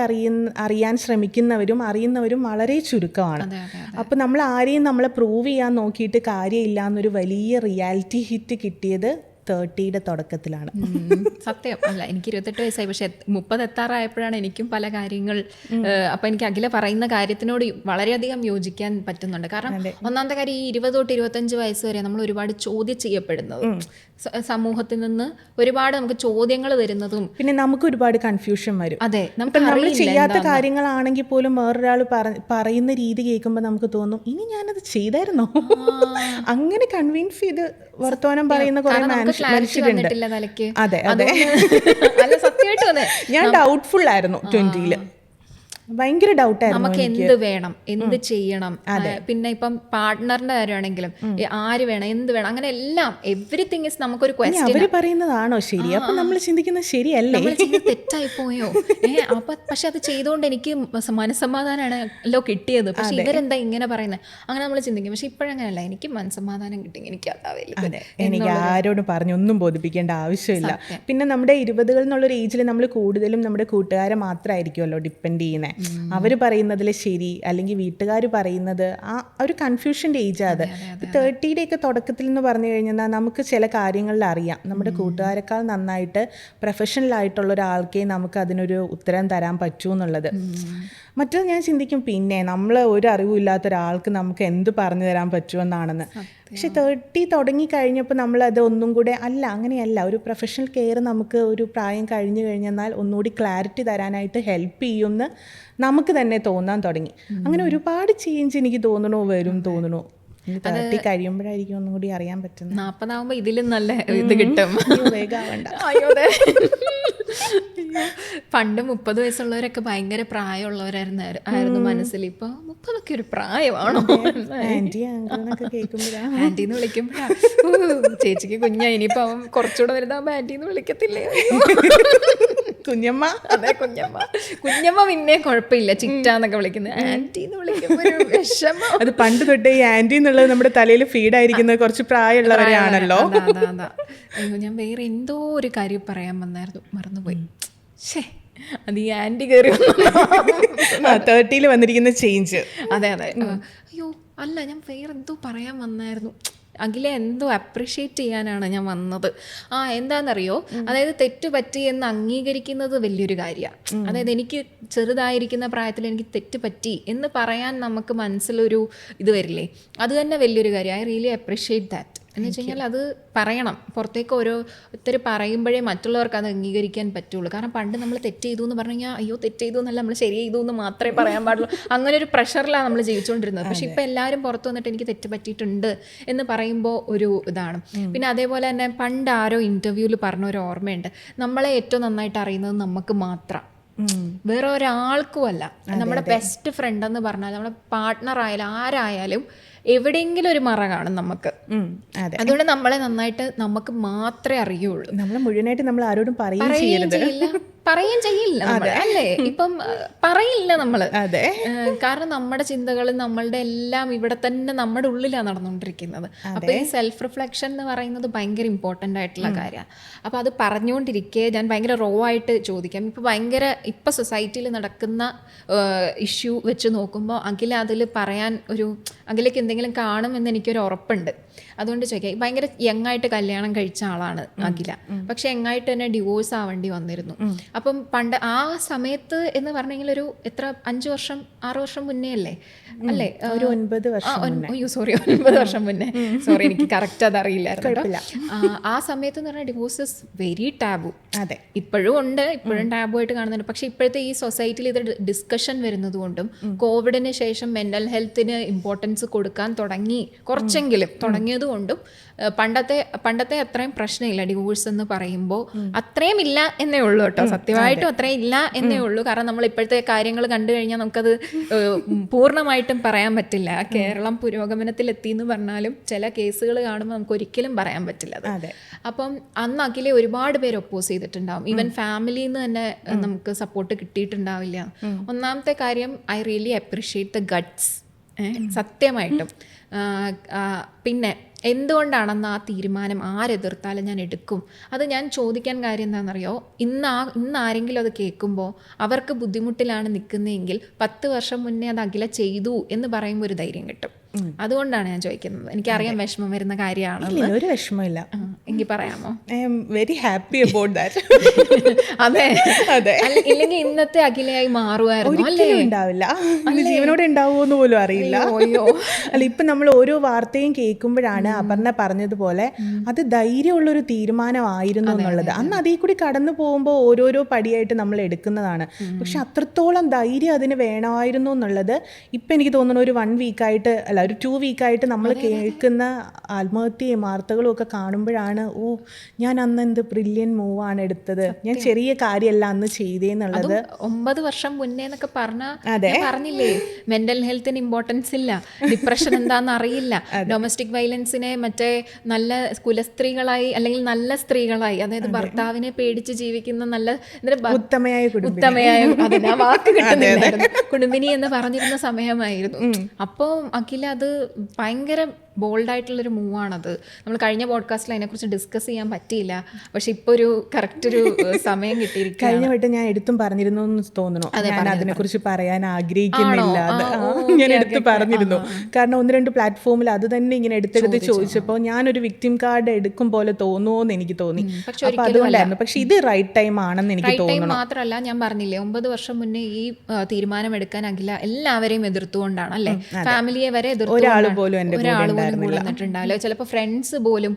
അറിയാൻ ശ്രമിക്കുന്നവരും അറിയുന്നവരും വളരെ ചുരുക്കമാണ്. അപ്പം നമ്മൾ ആരെയും നമ്മളെ പ്രൂവ് ചെയ്യാൻ നോക്കിയിട്ട് കാര്യമില്ല എന്നൊരു വലിയ റിയാലിറ്റി ഹിറ്റ് കിട്ടിയത് 30യുടെ തുടക്കത്തിലാണ്. സത്യം. അല്ല, എനിക്ക് 28 വയസ്സായി, പക്ഷെ 30 എത്താറായപ്പോഴാണ് എനിക്കും പല കാര്യങ്ങൾ. അപ്പം എനിക്ക് അഖില പറയുന്ന കാര്യത്തിനോട് വളരെയധികം യോജിക്കാൻ പറ്റുന്നുണ്ട്. കാരണം ഒന്നാമത്തെ കാര്യം, ഈ 20 തൊട്ട് 25 വയസ്സ് വരെ നമ്മൾ ഒരുപാട് ചോദ്യം ചെയ്യപ്പെടുന്നത്, സമൂഹത്തിൽ നിന്ന് ഒരുപാട് നമുക്ക് ചോദ്യങ്ങൾ വരുന്നതും, പിന്നെ നമുക്ക് ഒരുപാട് കൺഫ്യൂഷൻ വരും. അതെ, നമ്മൾ ചെയ്യാത്ത കാര്യങ്ങളാണെങ്കിൽ പോലും വേറൊരാൾ പറയുന്ന രീതി കേൾക്കുമ്പോൾ നമുക്ക് തോന്നും, ഇനി ഞാനത് ചെയ്തായിരുന്നോ? അങ്ങനെ കൺവിൻസ് ചെയ്ത് വർത്തമാനം പറയുന്ന കുറെ മനുഷ്യരുണ്ട്. അതെ അതെ. ഞാൻ ഡൗട്ട്ഫുൾ ആയിരുന്നു 20-ല്. ഭയങ്കര ഡൗട്ടായിരുന്നു നമുക്ക് എന്ത് വേണം, എന്ത് ചെയ്യണം. പിന്നെ ഇപ്പം പാർട്ട്ണറിന്റെ കാര്യമാണെങ്കിലും ആര് വേണം, എന്ത് വേണം, അങ്ങനെ എല്ലാം എവരിതിങ് ഇസ് നമുക്കൊരു ക്വസ്റ്റ്യൻ. അവര് പറയുന്നതാണോ ശരി? അപ്പൊ നമ്മൾ ചിന്തിക്കുന്നത് ശരിയല്ലേ, തെറ്റായി പോയോ? അപ്പൊ പക്ഷെ അത് ചെയ്തുകൊണ്ട് എനിക്ക് മനസ്സമാധാനമാണല്ലോ കിട്ടിയത്, പക്ഷെ ഇവരെന്താ ഇങ്ങനെ പറയുന്നത്, അങ്ങനെ നമ്മൾ ചിന്തിക്കും. പക്ഷെ ഇപ്പോഴങ്ങനെയല്ല, എനിക്ക് മനസ്സമാധാനം കിട്ടി, എനിക്ക് അതാവില്ല. എനിക്ക് ആരോടും പറഞ്ഞൊന്നും ബോധിപ്പിക്കേണ്ട ആവശ്യമില്ല. പിന്നെ നമ്മുടെ 20കൾ എന്നുള്ളൊരു ഏജിൽ നമ്മൾ കൂടുതലും നമ്മുടെ കൂട്ടുകാരെ മാത്രമായിരിക്കുമല്ലോ ഡിപ്പെൻഡ് ചെയ്യുന്നത്. അവർ പറയുന്നതിൽ ശരി അല്ലെങ്കിൽ വീട്ടുകാർ പറയുന്നത്, ആ ഒരു കൺഫ്യൂഷൻ്റെ ഏജാണ് അത്. 30യുടെയൊക്കെ തുടക്കത്തിൽ എന്ന് പറഞ്ഞു കഴിഞ്ഞാൽ നമുക്ക് ചില കാര്യങ്ങളിൽ അറിയാം, നമ്മുടെ കൂട്ടുകാരെക്കാൾ നന്നായിട്ട് പ്രൊഫഷണലായിട്ടുള്ള ഒരാൾക്കേ നമുക്ക് അതിനൊരു ഉത്തരം തരാൻ പറ്റൂ എന്നുള്ളത്. മറ്റത് ഞാൻ ചിന്തിക്കും, പിന്നെ നമ്മൾ ഒരു അറിവില്ലാത്ത ഒരാൾക്ക് നമുക്ക് എന്ത് പറഞ്ഞു തരാൻ പറ്റുമെന്നാണെന്ന്. പക്ഷെ 30 തുടങ്ങിക്കഴിഞ്ഞപ്പോൾ നമ്മളത് ഒന്നും കൂടെ അങ്ങനെയല്ല, ഒരു പ്രൊഫഷണൽ കെയർ നമുക്ക് ഒരു പ്രായം കഴിഞ്ഞു കഴിഞ്ഞാൽ ഒന്നുകൂടി ക്ലാരിറ്റി തരാനായിട്ട് ഹെൽപ്പ് ചെയ്യുമെന്ന് നമുക്ക് തന്നെ തോന്നാൻ തുടങ്ങി. അങ്ങനെ ഒരുപാട് ചേഞ്ച് എനിക്ക് തോന്നുന്നു. 30 കഴിയുമ്പോഴായിരിക്കും ഒന്നും കൂടി അറിയാൻ പറ്റുന്നത്. 40 ആവുമ്പോൾ ഇതിലും നല്ല ഇത് കിട്ടും. പണ്ട് 30 വയസ്സുള്ളവരൊക്കെ ഭയങ്കര പ്രായമുള്ളവരായിരുന്നു മനസ്സിൽ. ഇപ്പൊ 30 ഒരു പ്രായമാണോ? ആന്റിന്ന് വിളിക്കുമ്പോഴാ ചേച്ചിക്ക് കുഞ്ഞാ, ഇനിയിപ്പോ അവൻ കുറച്ചുകൂടെ വരുന്നാകുമ്പോ ആന്റിന്ന് വിളിക്കത്തില്ലേ? കുഞ്ഞമ്മ. അതെ, കുഞ്ഞമ്മ പിന്നെ കുഴപ്പമില്ല, ചിറ്റാന്നൊക്കെ വിളിക്കുന്നത്. ആന്റിന്ന് വിളിക്കുമ്പോ ഒരു വിഷമം. അത് പണ്ട് തൊട്ടേ ഈ ആന്റി എന്നുള്ളത് നമ്മുടെ തലയിൽ ഫീഡായിരിക്കുന്നത് കുറച്ച് പ്രായമുള്ളവരെയാണല്ലോ. അയ്യോ, ഞാൻ വേറെ എന്തോ ഒരു കാര്യം പറയാൻ വന്നായിരുന്നു, മറന്നുപോയി. അത് ഈ ആന്റി കയറി 30ൽ വന്നിരിക്കുന്ന ചേഞ്ച്. അതെ. അയ്യോ അല്ല, ഞാൻ വേറെ എന്തോ പറയാൻ വന്നായിരുന്നു. അഖിലെ എന്തോ അപ്രിഷ്യേറ്റ് ചെയ്യാനാണ് ഞാൻ വന്നത്. എന്താണെന്നറിയോ, അതായത് തെറ്റ് പറ്റി എന്ന് അംഗീകരിക്കുന്നത് വലിയൊരു കാര്യമാണ്. അതായത് എനിക്ക് ചെറുതായിരിക്കുന്ന പ്രായത്തിൽ എനിക്ക് തെറ്റ് പറ്റി എന്ന് പറയാൻ നമുക്ക് മനസ്സിലൊരു ഇത് വരില്ലേ, അത് തന്നെ വലിയൊരു കാര്യം. I really appreciate that. എന്ന് വെച്ച് കഴിഞ്ഞാൽ അത് പറയണം, പുറത്തേക്ക് ഓരോരുത്തർ പറയുമ്പോഴേ മറ്റുള്ളവർക്ക് അത് അംഗീകരിക്കാൻ പറ്റുള്ളൂ. കാരണം പണ്ട് നമ്മൾ തെറ്റ് ചെയ്തു എന്ന് പറഞ്ഞു കഴിഞ്ഞാൽ അയ്യോ തെറ്റ് ചെയ്തു എന്നല്ല, നമ്മൾ ശരി ചെയ്തു എന്ന് മാത്രമേ പറയാൻ പാടുള്ളൂ. അങ്ങനെ ഒരു പ്രഷറിലാണ് നമ്മൾ ജീവിച്ചുകൊണ്ടിരുന്നത്. പക്ഷെ ഇപ്പം എല്ലാവരും പുറത്ത് വന്നിട്ട് എനിക്ക് തെറ്റ് പറ്റിയിട്ടുണ്ട് എന്ന് പറയുമ്പോൾ ഒരു ഇതാണ്. പിന്നെ അതേപോലെ തന്നെ പണ്ട് ആരോ ഇൻ്റർവ്യൂവിൽ പറഞ്ഞ ഒരു ഓർമ്മയുണ്ട്, നമ്മളെ ഏറ്റവും നന്നായിട്ട് അറിയുന്നത് നമുക്ക് മാത്രം, വേറെ ഒരാൾക്കും അല്ല. നമ്മുടെ ബെസ്റ്റ് ഫ്രണ്ട് എന്ന് പറഞ്ഞാൽ നമ്മുടെ പാർട്ട്ണർ ആയാലും ആരായാലും എവിടെയെങ്കിലും ഒരു മറ കാണും നമുക്ക്. അതുകൊണ്ട് നമ്മളെ നന്നായിട്ട് നമുക്ക് മാത്രമേ അറിയുള്ളൂ. നമ്മൾ മുഴുവനായിട്ട് നമ്മൾ ആരോടും പറയുകയും ചെയ്യില്ല അല്ലേ? ഇപ്പം പറയില്ല നമ്മള്. കാരണം നമ്മുടെ ചിന്തകളും നമ്മളുടെ എല്ലാം ഇവിടെ തന്നെ നമ്മുടെ ഉള്ളിലാണ് നടന്നുകൊണ്ടിരിക്കുന്നത്. അപ്പൊ ഈ സെൽഫ് റിഫ്ലക്ഷൻ എന്ന് പറയുന്നത് ഭയങ്കര ഇമ്പോർട്ടൻ്റ് ആയിട്ടുള്ള കാര്യമാണ്. അപ്പൊ അത് പറഞ്ഞുകൊണ്ടിരിക്കെ ഞാൻ ഭയങ്കര റോ ആയിട്ട് ചോദിക്കാം. ഇപ്പൊ സൊസൈറ്റിയിൽ നടക്കുന്ന ഇഷ്യൂ വെച്ച് നോക്കുമ്പോൾ അതിൽ പറയാൻ അഖിലേക്ക് എന്തെങ്കിലും കാണുമെന്ന് എനിക്കൊരു ഉറപ്പുണ്ട്. അതുകൊണ്ട് ചോദിക്കാം, ഭയങ്കര യങ്ങായിട്ട് കല്യാണം കഴിച്ച ആളാണ് അഖില. പക്ഷെ യങ്ങായിട്ട് തന്നെ ഡിവോഴ്സ് ആവേണ്ടി വന്നിരുന്നു. അപ്പം പണ്ട് ആ സമയത്ത് എന്ന് പറഞ്ഞെങ്കിൽ ഒരു എത്ര 5 വർഷം 6 വർഷം മുന്നേ അല്ലേ അല്ലേ? ഒരു 9 വർഷം അയ്യോ സോറി 9 വർഷം മുന്നേ, സോറി എനിക്ക് കറക്റ്റ് അതറിയില്ലായിരുന്നു. ആ സമയത്ത് എന്ന് പറഞ്ഞാൽ ഡിവോഴ്സ് ഇസ് വെരി ടാബു. അതെ, ഇപ്പോഴും ഉണ്ട്, ഇപ്പോഴും ടാബു ആയിട്ട് കാണുന്നുണ്ട്. പക്ഷെ ഇപ്പോഴത്തെ ഈ സൊസൈറ്റിയിൽ ഇത് ഡിസ്കഷൻ വരുന്നത് കൊണ്ടും കോവിഡിന് ശേഷം മെന്റൽ ഹെൽത്തിന് ഇമ്പോർട്ടൻസ് കൊടുക്കാൻ കുറച്ചെങ്കിലും തുടങ്ങിയത് കൊണ്ടും പണ്ടത്തെ അത്രയും പ്രശ്നമില്ല. ഡിവോഴ്സ് എന്ന് പറയുമ്പോൾ അത്രയും ഇല്ല എന്നേ ഉള്ളൂ കേട്ടോ, സത്യമായിട്ടും അത്രയും ഇല്ല എന്നേ ഉള്ളൂ. കാരണം നമ്മൾ ഇപ്പോഴത്തെ കാര്യങ്ങൾ കണ്ടു കഴിഞ്ഞാൽ നമുക്കത് പൂർണ്ണമായിട്ടും പറയാൻ പറ്റില്ല. കേരളം പുരോഗമനത്തിലെത്തി എന്ന് പറഞ്ഞാലും ചില കേസുകൾ കാണുമ്പോൾ നമുക്ക് ഒരിക്കലും പറയാൻ പറ്റില്ല അത്. അപ്പം അന്ന് അഖിലെ ഒരുപാട് പേര് ഒപ്പോസ് ചെയ്തിട്ടുണ്ടാവും. ഈവൻ ഫാമിലിയിൽ നിന്ന് തന്നെ നമുക്ക് സപ്പോർട്ട് കിട്ടിയിട്ടുണ്ടാവില്ല. ഒന്നാമത്തെ കാര്യം, I really appreciate the guts, സത്യമായിട്ടും. പിന്നെ എന്തുകൊണ്ടാണെന്ന് ആ തീരുമാനം ആരെതിർത്താലും ഞാൻ എടുക്കും. അത് ഞാൻ ചോദിക്കാൻ കാര്യം എന്താണെന്നറിയോ, ഇന്ന് ആരെങ്കിലും അത് കേൾക്കുമ്പോൾ അവർക്ക് ബുദ്ധിമുട്ടിലാണ് നിൽക്കുന്നതെങ്കിൽ 10 വർഷം മുന്നേ അത് അഖില ചെയ്തു എന്ന് പറയുമ്പോൾ ഒരു ധൈര്യം കിട്ടും. അതുകൊണ്ടാണ് ഞാൻ ചോദിക്കുന്നത്. എനിക്കറിയാം വിഷമം വരുന്ന കാര്യമാണ്. ഒരു വിഷമമില്ല, എങ്കിൽ പറയാമോ? I am very happy about that. അതെ അതെ, ഇല്ലെങ്കിൽ ഇന്നത്തെ അഖിലയായി മാറുമായിരുന്നു അല്ലേ? ഉണ്ടാവില്ല, ജീവനോടെ ഉണ്ടാവുമെന്ന് പോലും അറിയില്ല. അല്ല, ഇപ്പം നമ്മൾ ഓരോ വാർത്തയും കേൾക്കുമ്പോഴാണ് അപർണ പറഞ്ഞതുപോലെ അത് ധൈര്യമുള്ളൊരു തീരുമാനമായിരുന്നു എന്നുള്ളത്. അന്ന് അതിൽ കൂടി കടന്നു പോകുമ്പോൾ ഓരോരോ പടിയായിട്ട് നമ്മൾ എടുക്കുന്നതാണ്. പക്ഷെ അത്രത്തോളം ധൈര്യം അതിന് വേണമായിരുന്നു എന്നുള്ളത് ഇപ്പം എനിക്ക് തോന്നുന്നു ഒരു 1 വീക്കായിട്ട് അല്ല ഒരു 2 വീക്കായിട്ട് നമ്മൾ കേൾക്കുന്ന ആത്മഹത്യയും വാർത്തകളും ഒക്കെ കാണുമ്പോഴാണ്, ഓ ഞാൻ അന്ന് എന്ത് ബ്രില്യൻ മൂവാണ് എടുത്തത്, ഞാൻ ചെറിയ കാര്യമല്ല അന്ന് ചെയ്തേന്നുള്ളത്. 9 വർഷം മുന്നേ എന്നൊക്കെ പറഞ്ഞില്ലേ, മെന്റൽ ഹെൽത്തിന് ഇമ്പോർട്ടൻസ് ഇല്ല, ഡിപ്രഷൻ എന്താണെന്ന് അറിയില്ല, ഡൊമസ്റ്റിക് വയലൻസിനെ മറ്റേ നല്ല കുലസ്ത്രീകളായി അല്ലെങ്കിൽ നല്ല സ്ത്രീകളായി, അതായത് ഭർത്താവിനെ പേടിച്ച് ജീവിക്കുന്ന നല്ല ഉത്തമയായ അതിന് ആ വാക്ക് കിട്ടുന്നില്ലായിരുന്നു, കുടുംബിനി എന്ന് പറഞ്ഞിരുന്ന സമയമായിരുന്നു. അപ്പോൾ അഖില അത് ഭയങ്കര ബോൾഡായിട്ടുള്ളൊരു മൂവാണത്. നമ്മൾ കഴിഞ്ഞ പോഡ്കാസ്റ്റിൽ അതിനെക്കുറിച്ച് ഡിസ്കസ് ചെയ്യാൻ പറ്റിയില്ല. പക്ഷെ ഇപ്പോൾ ഒരു കറക്റ്റ് ഒരു സമയം കിട്ടിയിരിക്കും. കഴിഞ്ഞ വട്ടം ഞാൻ എടുത്തും പറഞ്ഞിരുന്നു എന്ന് തോന്നുന്നു. ഞാൻ അതിനെക്കുറിച്ച് പറയാൻ ആഗ്രഹിക്കുന്നില്ല. ഞാൻ എടുത്ത് പറഞ്ഞിരുന്നു. കാരണം 1-2 പ്ലാറ്റ്ഫോമിൽ അത് തന്നെ ഇങ്ങനെ എടുത്തെടുത്ത് ചോദിച്ചപ്പോൾ ഞാനൊരു വിക്ടിം കാർഡ് എടുക്കും പോലെ തോന്നുമോ എന്ന് എനിക്ക് തോന്നി. അപ്പോൾ അതുകൊണ്ടായിരുന്നു. പക്ഷെ ഇത് റൈറ്റ് ടൈം ആണെന്ന് എനിക്ക് തോന്നുന്നു. മാത്രമല്ല, ഞാൻ പറഞ്ഞില്ലേ 9 വർഷം മുന്നേ ഈ തീരുമാനം എടുക്കാൻ അഖില എല്ലാവരെയും എതിർത്തുകൊണ്ടാണ് അല്ലേ, ഫാമിലിയെ വരെ എതിർത്തുകൊണ്ടാണ്. കൂടെന്നിട്ടുണ്ടാവില്ല. ചിലപ്പോൾ ഫ്രണ്ട്സ് പോലും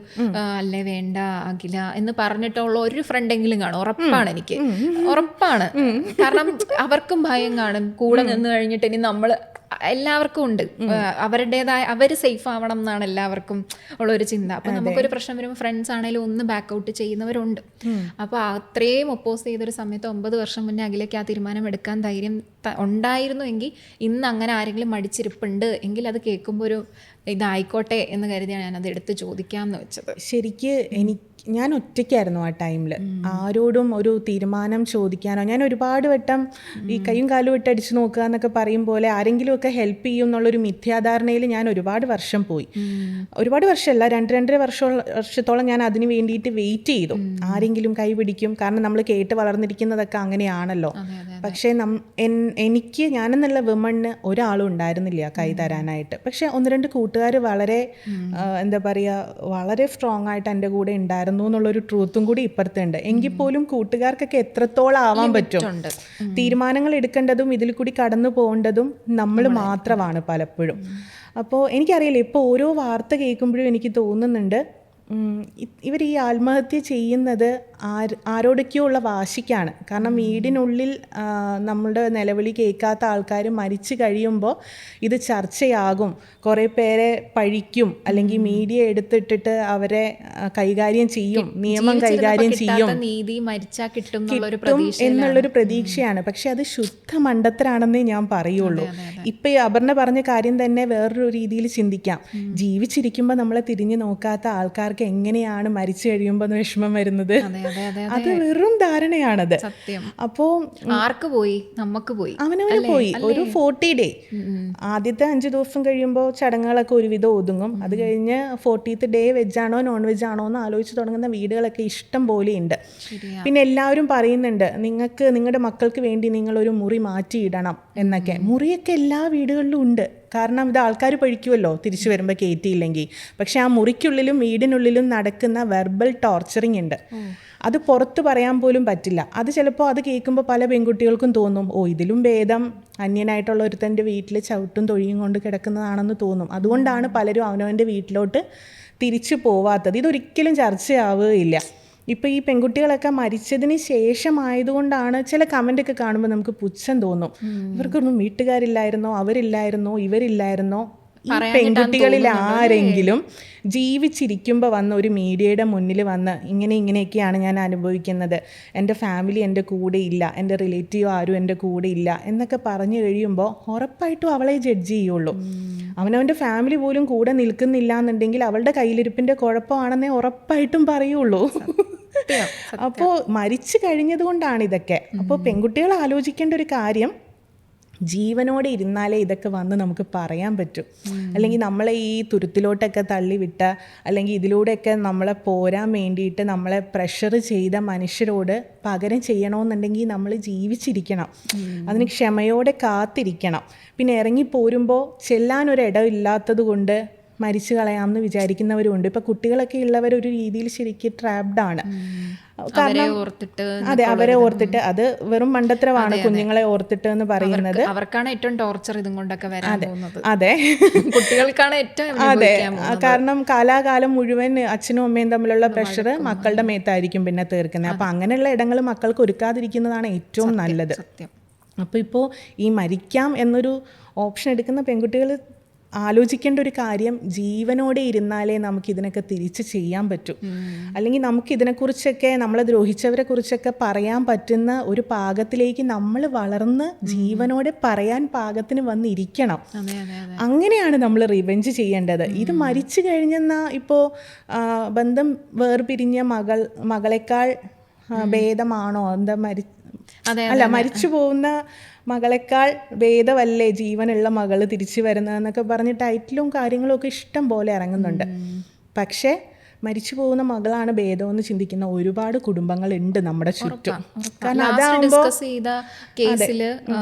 അല്ലേ വേണ്ട അഖില എന്ന് പറഞ്ഞിട്ടുള്ള ഒരു ഫ്രണ്ടെങ്കിലും കാണും, ഉറപ്പാണ്, എനിക്ക് ഉറപ്പാണ്. കാരണം അവർക്കും ഭയം കാണും, കൂടെ നിന്ന് കഴിഞ്ഞിട്ട് ഇനി നമ്മൾ എല്ലാവർക്കും ഉണ്ട് അവരുടേതായ, അവർ സേഫ് ആവണം എന്നാണ് എല്ലാവർക്കും ഉള്ളൊരു ചിന്ത. അപ്പം നമുക്കൊരു പ്രശ്നം വരുമ്പോൾ ഫ്രണ്ട്സ് ആണെങ്കിലും ഒന്ന് ബാക്ക് ഔട്ട് ചെയ്യുന്നവരുണ്ട്. അപ്പോൾ അത്രയും ഒപ്പോസ് ചെയ്തൊരു സമയത്ത് 9 വർഷം മുന്നേ അഖിലേക്ക് ആ തീരുമാനം എടുക്കാൻ ധൈര്യം ഉണ്ടായിരുന്നു എങ്കിൽ ഇന്ന് അങ്ങനെ ആരെങ്കിലും മടിച്ചിരിപ്പുണ്ട് എങ്കിൽ അത് കേൾക്കുമ്പോൾ ഒരു ഇതായിക്കോട്ടെ എന്ന് കരുതിയാണ് ഞാനത് എടുത്ത് ചോദിക്കാമെന്ന് വെച്ചത്. ശരിക്ക് ഞാൻ ഒറ്റയ്ക്കായിരുന്നു ആ ടൈമിൽ. ആരോടും ഒരു തീരുമാനം ചോദിക്കാനോ, ഞാൻ ഒരുപാട് വട്ടം ഈ കൈയും കാലും ഇട്ടടിച്ച് നോക്കുക എന്നൊക്കെ പറയും പോലെ ആരെങ്കിലുമൊക്കെ ഹെൽപ്പ് ചെയ്യും എന്നുള്ളൊരു മിഥ്യാധാരണയിൽ ഞാൻ ഒരുപാട് വർഷം പോയി. ഒരുപാട് വർഷമല്ല, 2-2.5 വർഷത്തോളം ഞാൻ അതിന് വേണ്ടിയിട്ട് വെയിറ്റ് ചെയ്തു. ആരെങ്കിലും കൈ പിടിക്കും, കാരണം നമ്മൾ കേട്ട് വളർന്നിരിക്കുന്നതൊക്കെ അങ്ങനെയാണല്ലോ. പക്ഷേ ഞാനെന്നുള്ള വിമണിന് ഒരാളും ഉണ്ടായിരുന്നില്ല കൈ തരാനായിട്ട്. പക്ഷെ 1-2 കൂട്ടുകാർ വളരെ എന്താ പറയുക, വളരെ സ്ട്രോങ് ആയിട്ട് എൻ്റെ കൂടെ ഉണ്ടായിരുന്നു എന്നുള്ളൊരു ട്രൂത്തും കൂടി ഇപ്പുറത്തുണ്ട്. എങ്കിൽ പോലും കൂട്ടുകാർക്കൊക്കെ എത്രത്തോളം ആവാൻ പറ്റും. തീരുമാനങ്ങൾ എടുക്കേണ്ടതും ഇതിൽ കൂടി കടന്നു പോകേണ്ടതും നമ്മൾ മാത്രമാണ് പലപ്പോഴും. അപ്പോൾ എനിക്കറിയില്ല, ഇപ്പോൾ ഓരോ വാർത്ത കേൾക്കുമ്പോഴും എനിക്ക് തോന്നുന്നുണ്ട് ഇവർ ഈ ആത്മഹത്യ ചെയ്യുന്നത് ആരോടൊക്കെയോ ഉള്ള വാശിക്കാണ്. കാരണം വീടിനുള്ളിൽ നമ്മളുടെ നിലവിളി കേൾക്കാത്ത ആൾക്കാർ മരിച്ചു കഴിയുമ്പോൾ ഇത് ചർച്ചയാകും, കുറേ പേരെ പഴിക്കും, അല്ലെങ്കിൽ മീഡിയ എടുത്തിട്ടിട്ട് അവരെ കൈകാര്യം ചെയ്യും, നിയമം കൈകാര്യം ചെയ്യും, കിട്ടും എന്നുള്ളൊരു പ്രതീക്ഷയാണ്. പക്ഷെ അത് ശുദ്ധ മണ്ടത്തരാണെന്നേ ഞാൻ പറയുള്ളൂ. ഇപ്പം ഈ അപർണ പറഞ്ഞ കാര്യം തന്നെ വേറൊരു രീതിയിൽ ചിന്തിക്കാം. ജീവിച്ചിരിക്കുമ്പോൾ നമ്മളെ തിരിഞ്ഞു നോക്കാത്ത ആൾക്കാർക്ക് എങ്ങനെയാണ് മരിച്ചു കഴിയുമ്പോൾ വിഷമം വരുന്നത്? അത് വെറും ധാരണയാണത്. അപ്പോൾ ആർക്ക് പോയി? നമുക്ക് പോയി, അവനവന് പോയി. ഒരു 40 ഡേ, ആദ്യത്തെ 5 ദിവസം കഴിയുമ്പോൾ ചടങ്ങുകളൊക്കെ ഒരുവിധം ഒതുങ്ങും. അത് കഴിഞ്ഞ് 40th ഡേ വെജാണോ നോൺ വെജ് ആണോ എന്ന് ആലോചിച്ച് തുടങ്ങുന്ന വീടുകളൊക്കെ ഇഷ്ടം പോലെ ഉണ്ട്. പിന്നെ എല്ലാവരും പറയുന്നുണ്ട്, നിങ്ങളുടെ മക്കൾക്ക് വേണ്ടി നിങ്ങളൊരു മുറി മാറ്റിയിടണം എന്നൊക്കെ. മുറിയൊക്കെ എല്ലാ വീടുകളിലും ഉണ്ട്. കാരണം ഇത് ആൾക്കാർ പഴിക്കുമല്ലോ തിരിച്ചു വരുമ്പോൾ കയറ്റിയില്ലെങ്കിൽ. പക്ഷെ ആ മുറിക്കുള്ളിലും വീടിനുള്ളിലും നടക്കുന്ന വെർബൽ ടോർച്ചറിങ് ഉണ്ട്. അത് പുറത്ത് പറയാൻ പോലും പറ്റില്ല. അത് ചിലപ്പോൾ അത് കേൾക്കുമ്പോൾ പല പെൺകുട്ടികൾക്കും തോന്നും, ഓ ഇതിലും ഭേദം അന്യനായിട്ടുള്ള ഒരുത്തൻ്റെ വീട്ടിൽ ചവിട്ടും തൊഴിയും കൊണ്ട് കിടക്കുന്നതാണെന്ന് തോന്നും. അതുകൊണ്ടാണ് പലരും അവനവൻ്റെ വീട്ടിലോട്ട് തിരിച്ചു പോവാത്തത്. ഇതൊരിക്കലും ചർച്ചയാവുകയില്ല. ഇപ്പോൾ ഈ പെൺകുട്ടികളൊക്കെ മരിച്ചതിന് ശേഷമായതുകൊണ്ടാണ് ചില കമൻ്റൊക്കെ കാണുമ്പോൾ നമുക്ക് പുച്ഛം തോന്നും. ഇവർക്കൊന്നും വീട്ടുകാരില്ലായിരുന്നോ, അവരില്ലായിരുന്നോ, ഇവരില്ലായിരുന്നോ? ഈ പെൺകുട്ടികളിൽ ആരെങ്കിലും ജീവിച്ചിരിക്കുമ്പോൾ വന്ന് ഒരു മീഡിയയുടെ മുന്നിൽ വന്ന് ഇങ്ങനെയൊക്കെയാണ് ഞാൻ അനുഭവിക്കുന്നത്, എൻ്റെ ഫാമിലി എൻ്റെ കൂടെ ഇല്ല, എൻ്റെ റിലേറ്റീവ് ആരും എൻ്റെ കൂടെ ഇല്ല എന്നൊക്കെ പറഞ്ഞു കഴിയുമ്പോൾ ഉറപ്പായിട്ടും അവളെ ജഡ്ജ് ചെയ്യുള്ളൂ. അവനവൻ്റെ ഫാമിലി പോലും കൂടെ നിൽക്കുന്നില്ല എന്നുണ്ടെങ്കിൽ അവളുടെ കയ്യിലിരിപ്പിൻ്റെ കുഴപ്പമാണെന്നേ ഉറപ്പായിട്ടും പറയുള്ളൂ. അപ്പോൾ മരിച്ചു കഴിഞ്ഞത് കൊണ്ടാണ് ഇതൊക്കെ. അപ്പോൾ പെൺകുട്ടികൾ ആലോചിക്കേണ്ട ഒരു കാര്യം, ജീവനോടെ ഇരുന്നാലേ ഇതൊക്കെ വന്ന് നമുക്ക് പറയാൻ പറ്റും. അല്ലെങ്കിൽ നമ്മളെ ഈ തുരുത്തിലോട്ടൊക്കെ തള്ളിവിട്ട, അല്ലെങ്കിൽ ഇതിലൂടെയൊക്കെ നമ്മളെ പോരാൻ വേണ്ടിയിട്ട് നമ്മളെ പ്രഷർ ചെയ്ത മനുഷ്യരോട് പകരം ചെയ്യണമെന്നുണ്ടെങ്കിൽ നമ്മൾ ജീവിച്ചിരിക്കണം. അതിന് ക്ഷമയോടെ കാത്തിരിക്കണം. പിന്നെ ഇറങ്ങിപ്പോരുമ്പോൾ ചെല്ലാനൊരിടം ഇല്ലാത്തത് കൊണ്ട് മരിച്ചു കളയാമെന്ന് വിചാരിക്കുന്നവരുണ്ട്. ഇപ്പം കുട്ടികളൊക്കെ ഉള്ളവർ ഒരു രീതിയിൽ ശരിക്കും ട്രാപ്ഡാണ്. കാരണം അതെ, അവരെ ഓർത്തിട്ട് അത് വെറും മണ്ടത്തരമാണ് കുഞ്ഞുങ്ങളെ ഓർത്തിട്ട് എന്ന് പറയുന്നത്. അവർക്കാണ് ഏറ്റവും ടോർച്ചർ ഇതും കൊണ്ടൊക്കെ വരാൻ പോകുന്നത്. അതെ, കുട്ടികൾക്കാണ് ഏറ്റവും. അതെ, കാരണം കാലാകാലം മുഴുവൻ അച്ഛനും അമ്മയും തമ്മിലുള്ള പ്രഷർ മക്കളുടെ മേത്തായിരിക്കും പിന്നെ തീർക്കുന്നത്. അപ്പം അങ്ങനെയുള്ള ഇടങ്ങൾ മക്കൾക്ക് ഒരുക്കാതിരിക്കുന്നതാണ് ഏറ്റവും നല്ലത്. അപ്പോൾ ഇപ്പോൾ ഈ മരിക്കാം എന്നൊരു ഓപ്ഷൻ എടുക്കുന്ന പെൺകുട്ടികൾ ആലോചിക്കേണ്ട ഒരു കാര്യം, ജീവനോടെ ഇരുന്നാലേ നമുക്കിതിനൊക്കെ തിരിച്ച് ചെയ്യാൻ പറ്റും. അല്ലെങ്കിൽ നമുക്കിതിനെക്കുറിച്ചൊക്കെ, നമ്മളെ ദ്രോഹിച്ചവരെ കുറിച്ചൊക്കെ പറയാൻ പറ്റുന്ന ഒരു പാകത്തിലേക്ക് നമ്മൾ വളർന്ന് ജീവനോടെ പറയാൻ പാകത്തിന് വന്നിരിക്കണം. അങ്ങനെയാണ് നമ്മൾ റിവെഞ്ച് ചെയ്യേണ്ടത്. ഇത് മരിച്ചു കഴിഞ്ഞെന്നാൽ ഇപ്പോൾ ബന്ധം വേർപിരിഞ്ഞ മകളെക്കാൾ ഭേദമാണോ, എന്താ മരിച്ചു പോകുന്ന മകളെക്കാൾ ഭേദമല്ലേ ജീവനുള്ള മകൾ തിരിച്ചു വരുന്നതെന്നൊക്കെ പറഞ്ഞ് ടൈറ്റിലും കാര്യങ്ങളും ഒക്കെ ഇഷ്ടം പോലെ ഇറങ്ങുന്നുണ്ട്. പക്ഷേ മരിച്ചു പോകുന്ന മകളാണ് ഭേദമെന്ന് ചിന്തിക്കുന്ന ഒരുപാട് കുടുംബങ്ങളുണ്ട് നമ്മുടെ ചുറ്റും. കാരണം അതാവുമ്പോൾ കേസില്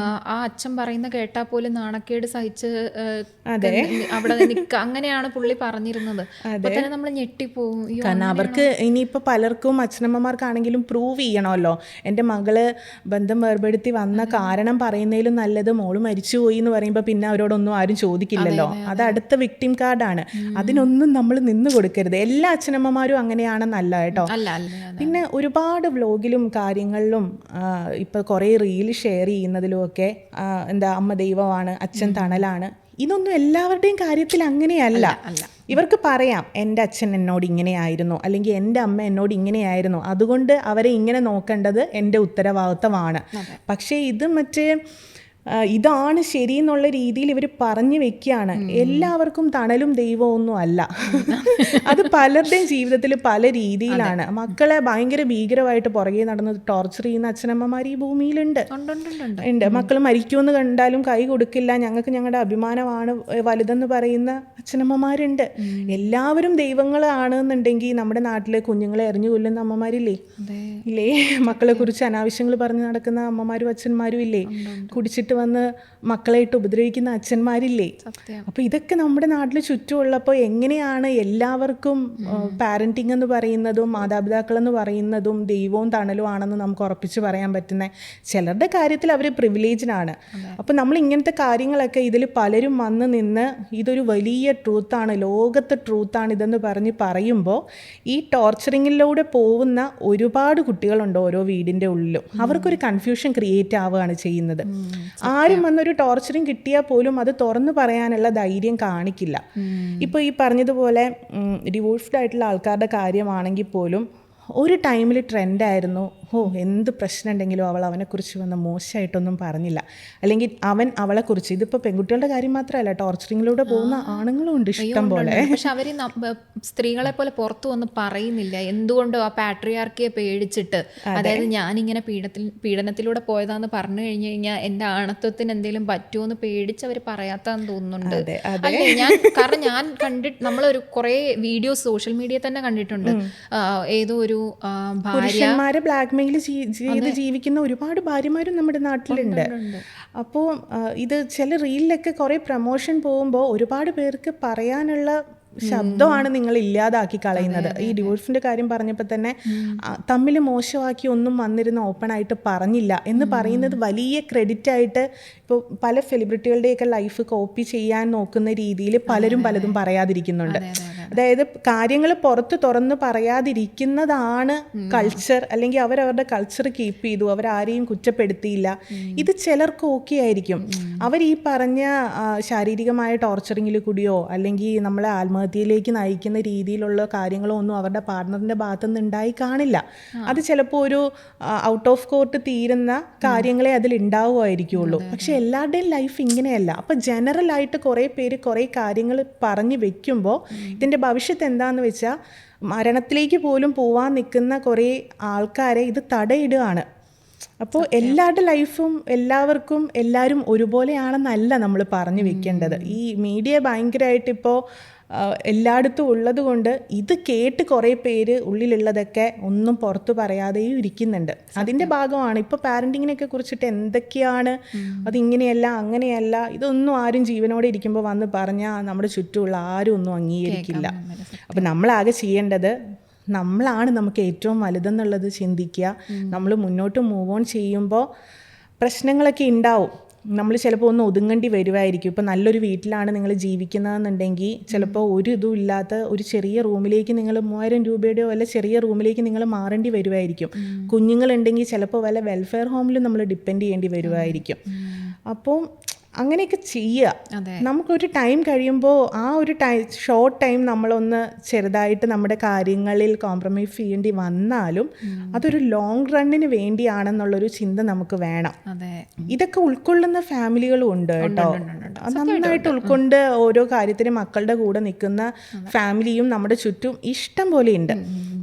ആ അച്ഛൻ പറയുന്ന കേട്ടാ പോലും നാണക്കേട് സഹിച്ച് അവിടെ അങ്ങനെയാണ് പുള്ളി പറഞ്ഞിരുന്നത്. തന്നെ നമ്മൾ ഞെട്ടിപ്പോവും. കാരണം അവർക്ക് ഇനിയിപ്പോൾ പലർക്കും അച്ഛനമ്മമാർക്കാണെങ്കിലും പ്രൂവ് ചെയ്യണമല്ലോ, എൻ്റെ മകള് ബന്ധം വേർപെടുത്തി വന്ന കാരണം പറയുന്നതിലും നല്ലത് മോള് മരിച്ചുപോയി എന്ന് പറയുമ്പോൾ പിന്നെ അവരോടൊന്നും ആരും ചോദിക്കില്ലല്ലോ. അത് അടുത്ത വിക്ടിം കാർഡാണ്. അതിനൊന്നും നമ്മൾ നിന്ന് കൊടുക്കരുത്. എല്ലാ അച്ഛനമ്മമാരും അങ്ങനെയാണെന്നല്ല കേട്ടോ. പിന്നെ ഒരുപാട് വ്ലോഗിലും കാര്യങ്ങളിലും ഇപ്പം കുറേ റീൽ ഷെയർ ചെയ്യുന്നതിലും ഒക്കെ എന്താ അമ്മ ദൈവമാണ്, അച്ഛൻ തണലാണ്, ഇതൊന്നും എല്ലാവരുടെയും കാര്യത്തിൽ അങ്ങനെയല്ല. ഇവർക്ക് പറയാം എൻ്റെ അച്ഛൻ എന്നോട് ഇങ്ങനെയായിരുന്നു, അല്ലെങ്കിൽ എൻ്റെ അമ്മ എന്നോട് ഇങ്ങനെയായിരുന്നു, അതുകൊണ്ട് അവരെ ഇങ്ങനെ നോക്കേണ്ടത് എൻ്റെ ഉത്തരവാദിത്തമാണ്. പക്ഷേ ഇത് ഇതാണ് ശരി എന്നുള്ള രീതിയിൽ ഇവർ പറഞ്ഞു വെക്കുകയാണ്. എല്ലാവർക്കും തണലും ദൈവമൊന്നും അല്ല. അത് പലരുടെയും ജീവിതത്തിൽ പല രീതിയിലാണ്. മക്കളെ ഭയങ്കര ഭീകരമായിട്ട് പുറകെ നടന്ന് ടോർച്ചർ ചെയ്യുന്ന അച്ഛനമ്മമാർ ഈ ഭൂമിയിലുണ്ട്. മക്കൾ മരിക്കുമെന്ന് കണ്ടാലും കൈ കൊടുക്കില്ല, ഞങ്ങൾക്ക് ഞങ്ങളുടെ അഭിമാനമാണ് വലുതെന്ന് പറയുന്ന അച്ഛനമ്മമാരുണ്ട്. എല്ലാവരും ദൈവങ്ങളാണെന്നുണ്ടെങ്കിൽ നമ്മുടെ നാട്ടിലെ കുഞ്ഞുങ്ങളെ എറിഞ്ഞു കൊല്ലുന്ന അമ്മമാരില്ലേ? ഇല്ലേ? മക്കളെ കുറിച്ച് അനാവശ്യങ്ങൾ പറഞ്ഞു നടക്കുന്ന അമ്മമാരും അച്ഛന്മാരും ഇല്ലേ? കുടിച്ചിട്ട് വന്ന് മക്കളായിട്ട് ഉപദ്രവിക്കുന്ന അച്ഛന്മാരില്ലേ? അപ്പോൾ ഇതൊക്കെ നമ്മുടെ നാട്ടിൽ ചുറ്റുമുള്ളപ്പോൾ എങ്ങനെയാണ് എല്ലാവർക്കും പാരൻറ്റിങ് എന്ന് പറയുന്നതും മാതാപിതാക്കൾ എന്ന് പറയുന്നതും ദൈവവും തണലും ആണെന്ന് നമുക്ക് ഉറപ്പിച്ച് പറയാൻ പറ്റുന്നത്? ചിലരുടെ കാര്യത്തിൽ അവർ പ്രിവിലേജ്ഡാണ്. അപ്പോൾ നമ്മൾ ഇങ്ങനത്തെ കാര്യങ്ങളൊക്കെ ഇതിൽ പലരും വന്ന് നിന്ന് ഇതൊരു വലിയ ട്രൂത്താണ്, ലോകത്തെ ട്രൂത്താണ് ഇതെന്ന് പറഞ്ഞ് പറയുമ്പോൾ ഈ ടോർച്ചറിങ്ങിലൂടെ പോകുന്ന ഒരുപാട് കുട്ടികളുണ്ട് ഓരോ വീടിൻ്റെ ഉള്ളിലും. അവർക്കൊരു കൺഫ്യൂഷൻ ക്രിയേറ്റ് ആവുകയാണ് ചെയ്യുന്നത്. ആരും വന്നൊരു ടോർച്ചറിങ് കിട്ടിയാൽ പോലും അത് തുറന്നു പറയാനുള്ള ധൈര്യം കാണിക്കില്ല. ഇപ്പോൾ ഈ പറഞ്ഞതുപോലെ ഡിവോഴ്സ്ഡ് ആയിട്ടുള്ള ആൾക്കാരുടെ കാര്യമാണെങ്കിൽ പോലും ഒരു ടൈമിൽ ട്രെൻഡായിരുന്നു, എന്ത് പ്രശ്നം ഉണ്ടെങ്കിലും അവൾ അവനെക്കുറിച്ച് വന്ന് മോശമായിട്ടൊന്നും പറഞ്ഞില്ല, അല്ലെങ്കിൽ അവൻ അവളെക്കുറിച്ച്. ഇതിപ്പോൾ പെൺകുട്ടികളുടെ കാര്യം മാത്രമല്ല, ടോർച്ചറിങ്ങിലൂടെ പോകുന്ന ആണുങ്ങളും ഉണ്ട് ഇഷ്ടം പോലെ. പക്ഷെ അവർ സ്ത്രീകളെ പോലെ പുറത്തു വന്ന് പറയുന്നില്ല. എന്തുകൊണ്ടോ ആ പാട്രിയാർക്കിയെ പേടിച്ചിട്ട്, അതായത് ഞാനിങ്ങനെ പീഡനത്തിലൂടെ പോയതാന്ന് പറഞ്ഞു കഴിഞ്ഞു കഴിഞ്ഞാൽ എൻ്റെ ആണത്വത്തിന് എന്തെങ്കിലും പറ്റുമോന്ന് പേടിച്ച് അവർ പറയാത്താന്ന് തോന്നുന്നുണ്ട്. കാരണം ഞാൻ നമ്മളൊരു കുറേ വീഡിയോസ് സോഷ്യൽ മീഡിയ തന്നെ കണ്ടിട്ടുണ്ട്. ഏതോ ഒരു പുരുഷന്മാരെ ബ്ലാക്ക്മെയിൽ ചെയ്ത് ജീവിക്കുന്ന ഒരുപാട് ഭാര്യമാരും നമ്മുടെ നാട്ടിലുണ്ട്. അപ്പോൾ ഇത് ചില റീലിലൊക്കെ കുറേ പ്രമോഷൻ പോകുമ്പോൾ ഒരുപാട് പേർക്ക് പറയാനുള്ള ശബ്ദമാണ് നിങ്ങൾ ഇല്ലാതാക്കി കളയുന്നത്. ഈ ഡിവോഴ്സിൻ്റെ കാര്യം പറഞ്ഞപ്പോൾ തന്നെ തമ്മിൽ മോശമാക്കി ഒന്നും വന്നിരുന്ന് ഓപ്പൺ ആയിട്ട് പറഞ്ഞില്ല എന്ന് പറയുന്നത് വലിയ ക്രെഡിറ്റ് ആയിട്ട് ഇപ്പോൾ പല സെലിബ്രിറ്റികളുടെയൊക്കെ ലൈഫ് കോപ്പി ചെയ്യാൻ നോക്കുന്ന രീതിയിൽ പലരും പലതും പറയാതിരിക്കുന്നുണ്ട്. അതായത് കാര്യങ്ങൾ പുറത്ത് തുറന്ന് പറയാതിരിക്കുന്നതാണ് കൾച്ചർ, അല്ലെങ്കിൽ അവരവരുടെ കൾച്ചർ കീപ്പ് ചെയ്തു, അവരാരെയും കുറ്റപ്പെടുത്തിയില്ല. ഇത് ചിലർക്ക് ഓക്കെ ആയിരിക്കും. അവർ ഈ പറഞ്ഞ ശാരീരികമായ ടോർച്ചറിങ്ങിൽ കൂടിയോ അല്ലെങ്കിൽ നമ്മളെ ആത്മഹത്യയിലേക്ക് നയിക്കുന്ന രീതിയിലുള്ള കാര്യങ്ങളോ ഒന്നും അവരുടെ പാർട്ട്ണറിൻ്റെ ഭാഗത്തുനിന്ന് ഉണ്ടായി കാണില്ല. അത് ചിലപ്പോൾ ഒരു ഔട്ട് ഓഫ് കോർട്ട് തീരുന്ന കാര്യങ്ങളെ അതിൽ ഉണ്ടാവുമായിരിക്കുള്ളൂ. പക്ഷെ എല്ലാവരുടെയും ലൈഫ് ഇങ്ങനെയല്ല. അപ്പം ജനറലായിട്ട് കുറേ പേര് കുറേ കാര്യങ്ങൾ പറഞ്ഞു വെക്കുമ്പോൾ ഇതിൻ്റെ ഭവിഷ്യത്ത് എന്താണെന്ന് വെച്ചാൽ മരണത്തിലേക്ക് പോലും പോവാൻ നിൽക്കുന്ന കുറേ ആൾക്കാരെ ഇത് തടയിടുകയാണ്. അപ്പോൾ എല്ലാവരുടെ ലൈഫും എല്ലാവർക്കും എല്ലാവരും ഒരുപോലെയാണെന്നല്ല നമ്മൾ പറഞ്ഞു വെക്കേണ്ടത്. ഈ മീഡിയ ഭയങ്കരമായിട്ട് ഇപ്പോൾ എല്ലായിടത്തും ഉള്ളത് കൊണ്ട് ഇത് കേട്ട് കുറേ പേര് ഉള്ളിലുള്ളതൊക്കെ ഒന്നും പുറത്തു പറയാതെയും ഇരിക്കുന്നുണ്ട്. അതിൻ്റെ ഭാഗമാണ് ഇപ്പോൾ പാരൻറ്റിങ്ങിനൊക്കെ കുറിച്ചിട്ട് എന്തൊക്കെയാണ്, അതിങ്ങനെയല്ല അങ്ങനെയല്ല, ഇതൊന്നും ആരും ജീവനോടെ ഇരിക്കുമ്പോൾ വന്ന് പറഞ്ഞാൽ നമ്മുടെ ചുറ്റുമുള്ള ആരും ഒന്നും അംഗീകരിക്കില്ല. അപ്പം നമ്മളാകെ ചെയ്യേണ്ടത് നമ്മളാണ് നമുക്ക് ഏറ്റവും വലുതെന്നുള്ളത് ചിന്തിക്കുക. നമ്മൾ മുന്നോട്ട് മൂവ് ഓൺ ചെയ്യുമ്പോൾ പ്രശ്നങ്ങളൊക്കെ ഉണ്ടാവും. നമ്മൾ ചിലപ്പോൾ ഒന്ന് ഒതുങ്ങേണ്ടി വരുമായിരിക്കും. ഇപ്പോൾ നല്ലൊരു വീട്ടിലാണ് നിങ്ങൾ ജീവിക്കുന്നതെന്നുണ്ടെങ്കിൽ ചിലപ്പോൾ ഒരു ഇതും ഇല്ലാത്ത ഒരു ചെറിയ റൂമിലേക്ക് നിങ്ങൾ 3000 രൂപയുടെയോ വല്ല ചെറിയ റൂമിലേക്ക് നിങ്ങൾ മാറേണ്ടി വരുമായിരിക്കും. കുഞ്ഞുങ്ങളുണ്ടെങ്കിൽ ചിലപ്പോൾ വല്ല വെൽഫെയർ ഹോമിലും നമ്മൾ ഡിപ്പെൻഡ് ചെയ്യേണ്ടി വരുമായിരിക്കും. അപ്പോൾ അങ്ങനെയൊക്കെ ചെയ്യുക. നമുക്കൊരു ടൈം കഴിയുമ്പോൾ ആ ഒരു ഷോർട്ട് ടൈം നമ്മളൊന്ന് ചെറുതായിട്ട് നമ്മുടെ കാര്യങ്ങളിൽ കോംപ്രമൈസ് ചെയ്യേണ്ടി വന്നാലും അതൊരു ലോങ് റണ്ണിന് വേണ്ടിയാണെന്നുള്ളൊരു ചിന്ത നമുക്ക് വേണം. ഇതൊക്കെ ഉൾക്കൊള്ളുന്ന ഫാമിലികളും ഉണ്ട് കേട്ടോ. നന്നായിട്ട് ഉൾക്കൊണ്ട് ഓരോ കാര്യത്തിന് മക്കളുടെ കൂടെ നിൽക്കുന്ന ഫാമിലിയും നമ്മുടെ ചുറ്റും ഇഷ്ടം പോലെ ഉണ്ട്.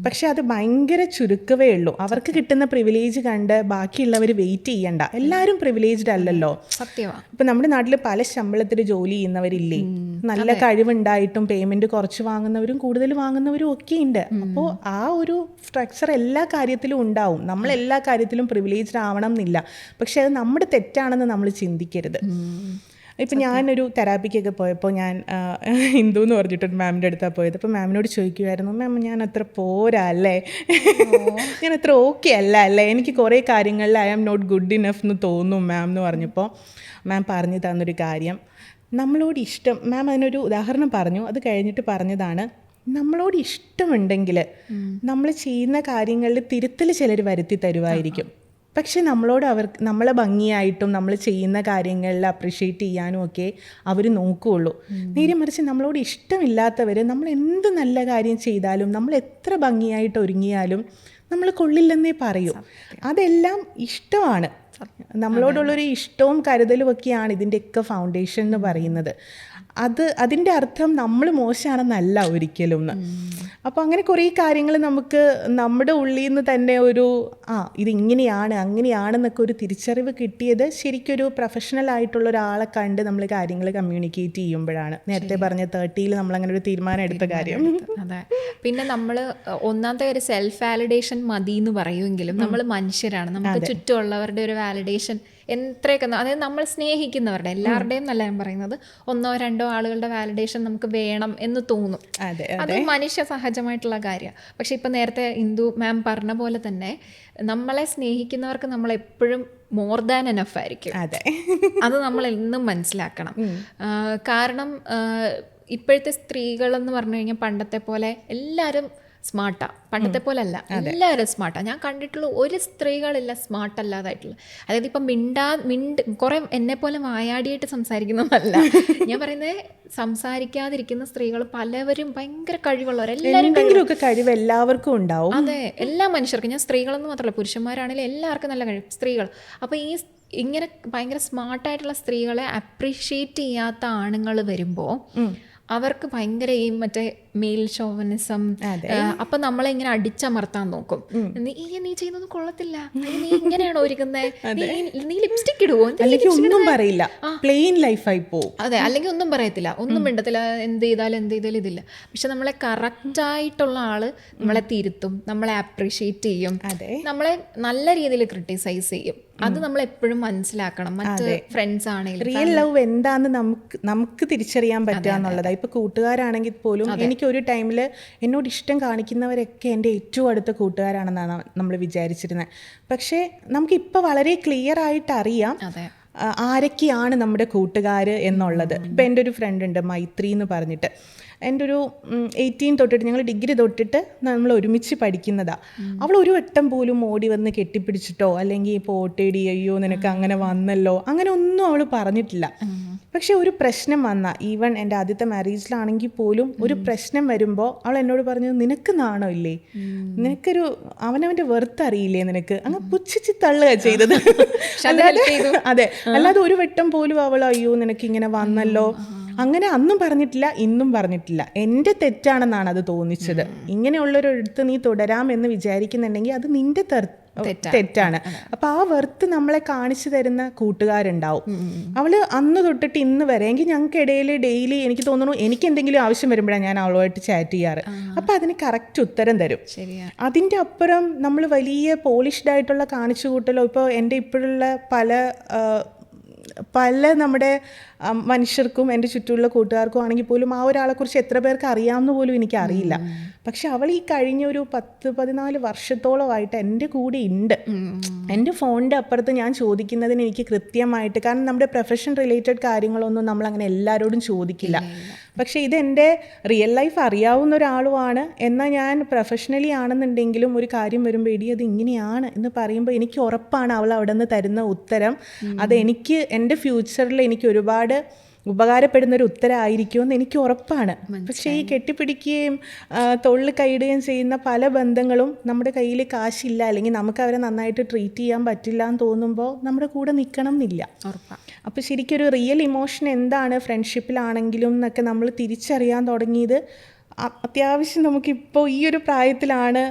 പക്ഷെ അത് ഭയങ്കര ചുരുക്കവേ ഉള്ളൂ. അവർക്ക് കിട്ടുന്ന പ്രിവിലേജ് കണ്ട് ബാക്കിയുള്ളവർ വെയിറ്റ് ചെയ്യണ്ട. എല്ലാവരും പ്രിവിലേജ്ഡ് അല്ലല്ലോ. ഇപ്പം നമ്മുടെ നാട്ടിൽ പല ശമ്പളത്തിൽ ജോലി ചെയ്യുന്നവരില്ലേ, നല്ല കഴിവുണ്ടായിട്ടും പേയ്മെന്റ് കുറച്ച് വാങ്ങുന്നവരും കൂടുതൽ വാങ്ങുന്നവരും ഒക്കെ ഉണ്ട്. അപ്പോൾ ആ ഒരു സ്ട്രക്ചർ എല്ലാ കാര്യത്തിലും ഉണ്ടാവും. നമ്മൾ എല്ലാ കാര്യത്തിലും പ്രിവിലേജ്ഡ് ആവണം എന്നില്ല. പക്ഷെ അത് നമ്മുടെ തെറ്റാണെന്ന് നമ്മൾ ചിന്തിക്കരുത്. ഇപ്പം ഞാനൊരു തെറാപ്പിക്കൊക്കെ പോയപ്പോൾ ഞാൻ ഹിന്ദു എന്ന് പറഞ്ഞിട്ടൊരു മാമിൻ്റെ അടുത്താണ് പോയത്. അപ്പോൾ മാമിനോട് ചോദിക്കുമായിരുന്നു, മാം ഞാൻ അത്ര പോരാ അല്ലേ, ഞാൻ അത്ര ഓക്കെ അല്ല അല്ലേ, എനിക്ക് കുറേ കാര്യങ്ങളിൽ I am not good enough എന്ന് തോന്നും മാം എന്ന് പറഞ്ഞപ്പോൾ മാം പറഞ്ഞു തന്നൊരു കാര്യം, നമ്മളോട് ഇഷ്ടം, മാം അതിനൊരു ഉദാഹരണം പറഞ്ഞു. അത് കഴിഞ്ഞിട്ട് പറഞ്ഞതാണ്, നമ്മളോട് ഇഷ്ടമുണ്ടെങ്കിൽ നമ്മൾ ചെയ്യുന്ന കാര്യങ്ങളിൽ തിരുത്തൽ ചിലർ വരുത്തി തരുമായിരിക്കും. പക്ഷെ നമ്മളെ ഭംഗിയായിട്ടും നമ്മൾ ചെയ്യുന്ന കാര്യങ്ങളിൽ അപ്രിഷ്യേറ്റ് ചെയ്യാനും ഒക്കെ അവർ നോക്കുകയുള്ളൂ. നേരെ മറിച്ച് നമ്മളോട് ഇഷ്ടമില്ലാത്തവർ നമ്മൾ എന്ത് നല്ല കാര്യം ചെയ്താലും നമ്മൾ എത്ര ഭംഗിയായിട്ട് ഒരുങ്ങിയാലും നമ്മൾ കൊള്ളില്ലെന്നേ പറയൂ. അതെല്ലാം ഇഷ്ടമാണ്. നമ്മളോടുള്ളൊരു ഇഷ്ടവും കരുതലും ഒക്കെയാണ് ഇതിൻ്റെയൊക്കെ ഫൗണ്ടേഷൻ എന്ന് പറയുന്നത്. അതിൻ്റെ അർത്ഥം നമ്മൾ മോശമാണെന്നല്ല ഒരിക്കലും. അപ്പോൾ അങ്ങനെ കുറേ കാര്യങ്ങൾ നമുക്ക് നമ്മുടെ ഉള്ളിൽ നിന്ന് തന്നെ ഒരു ഇതിങ്ങനെയാണ് അങ്ങനെയാണെന്നൊക്കെ ഒരു തിരിച്ചറിവ് കിട്ടിയത് ശരിക്കൊരു പ്രൊഫഷണൽ ആയിട്ടുള്ള ഒരാളെ കണ്ട് നമ്മൾ കാര്യങ്ങൾ കമ്മ്യൂണിക്കേറ്റ് ചെയ്യുമ്പോഴാണ്. നേരത്തെ പറഞ്ഞ 30 നമ്മളങ്ങനെ ഒരു തീരുമാനം എടുത്ത കാര്യം. അതെ. പിന്നെ നമ്മൾ ഒന്നാമത്തെ ഒരു സെൽഫ് വാലിഡേഷൻ മതി എന്ന് പറയുമെങ്കിലും നമ്മൾ മനുഷ്യരാണ്. നമുക്ക് ചുറ്റുമുള്ളവരുടെ ഒരു വാലിഡേഷൻ എത്രയൊക്കെ, അതായത് നമ്മൾ സ്നേഹിക്കുന്നവരുടെ എല്ലാവരുടെയും നല്ല ഞാൻ പറയുന്നത് 1-2 ആളുകളുടെ വാലിഡേഷൻ നമുക്ക് വേണം എന്ന് തോന്നും. അത് മനുഷ്യ സഹജമായിട്ടുള്ള കാര്യമാണ്. പക്ഷെ ഇപ്പം നേരത്തെ ഇന്ദു മാം പറഞ്ഞ പോലെ തന്നെ നമ്മളെ സ്നേഹിക്കുന്നവർക്ക് നമ്മളെപ്പോഴും മോർ ദാൻ എനഫ് ആയിരിക്കും. അത് നമ്മൾ എന്നും മനസ്സിലാക്കണം. കാരണം ഇപ്പോഴത്തെ സ്ത്രീകളെന്ന് പറഞ്ഞു കഴിഞ്ഞാൽ പണ്ടത്തെ പോലെ എല്ലാവരും സ്മാർട്ടാണ്. പണ്ടത്തെ പോലെ അല്ല, എല്ലാവരും സ്മാർട്ടാണ്. ഞാൻ കണ്ടിട്ടുള്ള ഒരു സ്ത്രീകളില്ല സ്മാർട്ട് അല്ലാതായിട്ടുള്ള. അതായത് ഇപ്പം കുറേ എന്നെപ്പോലെ വായാടിയായിട്ട് സംസാരിക്കുന്നതല്ല ഞാൻ പറയുന്നത്. സംസാരിക്കാതിരിക്കുന്ന സ്ത്രീകൾ പലവരും ഭയങ്കര കഴിവുള്ളവർ, എല്ലാവരും കഴിവ് എല്ലാവർക്കും ഉണ്ടാവും. അതെ, എല്ലാ മനുഷ്യർക്കും. ഞാൻ സ്ത്രീകളെന്ന് മാത്രമല്ല, പുരുഷന്മാരാണെങ്കിലും എല്ലാവർക്കും നല്ല കഴിവ് സ്ത്രീകൾ. അപ്പോൾ ഈ ഇങ്ങനെ ഭയങ്കര സ്മാർട്ടായിട്ടുള്ള സ്ത്രീകളെ അപ്രീഷിയേറ്റ് ചെയ്യാത്ത ആണുങ്ങൾ വരുമ്പോൾ അവർക്ക് ഭയങ്കര ഈ മറ്റേ മെയിൽ ഷോവനിസം. അപ്പൊ നമ്മളെ ഇങ്ങനെ അടിച്ചമർത്താൻ നോക്കും. നീ ചെയ്യുന്നത് കൊള്ളത്തില്ല, നീ ഇങ്ങനെയാണോ ഒരുക്കുന്നത്, നീ ലിപ്സ്റ്റിക് ഇടുവോ, ഒന്നും പറയില്ല, പ്ലെയിൻ ലൈഫായി പോവും. അതെ, അല്ലെങ്കിൽ ഒന്നും പറയത്തില്ല, ഒന്നും മിണ്ടത്തില്ല, എന്ത് ചെയ്താലും ഇതില്ല. പക്ഷെ നമ്മളെ കറക്റ്റായിട്ടുള്ള ആള് നമ്മളെ തിരുത്തും, നമ്മളെ അപ്രീഷിയേറ്റ് ചെയ്യും, നമ്മളെ നല്ല രീതിയിൽ ക്രിട്ടിസൈസ് ചെയ്യും. അത് നമ്മൾ എപ്പോഴും മനസ്സിലാക്കണം. മറ്റ് ഫ്രണ്ട്സ് ആണെങ്കിലും റിയൽ ലവ് എന്താന്ന് നമുക്ക് തിരിച്ചറിയാൻ പറ്റുക എന്നുള്ളതാണ്. ഇപ്പൊ കൂട്ടുകാരാണെങ്കിൽ പോലും എനിക്ക് ഒരു ടൈമിൽ എന്നോട് ഇഷ്ടം കാണിക്കുന്നവരൊക്കെ എൻ്റെ ഏറ്റവും അടുത്ത കൂട്ടുകാരാണെന്നാണ് നമ്മൾ വിചാരിച്ചിരുന്നത്. പക്ഷേ നമുക്കിപ്പോൾ വളരെ ക്ലിയർ ആയിട്ട് അറിയാം ആരൊക്കെയാണ് നമ്മുടെ കൂട്ടുകാർ എന്നുള്ളത്. ഇപ്പം എൻ്റെ ഒരു ഫ്രണ്ട് ഉണ്ട്, മൈത്രി എന്ന് പറഞ്ഞിട്ട്. എൻ്റെ ഒരു 18 തൊട്ടിട്ട്, ഞങ്ങൾ ഡിഗ്രി തൊട്ടിട്ട് നമ്മൾ ഒരുമിച്ച് പഠിക്കുന്നതാണ്. അവൾ ഒരു വട്ടം പോലും ഓടി വന്ന് കെട്ടിപ്പിടിച്ചിട്ടോ അല്ലെങ്കിൽ പോട്ടേടി അയ്യോ നിനക്ക് അങ്ങനെ വന്നല്ലോ അങ്ങനെ ഒന്നും അവൾ പറഞ്ഞിട്ടില്ല. പക്ഷെ ഒരു പ്രശ്നം വന്നാൽ, ഈവൻ എൻ്റെ ആദ്യത്തെ മാരേജിലാണെങ്കിൽ പോലും ഒരു പ്രശ്നം വരുമ്പോൾ അവൾ എന്നോട് പറഞ്ഞു, നിനക്ക് നാണോ ഇല്ലേ, നിനക്കൊരു അവനവൻ്റെ വെറുത്ത് അറിയില്ലേ നിനക്ക്, അങ്ങ് പുച്ഛിച്ച് തള്ളുക ചെയ്തത്. അതെ, അല്ലാതെ ഒരു വട്ടം പോലും അവൾ അയ്യോ നിനക്ക് ഇങ്ങനെ വന്നല്ലോ അങ്ങനെ അന്നും പറഞ്ഞിട്ടില്ല, ഇന്നും പറഞ്ഞിട്ടില്ല. എൻ്റെ തെറ്റാണെന്നാണ് അത് തോന്നിച്ചത്. ഇങ്ങനെയുള്ളൊരു അടുത്ത് നീ തുടരാമെന്ന് വിചാരിക്കുന്നുണ്ടെങ്കിൽ അത് നിന്റെ തെറ്റാണ്. അപ്പൊ ആ വെറുത്ത് നമ്മളെ കാണിച്ചു തരുന്ന കൂട്ടുകാരുണ്ടാവും. അവള് അന്ന് തൊട്ടിട്ട് ഇന്ന് വരെ എങ്കിൽ ഞങ്ങൾക്ക് ഇടയിൽ ഡെയിലി എനിക്ക് തോന്നുന്നു എനിക്ക് എന്തെങ്കിലും ആവശ്യം വരുമ്പോഴാണ് ഞാൻ അവളുമായിട്ട് ചാറ്റ് ചെയ്യാറ്. അപ്പൊ അതിന് കറക്റ്റ് ഉത്തരം തരും. അതിൻ്റെ അപ്പുറം നമ്മൾ വലിയ പോളിഷ്ഡ് ആയിട്ടുള്ള കാണിച്ചു കൂട്ടലോ, ഇപ്പോൾ എൻ്റെ ഇപ്പോഴുള്ള പല നമ്മുടെ മനുഷ്യർക്കും എൻ്റെ ചുറ്റുമുള്ള കൂട്ടുകാർക്കും ആണെങ്കിൽ പോലും ആ ഒരാളെക്കുറിച്ച് എത്ര പേർക്ക് അറിയാമെന്ന് പോലും എനിക്കറിയില്ല. പക്ഷെ അവൾ ഈ കഴിഞ്ഞ ഒരു 10-14 വർഷത്തോളമായിട്ട് എൻ്റെ കൂടെ ഉണ്ട്. എൻ്റെ ഫോണിൻ്റെ അപ്പുറത്ത് ഞാൻ ചോദിക്കുന്നതിന് എനിക്ക് കൃത്യമായിട്ട്, കാരണം നമ്മുടെ പ്രൊഫഷൻ റിലേറ്റഡ് കാര്യങ്ങളൊന്നും നമ്മളങ്ങനെ എല്ലാവരോടും ചോദിക്കില്ല. പക്ഷേ ഇതെൻ്റെ റിയൽ ലൈഫ് അറിയാവുന്ന ഒരാളുമാണ്. എന്നാൽ ഞാൻ പ്രൊഫഷണലി ആണെന്നുണ്ടെങ്കിലും ഒരു കാര്യം വരുമ്പോൾ എടി അത് ഇങ്ങനെയാണ് എന്ന് പറയുമ്പോൾ എനിക്ക് ഉറപ്പാണ് അവൾ അവിടെ നിന്ന് തരുന്ന ഉത്തരം അത് എനിക്ക് എൻ്റെ ഫ്യൂച്ചറിൽ എനിക്ക് ഒരുപാട് ഉപകാരപ്പെടുന്നൊരു ഉത്തരമായിരിക്കുമെന്ന് എനിക്ക് ഉറപ്പാണ്. പക്ഷേ ഈ കെട്ടിപ്പിടിക്കുകയും തൊഴിൽ കൈയിടുകയും ചെയ്യുന്ന പല ബന്ധങ്ങളും നമ്മുടെ കയ്യിൽ കാശില്ല അല്ലെങ്കിൽ നമുക്ക് അവരെ നന്നായിട്ട് ട്രീറ്റ് ചെയ്യാൻ പറ്റില്ല എന്ന് തോന്നുമ്പോൾ നമ്മുടെ കൂടെ നിൽക്കണം എന്നില്ല. അപ്പോൾ ശരിക്കും ഒരു റിയൽ ഇമോഷൻ എന്താണ് ഫ്രണ്ട്ഷിപ്പിലാണെങ്കിലും എന്നൊക്കെ നമ്മൾ തിരിച്ചറിയാൻ തുടങ്ങിയത് അത്യാവശ്യം നമുക്കിപ്പോൾ ഈ ഒരു പ്രായത്തിലാണ്.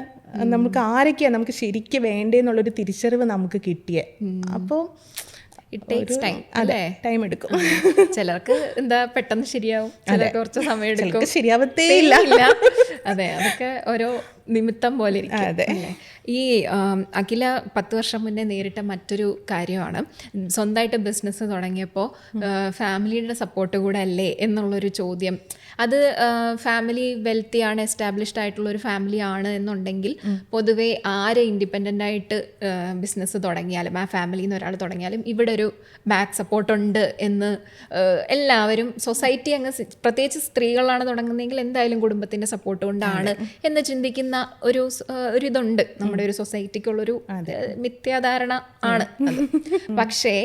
നമുക്ക് ആരൊക്കെയാണ് നമുക്ക് ശരിക്കും വേണ്ടതെന്നുള്ളൊരു തിരിച്ചറിവ് നമുക്ക് കിട്ടിയേ. അപ്പോൾ ടൈം എടുക്കും. ചിലർക്ക് എന്താ പെട്ടെന്ന് ശരിയാവും, ചിലർക്ക് കുറച്ച് സമയം എടുക്കും, ശരിയാവത്തേ ഇല്ല. അതെ, അതൊക്കെ ഓരോ നിമിത്തം പോലെ ഇരിക്കും. ഈ അഖില 10 വർഷം മുന്നേ നേരിട്ട മറ്റൊരു കാര്യമാണ്, സ്വന്തമായിട്ട് ബിസിനസ് തുടങ്ങിയപ്പോൾ ഫാമിലിയുടെ സപ്പോർട്ട് കൂടെ അല്ലേ എന്നുള്ളൊരു ചോദ്യം. അത് ഫാമിലി വെൽത്തി ആണ്, എസ്റ്റാബ്ലിഷ്ഡ് ആയിട്ടുള്ള ഒരു ഫാമിലി ആണ് എന്നുണ്ടെങ്കിൽ പൊതുവെ ആര് ഇൻഡിപെൻഡൻ്റ് ആയിട്ട് ബിസിനസ് തുടങ്ങിയാലും, ആ ഫാമിലിയിൽ നിന്ന് ഒരാൾ തുടങ്ങിയാലും ഇവിടെ ഒരു ബാക്ക് സപ്പോർട്ടുണ്ട് എന്ന് എല്ലാവരും സൊസൈറ്റി അങ്ങ്, പ്രത്യേകിച്ച് സ്ത്രീകളാണ് തുടങ്ങുന്നതെങ്കിൽ എന്തായാലും കുടുംബത്തിൻ്റെ സപ്പോർട്ട് കൊണ്ടാണ് എന്ന് ചിന്തിക്കുന്ന ഒരിതുണ്ട് നമ്മുടെ ഒരു സൊസൈറ്റിക്കുള്ളൊരു മിഥ്യാധാരണ ആണ് അത്. പക്ഷേ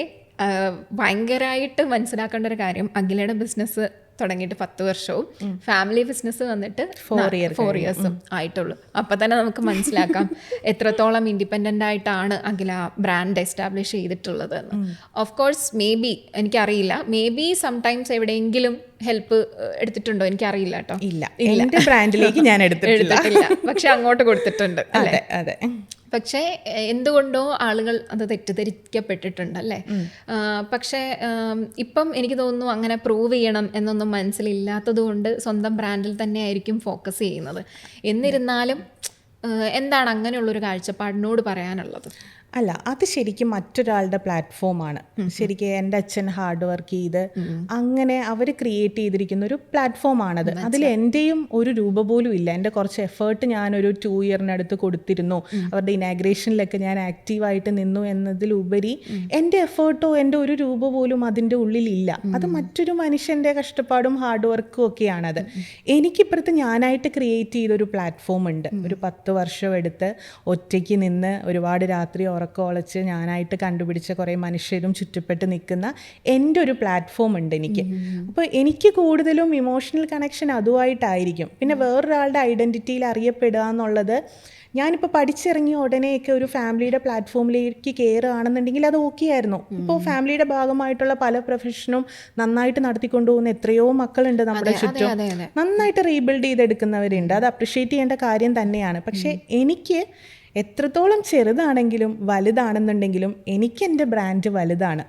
ഭയങ്കരമായിട്ട് മനസ്സിലാക്കേണ്ട ഒരു കാര്യം, അഖിലയുടെ ബിസിനസ് തുടങ്ങിയിട്ട് 10 വർഷവും ഫാമിലി ബിസിനസ് വന്നിട്ട് 4 ഇയേഴ്സും ആയിട്ടുള്ളൂ. അപ്പം തന്നെ നമുക്ക് മനസ്സിലാക്കാം എത്രത്തോളം ഇൻഡിപെൻഡൻ്റ് ആയിട്ടാണ് അഖില ബ്രാൻഡ് എസ്റ്റാബ്ലിഷ് ചെയ്തിട്ടുള്ളത് എന്ന്. ഓഫ് കോഴ്സ് മേ ബി എനിക്കറിയില്ല, മേ ബി സംടൈംസ് എവിടെയെങ്കിലും ഹെൽപ്പ് എടുത്തിട്ടുണ്ടോ എനിക്കറിയില്ല കേട്ടോ. ഇല്ല, എൻ്റെ ബ്രാൻഡിലേക്ക് ഞാൻ എടുത്തിട്ടില്ല, പക്ഷെ അങ്ങോട്ട് കൊടുത്തിട്ടുണ്ട്. അതെ അതെ. പക്ഷേ എന്തുകൊണ്ടോ ആളുകൾ അത് തെറ്റിദ്ധരിക്കപ്പെട്ടിട്ടുണ്ട് അല്ലേ. പക്ഷേ ഇപ്പം എനിക്ക് തോന്നുന്നു അങ്ങനെ പ്രൂവ് ചെയ്യണം എന്നൊന്നും മനസ്സിലില്ലാത്തത് കൊണ്ട് സ്വന്തം ബ്രാൻഡിൽ തന്നെ ആയിരിക്കും ഫോക്കസ് ചെയ്യുന്നത്. എന്നിരുന്നാലും എന്താണ് അങ്ങനെയുള്ളൊരു കാഴ്ചപ്പാടിനോട് പറയാനുള്ളത്? അല്ല, അത് ശരിക്കും മറ്റൊരാളുടെ പ്ലാറ്റ്ഫോമാണ്. ശരിക്കും എൻ്റെ അച്ഛൻ ഹാർഡ് വർക്ക് ചെയ്ത് അങ്ങനെ അവർ ക്രിയേറ്റ് ചെയ്തിരിക്കുന്ന ഒരു പ്ലാറ്റ്ഫോമാണത്. അതിൽ എൻ്റെയും ഒരു രൂപ പോലും ഇല്ല. എൻ്റെ കുറച്ച് എഫേർട്ട് ഞാനൊരു 2 ഇയറിനടുത്ത് കൊടുത്തിരുന്നു. അവരുടെ ഇനാഗ്രേഷനിലൊക്കെ ഞാൻ ആക്റ്റീവായിട്ട് നിന്നു എന്നതിലുപരി എൻ്റെ എഫേർട്ടോ എൻ്റെ ഒരു രൂപ പോലും അതിൻ്റെ ഉള്ളിലില്ല. അത് മറ്റൊരു മനുഷ്യൻ്റെ കഷ്ടപ്പാടും ഹാർഡ് വർക്കും ഒക്കെയാണത്. എനിക്കിപ്പുറത്ത് ഞാനായിട്ട് ക്രിയേറ്റ് ചെയ്തൊരു പ്ലാറ്റ്ഫോം ഉണ്ട്. ഒരു 10 വർഷം എടുത്ത് ഒറ്റയ്ക്ക് നിന്ന് ഒരുപാട് രാത്രി ഉറക്കമൊളച്ച് ഞാനായിട്ട് കണ്ടുപിടിച്ച കുറേ മനുഷ്യരും ചുറ്റപ്പെട്ട് നിൽക്കുന്ന എൻ്റെ ഒരു പ്ലാറ്റ്ഫോം ഉണ്ട് എനിക്ക്. അപ്പോൾ എനിക്ക് കൂടുതലും ഇമോഷണൽ കണക്ഷൻ അതുമായിട്ടായിരിക്കും. പിന്നെ വേറൊരാളുടെ ഐഡൻറ്റിറ്റിയിൽ അറിയപ്പെടുക എന്നുള്ളത്, ഞാനിപ്പോൾ പഠിച്ചിറങ്ങിയ ഉടനെയൊക്കെ ഒരു ഫാമിലിയുടെ പ്ലാറ്റ്ഫോമിലേക്ക് കയറുകയാണെന്നുണ്ടെങ്കിൽ അത് ഓക്കെ ആയിരുന്നു. ഇപ്പോൾ ഫാമിലിയുടെ ഭാഗമായിട്ടുള്ള പല പ്രൊഫഷനും നന്നായിട്ട് നടത്തിക്കൊണ്ടുപോകുന്ന എത്രയോ മക്കളുണ്ട് നമ്മുടെ ചുറ്റും. നന്നായിട്ട് റീബിൽഡ് ചെയ്തെടുക്കുന്നവരുണ്ട്. അത് അപ്രിഷ്യേറ്റ് ചെയ്യേണ്ട കാര്യം തന്നെയാണ്. പക്ഷേ എനിക്ക് എത്രത്തോളം ചെറുതാണെങ്കിലും വലുതാണെന്നുണ്ടെങ്കിലും എനിക്ക് എൻ്റെ ബ്രാൻഡ് വലുതാണ്.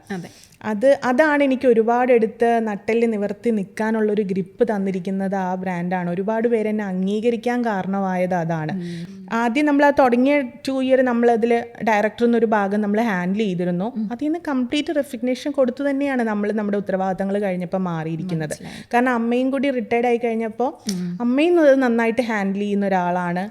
അതാണ് എനിക്ക് ഒരുപാട് എടുത്ത് നട്ടെല്ല് നിവർത്തി നിൽക്കാനുള്ളൊരു ഗ്രിപ്പ് തന്നിരിക്കുന്നത് ആ ബ്രാൻഡാണ്. ഒരുപാട് പേരെന്നെ അംഗീകരിക്കാൻ കാരണമായത് അതാണ്. ആദ്യം നമ്മൾ ആ തുടങ്ങിയ 2 ഇയർ നമ്മളതിൽ ഡയറക്ടർ എന്നൊരു ഭാഗം നമ്മൾ ഹാൻഡിൽ ചെയ്തിരുന്നു. അതിൽ നിന്ന് കംപ്ലീറ്റ് റെസിഗ്നേഷൻ കൊടുത്തു തന്നെയാണ് നമ്മൾ നമ്മുടെ ഉത്തരവാദിത്തങ്ങൾ കഴിഞ്ഞപ്പോൾ മാറിയിരിക്കുന്നത്. കാരണം അമ്മയും കൂടി റിട്ടയർഡ് ആയി കഴിഞ്ഞപ്പോൾ അമ്മയും അത് നന്നായിട്ട് ഹാൻഡിൽ ചെയ്യുന്ന ഒരാളാണ്.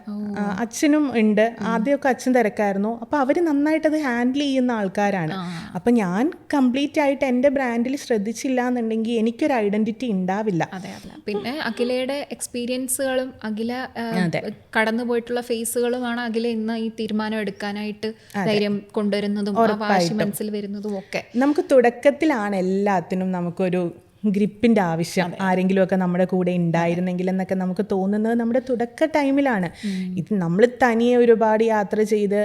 അച്ഛനും ഉണ്ട്. ആദ്യമൊക്കെ അച്ഛൻ തിരക്കായിരുന്നു. അപ്പോൾ അവർ നന്നായിട്ട് അത് ഹാൻഡിൽ ചെയ്യുന്ന ആൾക്കാരാണ്. അപ്പം ഞാൻ കംപ്ലീറ്റ് ആയിട്ട് എൻ്റെ ബ്രാൻഡിൽ ശ്രദ്ധിച്ചില്ല എന്നുണ്ടെങ്കിൽ എനിക്കൊരു ഐഡന്റിറ്റി ഉണ്ടാവില്ല. പിന്നെ അഖിലയുടെ എക്സ്പീരിയൻസുകളും അഖില കടന്നു പോയിട്ടുള്ള ഫേസുകളുമാണ് അഖില ഇന്ന് ഈ തീരുമാനം എടുക്കാനായിട്ട് ധൈര്യം കൊണ്ടുവരുന്നതും വാശി മനസ്സിൽ വരുന്നതും ഒക്കെ. നമുക്ക് തുടക്കത്തിലാണ് എല്ലാത്തിനും നമുക്കൊരു ഗ്രിപ്പിൻ്റെ ആവശ്യം. ആരെങ്കിലുമൊക്കെ നമ്മുടെ കൂടെ ഉണ്ടായിരുന്നെങ്കിൽ എന്നൊക്കെ നമുക്ക് തോന്നുന്നത് നമ്മുടെ തുടക്ക ടൈമിലാണ്. ഇത് നമ്മൾ തനിയെ ഒരുപാട് യാത്ര ചെയ്ത്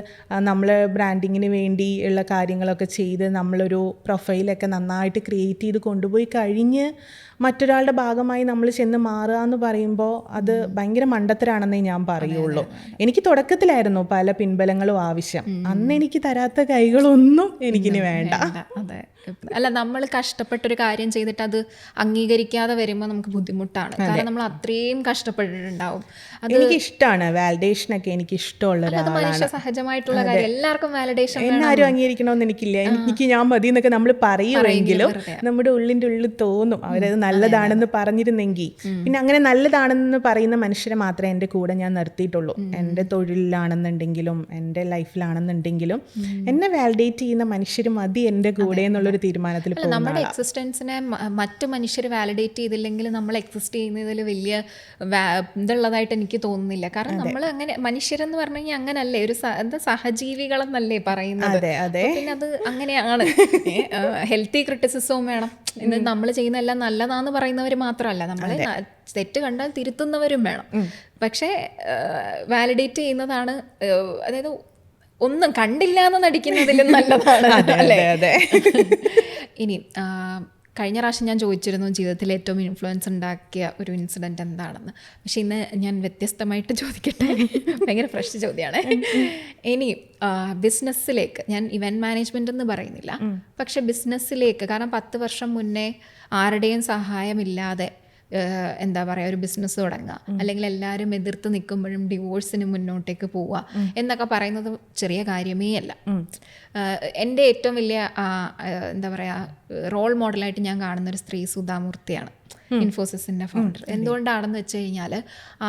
നമ്മൾ ബ്രാൻഡിങ്ങിന് വേണ്ടി ഉള്ള കാര്യങ്ങളൊക്കെ ചെയ്ത് നമ്മളൊരു പ്രൊഫൈലൊക്കെ നന്നായിട്ട് ക്രിയേറ്റ് ചെയ്ത് കൊണ്ടുപോയി കഴിഞ്ഞ് മറ്റൊരാളുടെ ഭാഗമായി നമ്മൾ ചെന്ന് മാറുക എന്ന് പറയുമ്പോൾ അത് ഭയങ്കര മണ്ടത്തരാണെന്നേ ഞാൻ പറയുള്ളൂ. എനിക്ക് തുടക്കത്തിലായിരുന്നു പല പിൻബലങ്ങളും ആവശ്യം. അന്ന് എനിക്ക് തരാത്ത കൈകളൊന്നും എനിക്കിനി വേണ്ട. അതെ, അല്ല, നമ്മൾ കഷ്ടപ്പെട്ടൊരു കാര്യം ചെയ്തിട്ട് അത് അംഗീകരിക്കാതെ വരുമ്പോൾ നമുക്ക് ബുദ്ധിമുട്ടാണ്. കാരണം നമ്മൾ അത്രയും കഷ്ടപ്പെട്ടിട്ടുണ്ടാവും. എനിക്ക് ഇഷ്ടമാണ് വാലിഡേഷനൊക്കെ. എനിക്ക് ഇഷ്ടമുള്ള ഒരാളാണ്. സഹജമായിട്ടുള്ള കാര്യം. എല്ലാവർക്കും വാലിഡേഷൻ എന്നാരും അംഗീകരിക്കണമെന്ന് എനിക്കില്ല. എനിക്ക് ഞാൻ മതി എന്നൊക്കെ നമ്മൾ പറയുമെങ്കിലും നമ്മുടെ ഉള്ളിൻ്റെ ഉള്ളിൽ തോന്നും അവരത് നല്ലതാണെന്ന് പറഞ്ഞിരുന്നെങ്കിൽ. പിന്നെ അങ്ങനെ നല്ലതാണെന്ന് പറയുന്ന മനുഷ്യരെ മാത്രമേ എൻ്റെ കൂടെ ഞാൻ നിർത്തിയിട്ടുള്ളൂ. എൻ്റെ തൊഴിലിലാണെന്നുണ്ടെങ്കിലും എൻ്റെ ലൈഫിലാണെന്നുണ്ടെങ്കിലും എന്നെ വാലിഡേറ്റ് ചെയ്യുന്ന മനുഷ്യർ മതി എൻ്റെ കൂടെ എന്നുള്ളൊരു തീരുമാനത്തിൽ. നമ്മുടെ എക്സിസ്റ്റൻസിനെ മറ്റു മനുഷ്യർ വാലിഡേറ്റ് ചെയ്തില്ലെങ്കിൽ നമ്മൾ എക്സിസ്റ്റ് ചെയ്യുന്നതിൽ വലിയ ഇതുള്ളതായിട്ട് എനിക്ക് തോന്നുന്നില്ല. കാരണം നമ്മൾ അങ്ങനെ മനുഷ്യരെന്ന് പറഞ്ഞു കഴിഞ്ഞാൽ അങ്ങനല്ലേ, ഒരു എന്താ സഹജീവികളെന്നല്ലേ പറയുന്നത്. പിന്നെ അത് അങ്ങനെയാണ്. ഹെൽത്തി ക്രിറ്റിസിസവും വേണം. ഇന്ന് നമ്മൾ ചെയ്യുന്ന എല്ലാം നല്ലതാന്ന് പറയുന്നവർ മാത്രമല്ല, നമ്മൾ തെറ്റ് കണ്ടാൽ തിരുത്തുന്നവരും വേണം. പക്ഷേ വാലിഡേറ്റ് ചെയ്യുന്നതാണ്, അതായത് ഒന്നും കണ്ടില്ല എന്ന് നടിക്കുന്നതിലും നല്ലതാണ് അല്ലേ. ഇനി കഴിഞ്ഞ പ്രാവശ്യം ഞാൻ ചോദിച്ചിരുന്നു ജീവിതത്തിൽ ഏറ്റവും ഇൻഫ്ലുവൻസ് ഉണ്ടാക്കിയ ഒരു ഇൻസിഡൻറ്റ് എന്താണെന്ന്. പക്ഷെ ഇന്ന് ഞാൻ വ്യത്യസ്തമായിട്ട് ചോദിക്കട്ടെ. ഭയങ്കര ഫ്രഷ് ചോദ്യമാണ്. ഇനി ബിസിനസ്സിലേക്ക്, ഞാൻ ഇവൻറ്റ് മാനേജ്മെൻ്റ് എന്ന് പറയുന്നില്ല, പക്ഷെ ബിസിനസ്സിലേക്ക്, കാരണം 10 വർഷം മുന്നേ ആരുടെയും സഹായമില്ലാതെ എന്താ പറയുക ഒരു ബിസിനസ് തുടങ്ങുക, അല്ലെങ്കിൽ എല്ലാവരും എതിർത്ത് നിൽക്കുമ്പോഴും ഡിവോഴ്സിന് മുന്നോട്ടേക്ക് പോവുക എന്നൊക്കെ പറയുന്നത് ചെറിയ കാര്യമേ അല്ല. എൻ്റെ ഏറ്റവും വലിയ എന്താ പറയുക റോൾ മോഡലായിട്ട് ഞാൻ കാണുന്നൊരു സ്ത്രീ സുധാമൂർത്തിയാണ്, ഇൻഫോസിസിൻ്റെ ഫൗണ്ടർ. എന്തുകൊണ്ടാണെന്ന് വെച്ച് കഴിഞ്ഞാൽ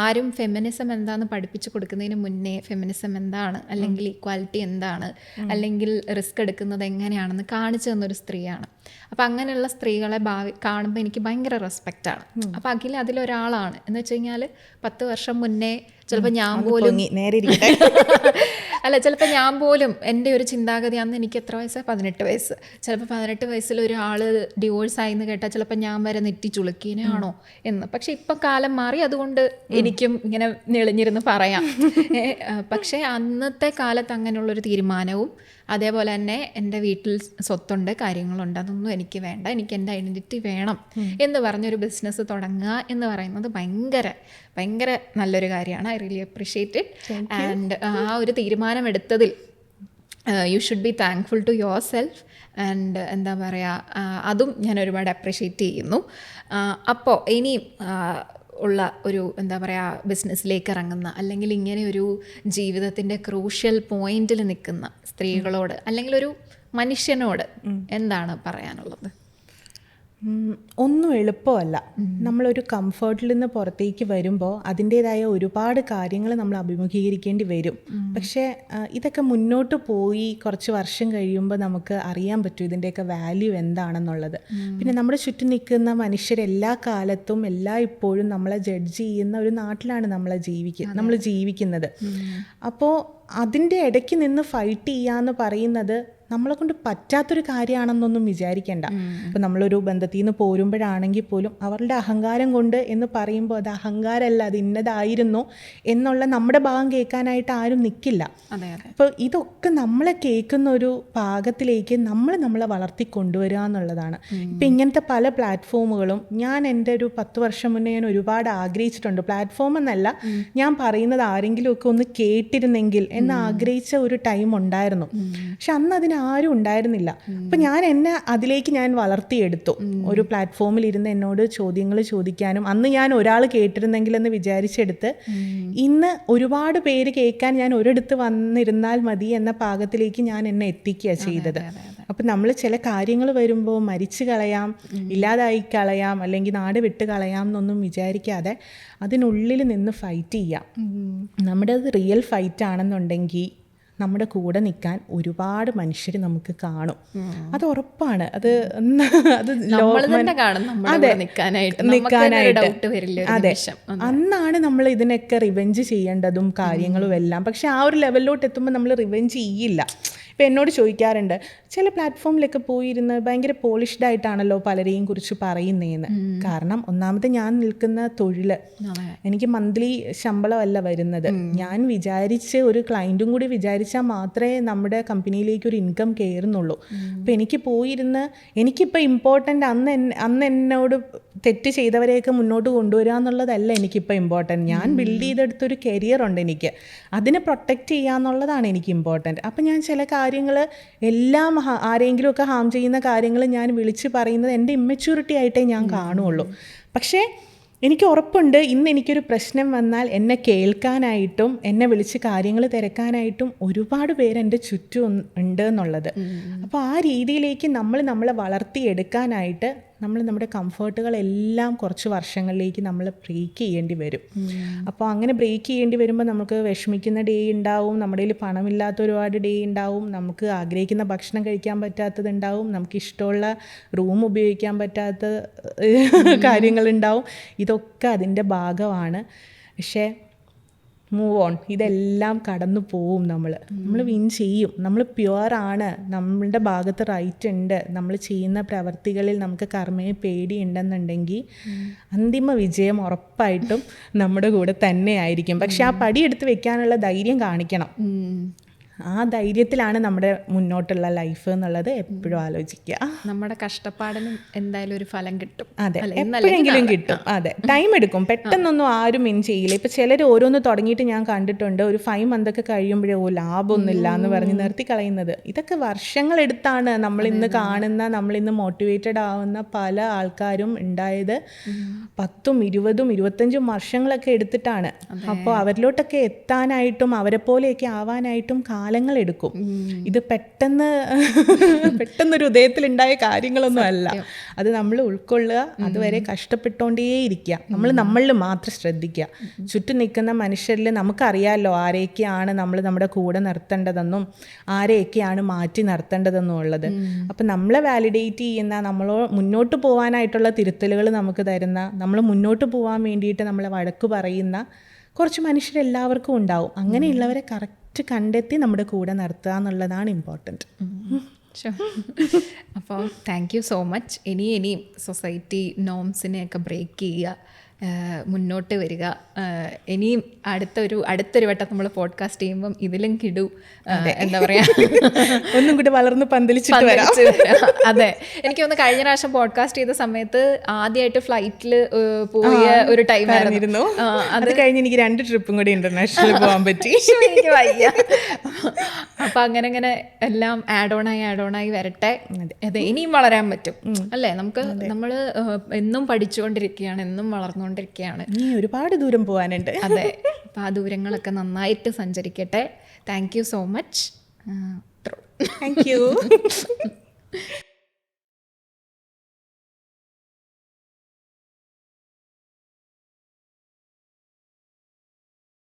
ആരും ഫെമിനിസം എന്താണെന്ന് പഠിപ്പിച്ചു കൊടുക്കുന്നതിന് മുന്നേ ഫെമിനിസം എന്താണ്, അല്ലെങ്കിൽ ഈക്വാലിറ്റി എന്താണ്, അല്ലെങ്കിൽ റിസ്ക് എടുക്കുന്നത് എങ്ങനെയാണെന്ന് കാണിച്ചു തന്നൊരു സ്ത്രീയാണ്. അപ്പം അങ്ങനെയുള്ള സ്ത്രീകളെ കാണുമ്പോൾ എനിക്ക് ഭയങ്കര റെസ്പെക്റ്റാണ്. അപ്പം അഖില അതിലൊരാളാണ്. എന്ന് വെച്ച് കഴിഞ്ഞാൽ 10 വർഷം മുന്നേ ചിലപ്പോൾ ഞാൻ പോലും ചിലപ്പോൾ ഞാൻ പോലും എൻ്റെ ഒരു ചിന്താഗതി, അന്ന് എനിക്ക് എത്ര വയസ്സാണ്, 18 വയസ്സ്. ചിലപ്പോൾ 18 വയസ്സിൽ ഒരാൾ ഡിവോഴ്സ് ആയിന്ന് കേട്ടാൽ ചിലപ്പോൾ ഞാൻ വരെ നെറ്റി ചുളുക്കീനാണോ എന്ന്. പക്ഷെ ഇപ്പം കാലം മാറി, അതുകൊണ്ട് എനിക്കും ഇങ്ങനെ നെളിഞ്ഞിരുന്ന് പറയാം. പക്ഷേ അന്നത്തെ കാലത്ത് അങ്ങനെയുള്ളൊരു തീരുമാനവും, അതേപോലെ തന്നെ എൻ്റെ വീട്ടിൽ സ്വത്തുണ്ട്, കാര്യങ്ങളുണ്ട്, അതൊന്നും എനിക്ക് വേണ്ട, എനിക്ക് എൻ്റെ ഐഡൻറ്റിറ്റി വേണം എന്ന് പറഞ്ഞൊരു ബിസിനസ് തുടങ്ങുക എന്ന് പറയുന്നത് ഭയങ്കര ഭയങ്കര നല്ലൊരു കാര്യമാണ്. I really appreciate it. And ആ ഒരു തീരുമാനം എടുത്തതിൽ you should be thankful to yourself. And എന്താ പറയുക, അതും ഞാൻ ഒരുപാട് അപ്രിഷിയേറ്റ് ചെയ്യുന്നു. അപ്പോൾ ഇനി ഉള്ള ഒരു എന്താ പറയുക ബിസിനസ്സിലേക്ക് ഇറങ്ങുന്ന, അല്ലെങ്കിൽ ഇങ്ങനെ ഒരു ജീവിതത്തിൻ്റെ ക്രൂഷ്യൽ പോയിന്റിൽ നിൽക്കുന്ന സ്ത്രീകളോട്, അല്ലെങ്കിൽ ഒരു മനുഷ്യനോട് എന്താണ് പറയാനുള്ളത്? ഒന്നും എളുപ്പമല്ല. നമ്മളൊരു കംഫർട്ടിൽ നിന്ന് പുറത്തേക്ക് വരുമ്പോൾ അതിൻ്റേതായ ഒരുപാട് കാര്യങ്ങൾ നമ്മൾ അഭിമുഖീകരിക്കേണ്ടി വരും. പക്ഷേ ഇതൊക്കെ മുന്നോട്ട് പോയി കുറച്ച് വർഷം കഴിയുമ്പോൾ നമുക്ക് അറിയാൻ പറ്റും ഇതിൻ്റെയൊക്കെ വാല്യൂ എന്താണെന്നുള്ളത്. പിന്നെ നമ്മുടെ ചുറ്റും നിൽക്കുന്ന മനുഷ്യരെല്ലാ കാലത്തും ഇപ്പോഴും നമ്മളെ ജഡ്ജ് ചെയ്യുന്ന ഒരു നാട്ടിലാണ് നമ്മൾ ജീവിക്കുന്നത്. അപ്പോൾ അതിൻ്റെ ഇടയ്ക്ക് നിന്ന് ഫൈറ്റ് ചെയ്യാന്ന് പറയുന്നത് നമ്മളെ കൊണ്ട് പറ്റാത്തൊരു കാര്യമാണെന്നൊന്നും വിചാരിക്കേണ്ട. ഇപ്പം നമ്മളൊരു ബന്ധത്തിൽ നിന്ന് പോരുമ്പോഴാണെങ്കിൽ പോലും അവരുടെ അഹങ്കാരം കൊണ്ട് എന്ന് പറയുമ്പോൾ അത് അഹങ്കാരമല്ല, അത് ഇന്നതായിരുന്നു എന്നുള്ള നമ്മുടെ ഭാഗം കേൾക്കാനായിട്ട് ആരും നിൽക്കില്ല. അപ്പോൾ ഇതൊക്കെ നമ്മളെ കേൾക്കുന്ന ഒരു പാകത്തിലേക്ക് നമ്മളെ വളർത്തിക്കൊണ്ടുവരിക എന്നുള്ളതാണ്. ഇപ്പം ഇങ്ങനത്തെ പല പ്ലാറ്റ്ഫോമുകളും ഞാൻ എൻ്റെ ഒരു 10 വർഷം മുന്നേ ഞാൻ ഒരുപാട് ആഗ്രഹിച്ചിട്ടുണ്ട്. പ്ലാറ്റ്ഫോം എന്നല്ല, ഞാൻ പറയുന്നത് ആരെങ്കിലുമൊക്കെ ഒന്ന് കേട്ടിരുന്നെങ്കിൽ എന്ന് ആഗ്രഹിച്ച ഒരു ടൈം ഉണ്ടായിരുന്നു. പക്ഷെ അന്ന് അതിന് ആരും ഉണ്ടായിരുന്നില്ല. അപ്പം ഞാൻ എന്നെ അതിലേക്ക് ഞാൻ വളർത്തിയെടുത്തു. ഒരു പ്ലാറ്റ്ഫോമിൽ ഇരുന്ന് എന്നോട് ചോദ്യങ്ങൾ ചോദിക്കാനും, അന്ന് ഞാൻ ഒരാൾ കേട്ടിരുന്നെങ്കിലെന്ന് വിചാരിച്ചെടുത്ത് ഇന്ന് ഒരുപാട് പേര് കേൾക്കാൻ ഞാൻ ഒരിടത്ത് വന്നിരുന്നാൽ മതി എന്ന പാകത്തിലേക്ക് ഞാൻ എന്നെ എത്തിക്കുക ചെയ്തത്. അപ്പം നമ്മൾ ചില കാര്യങ്ങൾ വരുമ്പോൾ മരിച്ചു കളയാം, ഇല്ലാതായി കളയാം, അല്ലെങ്കിൽ നാട് വിട്ട് കളയാം എന്നൊന്നും വിചാരിക്കാതെ അതിനുള്ളിൽ നിന്ന് ഫൈറ്റ് ചെയ്യാം. നമ്മുടെ അത് റിയൽ ഫൈറ്റ് ആണെന്നുണ്ടെങ്കിൽ നമ്മുടെ കൂടെ നിൽക്കാൻ ഒരുപാട് മനുഷ്യർ നമുക്ക് കാണും. അത് ഉറപ്പാണ്. അത് നിൽക്കാനായിട്ട് അതെ, അന്നാണ് നമ്മൾ ഇതിനൊക്കെ റിവെഞ്ച് ചെയ്യേണ്ടതും കാര്യങ്ങളും എല്ലാം. പക്ഷെ ആ ഒരു ലെവലിലോട്ട് എത്തുമ്പോൾ നമ്മൾ റിവെഞ്ച് ചെയ്യില്ല. ഇപ്പം എന്നോട് ചോദിക്കാറുണ്ട്, ചില പ്ലാറ്റ്ഫോമിലൊക്കെ പോയിരുന്ന് ഭയങ്കര പോളിഷ്ഡ് ആയിട്ടാണല്ലോ പലരെയും കുറിച്ച് പറയുന്നതെന്ന്. കാരണം ഒന്നാമത് ഞാൻ നിൽക്കുന്ന തൊഴിൽ, എനിക്ക് മന്ത്ലി ശമ്പളമല്ല വരുന്നത്. ഞാൻ വിചാരിച്ച് ഒരു ക്ലയൻറ്റും കൂടി വിചാരിച്ചാൽ മാത്രമേ നമ്മുടെ കമ്പനിയിലേക്ക് ഒരു ഇൻകം കയറുന്നുള്ളൂ. അപ്പം എനിക്ക് പോയിരുന്ന് എനിക്കിപ്പോൾ ഇമ്പോർട്ടൻ്റ് അന്ന് എന്നോട് തെറ്റ് ചെയ്തവരെയൊക്കെ മുന്നോട്ട് കൊണ്ടുവരിക എന്നുള്ളതല്ല എനിക്കിപ്പോൾ ഇമ്പോർട്ടൻറ്റ്. ഞാൻ ബിൽഡ് ചെയ്തെടുത്തൊരു കരിയറുണ്ട് എനിക്ക്, അതിനെ പ്രൊട്ടക്റ്റ് ചെയ്യുക എന്നുള്ളതാണ് എനിക്ക് ഇമ്പോർട്ടൻറ്റ്. അപ്പം ഞാൻ ചില കാര്യങ്ങൾ എല്ലാം ആരെങ്കിലുമൊക്കെ ഹാം ചെയ്യുന്ന കാര്യങ്ങൾ ഞാൻ വിളിച്ച് പറയുന്നത് എൻ്റെ ഇമ്മച്യൂരിറ്റി ആയിട്ടേ ഞാൻ കാണുള്ളൂ. പക്ഷേ എനിക്ക് ഉറപ്പുണ്ട്, ഇന്ന് എനിക്കൊരു പ്രശ്നം വന്നാൽ എന്നെ കേൾക്കാനായിട്ടും എന്നെ വിളിച്ച് കാര്യങ്ങൾ തിരക്കാനായിട്ടും ഒരുപാട് പേര് എൻ്റെ ചുറ്റും ഉണ്ട് എന്നുള്ളത്. അപ്പോൾ ആ രീതിയിലേക്ക് നമ്മളെ വളർത്തിയെടുക്കാനായിട്ട് നമ്മൾ നമ്മുടെ കംഫർട്ടുകളെല്ലാം കുറച്ച് വർഷങ്ങളിലേക്ക് നമ്മൾ ബ്രേക്ക് ചെയ്യേണ്ടി വരും. അപ്പോൾ അങ്ങനെ ബ്രേക്ക് ചെയ്യേണ്ടി വരുമ്പോൾ നമുക്ക് വിഷമിക്കുന്ന ഡേ ഉണ്ടാവും, നമ്മുടെ കയ്യിൽ പണമില്ലാത്ത ഒരുപാട് ഡേ ഉണ്ടാവും, നമുക്ക് ആഗ്രഹിക്കുന്ന ഭക്ഷണം കഴിക്കാൻ പറ്റാത്തതുണ്ടാവും, നമുക്ക് ഇഷ്ടമുള്ള റൂം ഉപയോഗിക്കാൻ പറ്റാത്ത കാര്യങ്ങളുണ്ടാവും. ഇതൊക്കെ അതിൻ്റെ ഭാഗമാണ്. പക്ഷേ മൂവ് ഓൺ, ഇതെല്ലാം കടന്നു പോവും. നമ്മൾ വിൻ ചെയ്യും. നമ്മൾ പ്യുവറാണ്, നമ്മളുടെ ഭാഗത്ത് റൈറ്റ് ഉണ്ട്, നമ്മൾ ചെയ്യുന്ന പ്രവർത്തികളിൽ നമുക്ക് കർമ്മയെ പേടിയുണ്ടെന്നുണ്ടെങ്കിൽ അന്തിമ വിജയം ഉറപ്പായിട്ടും നമ്മുടെ കൂടെ തന്നെ ആയിരിക്കും. പക്ഷെ ആ പടിയെടുത്ത് വെക്കാനുള്ള ധൈര്യം കാണിക്കണം. ആ ധൈര്യത്തിലാണ് നമ്മുടെ മുന്നോട്ടുള്ള ലൈഫ് എന്നുള്ളത് എപ്പോഴും ആലോചിക്കുക. നമ്മുടെ കഷ്ടപ്പാടിനും എന്തായാലും ഒരു ഫലം കിട്ടും. അതെ, എപ്പോഴെങ്കിലും കിട്ടും. അതെ, ടൈം എടുക്കും. പെട്ടെന്നൊന്നും ആരും വിൻ ചെയ്യില്ല. ഇപ്പം ചിലർ ഓരോന്ന് തുടങ്ങിയിട്ട് ഞാൻ കണ്ടിട്ടുണ്ട്, ഒരു 5 മന്തൊക്കെ കഴിയുമ്പോഴേ ലാഭമൊന്നുമില്ല എന്ന് പറഞ്ഞ് നിർത്തി കളയുന്നത്. ഇതൊക്കെ വർഷങ്ങളെടുത്താണ് നമ്മളിന്ന് കാണുന്ന, നമ്മളിന്ന് മോട്ടിവേറ്റഡ് ആവുന്ന പല ആൾക്കാരും ഉണ്ടായത് 10, 20, 25 വർഷങ്ങളൊക്കെ എടുത്തിട്ടാണ്. അപ്പോൾ അവരിലോട്ടൊക്കെ എത്താനായിട്ടും അവരെ പോലെയൊക്കെ ആവാനായിട്ടും കാലങ്ങളെടുക്കും. ഇത് പെട്ടെന്നൊരു ഉദയത്തിലുണ്ടായ കാര്യങ്ങളൊന്നും അല്ല. അത് നമ്മൾ ഉൾക്കൊള്ളുക, അതുവരെ കഷ്ടപ്പെട്ടുകൊണ്ടേയിരിക്കുക. നമ്മളിൽ മാത്രം ശ്രദ്ധിക്കുക. ചുറ്റും നിൽക്കുന്ന മനുഷ്യരിൽ നമുക്കറിയാമല്ലോ ആരെയൊക്കെയാണ് നമ്മൾ നമ്മുടെ കൂടെ നിർത്തേണ്ടതെന്നും ആരെയൊക്കെയാണ് മാറ്റി നിർത്തേണ്ടതെന്നും ഉള്ളത്. അപ്പം നമ്മളെ വാലിഡേറ്റ് ചെയ്യുന്ന, നമ്മളോ മുന്നോട്ട് പോകാനായിട്ടുള്ള തിരുത്തലുകൾ നമുക്ക് തരുന്ന, നമ്മൾ മുന്നോട്ട് പോകാൻ വേണ്ടിയിട്ട് നമ്മളെ വഴക്ക് പറയുന്ന കുറച്ച് മനുഷ്യരെല്ലാവർക്കും ഉണ്ടാവും. അങ്ങനെയുള്ളവരെ കറക്റ്റ് കണ്ടെത്തി നമ്മുടെ കൂടെ നിർത്തുക എന്നുള്ളതാണ് ഇമ്പോർട്ടൻറ്റ്. അപ്പോൾ താങ്ക് യു സോ മച്ച്. ഇനിയും സൊസൈറ്റി നോംസിനെയൊക്കെ ബ്രേക്ക് ചെയ്യുക, മുന്നോട്ട് വരിക. ഇനിയും അടുത്തൊരു വട്ടം നമ്മൾ പോഡ്കാസ്റ്റ് ചെയ്യുമ്പം ഇതിലും കിടു എന്താ പറയുക, ഒന്നും കൂടി വളർന്ന് പന്തലിച്ചിട്ട് വരാം. അതെ, എനിക്ക് തോന്നുന്നു കഴിഞ്ഞ പ്രാവശ്യം പോഡ്കാസ്റ്റ് ചെയ്ത സമയത്ത് ആദ്യമായിട്ട് ഫ്ലൈറ്റിൽ പോയ ഒരു ടൈം ആയിരുന്നു. അത് കഴിഞ്ഞ് എനിക്ക് 2 ട്രിപ്പും കൂടി ഇന്റർനാഷണൽ പോകാൻ പറ്റി. എനിക്ക് വയ്യ. അപ്പം അങ്ങനെ എല്ലാം ആഡ് ഓൺ ആയി വരട്ടെ. അതെ, ഇനിയും വളരാൻ പറ്റും അല്ലേ? നമ്മൾ എന്നും പഠിച്ചുകൊണ്ടിരിക്കുകയാണ്, എന്നും വളർന്നുകൊണ്ടിരിക്കുകയാണ്. ഇനി ഒരുപാട് ദൂരം പോകാനുണ്ട്. അതെ, അപ്പം ആ ദൂരങ്ങളൊക്കെ നന്നായിട്ട് സഞ്ചരിക്കട്ടെ. Thank you so much. Thank U.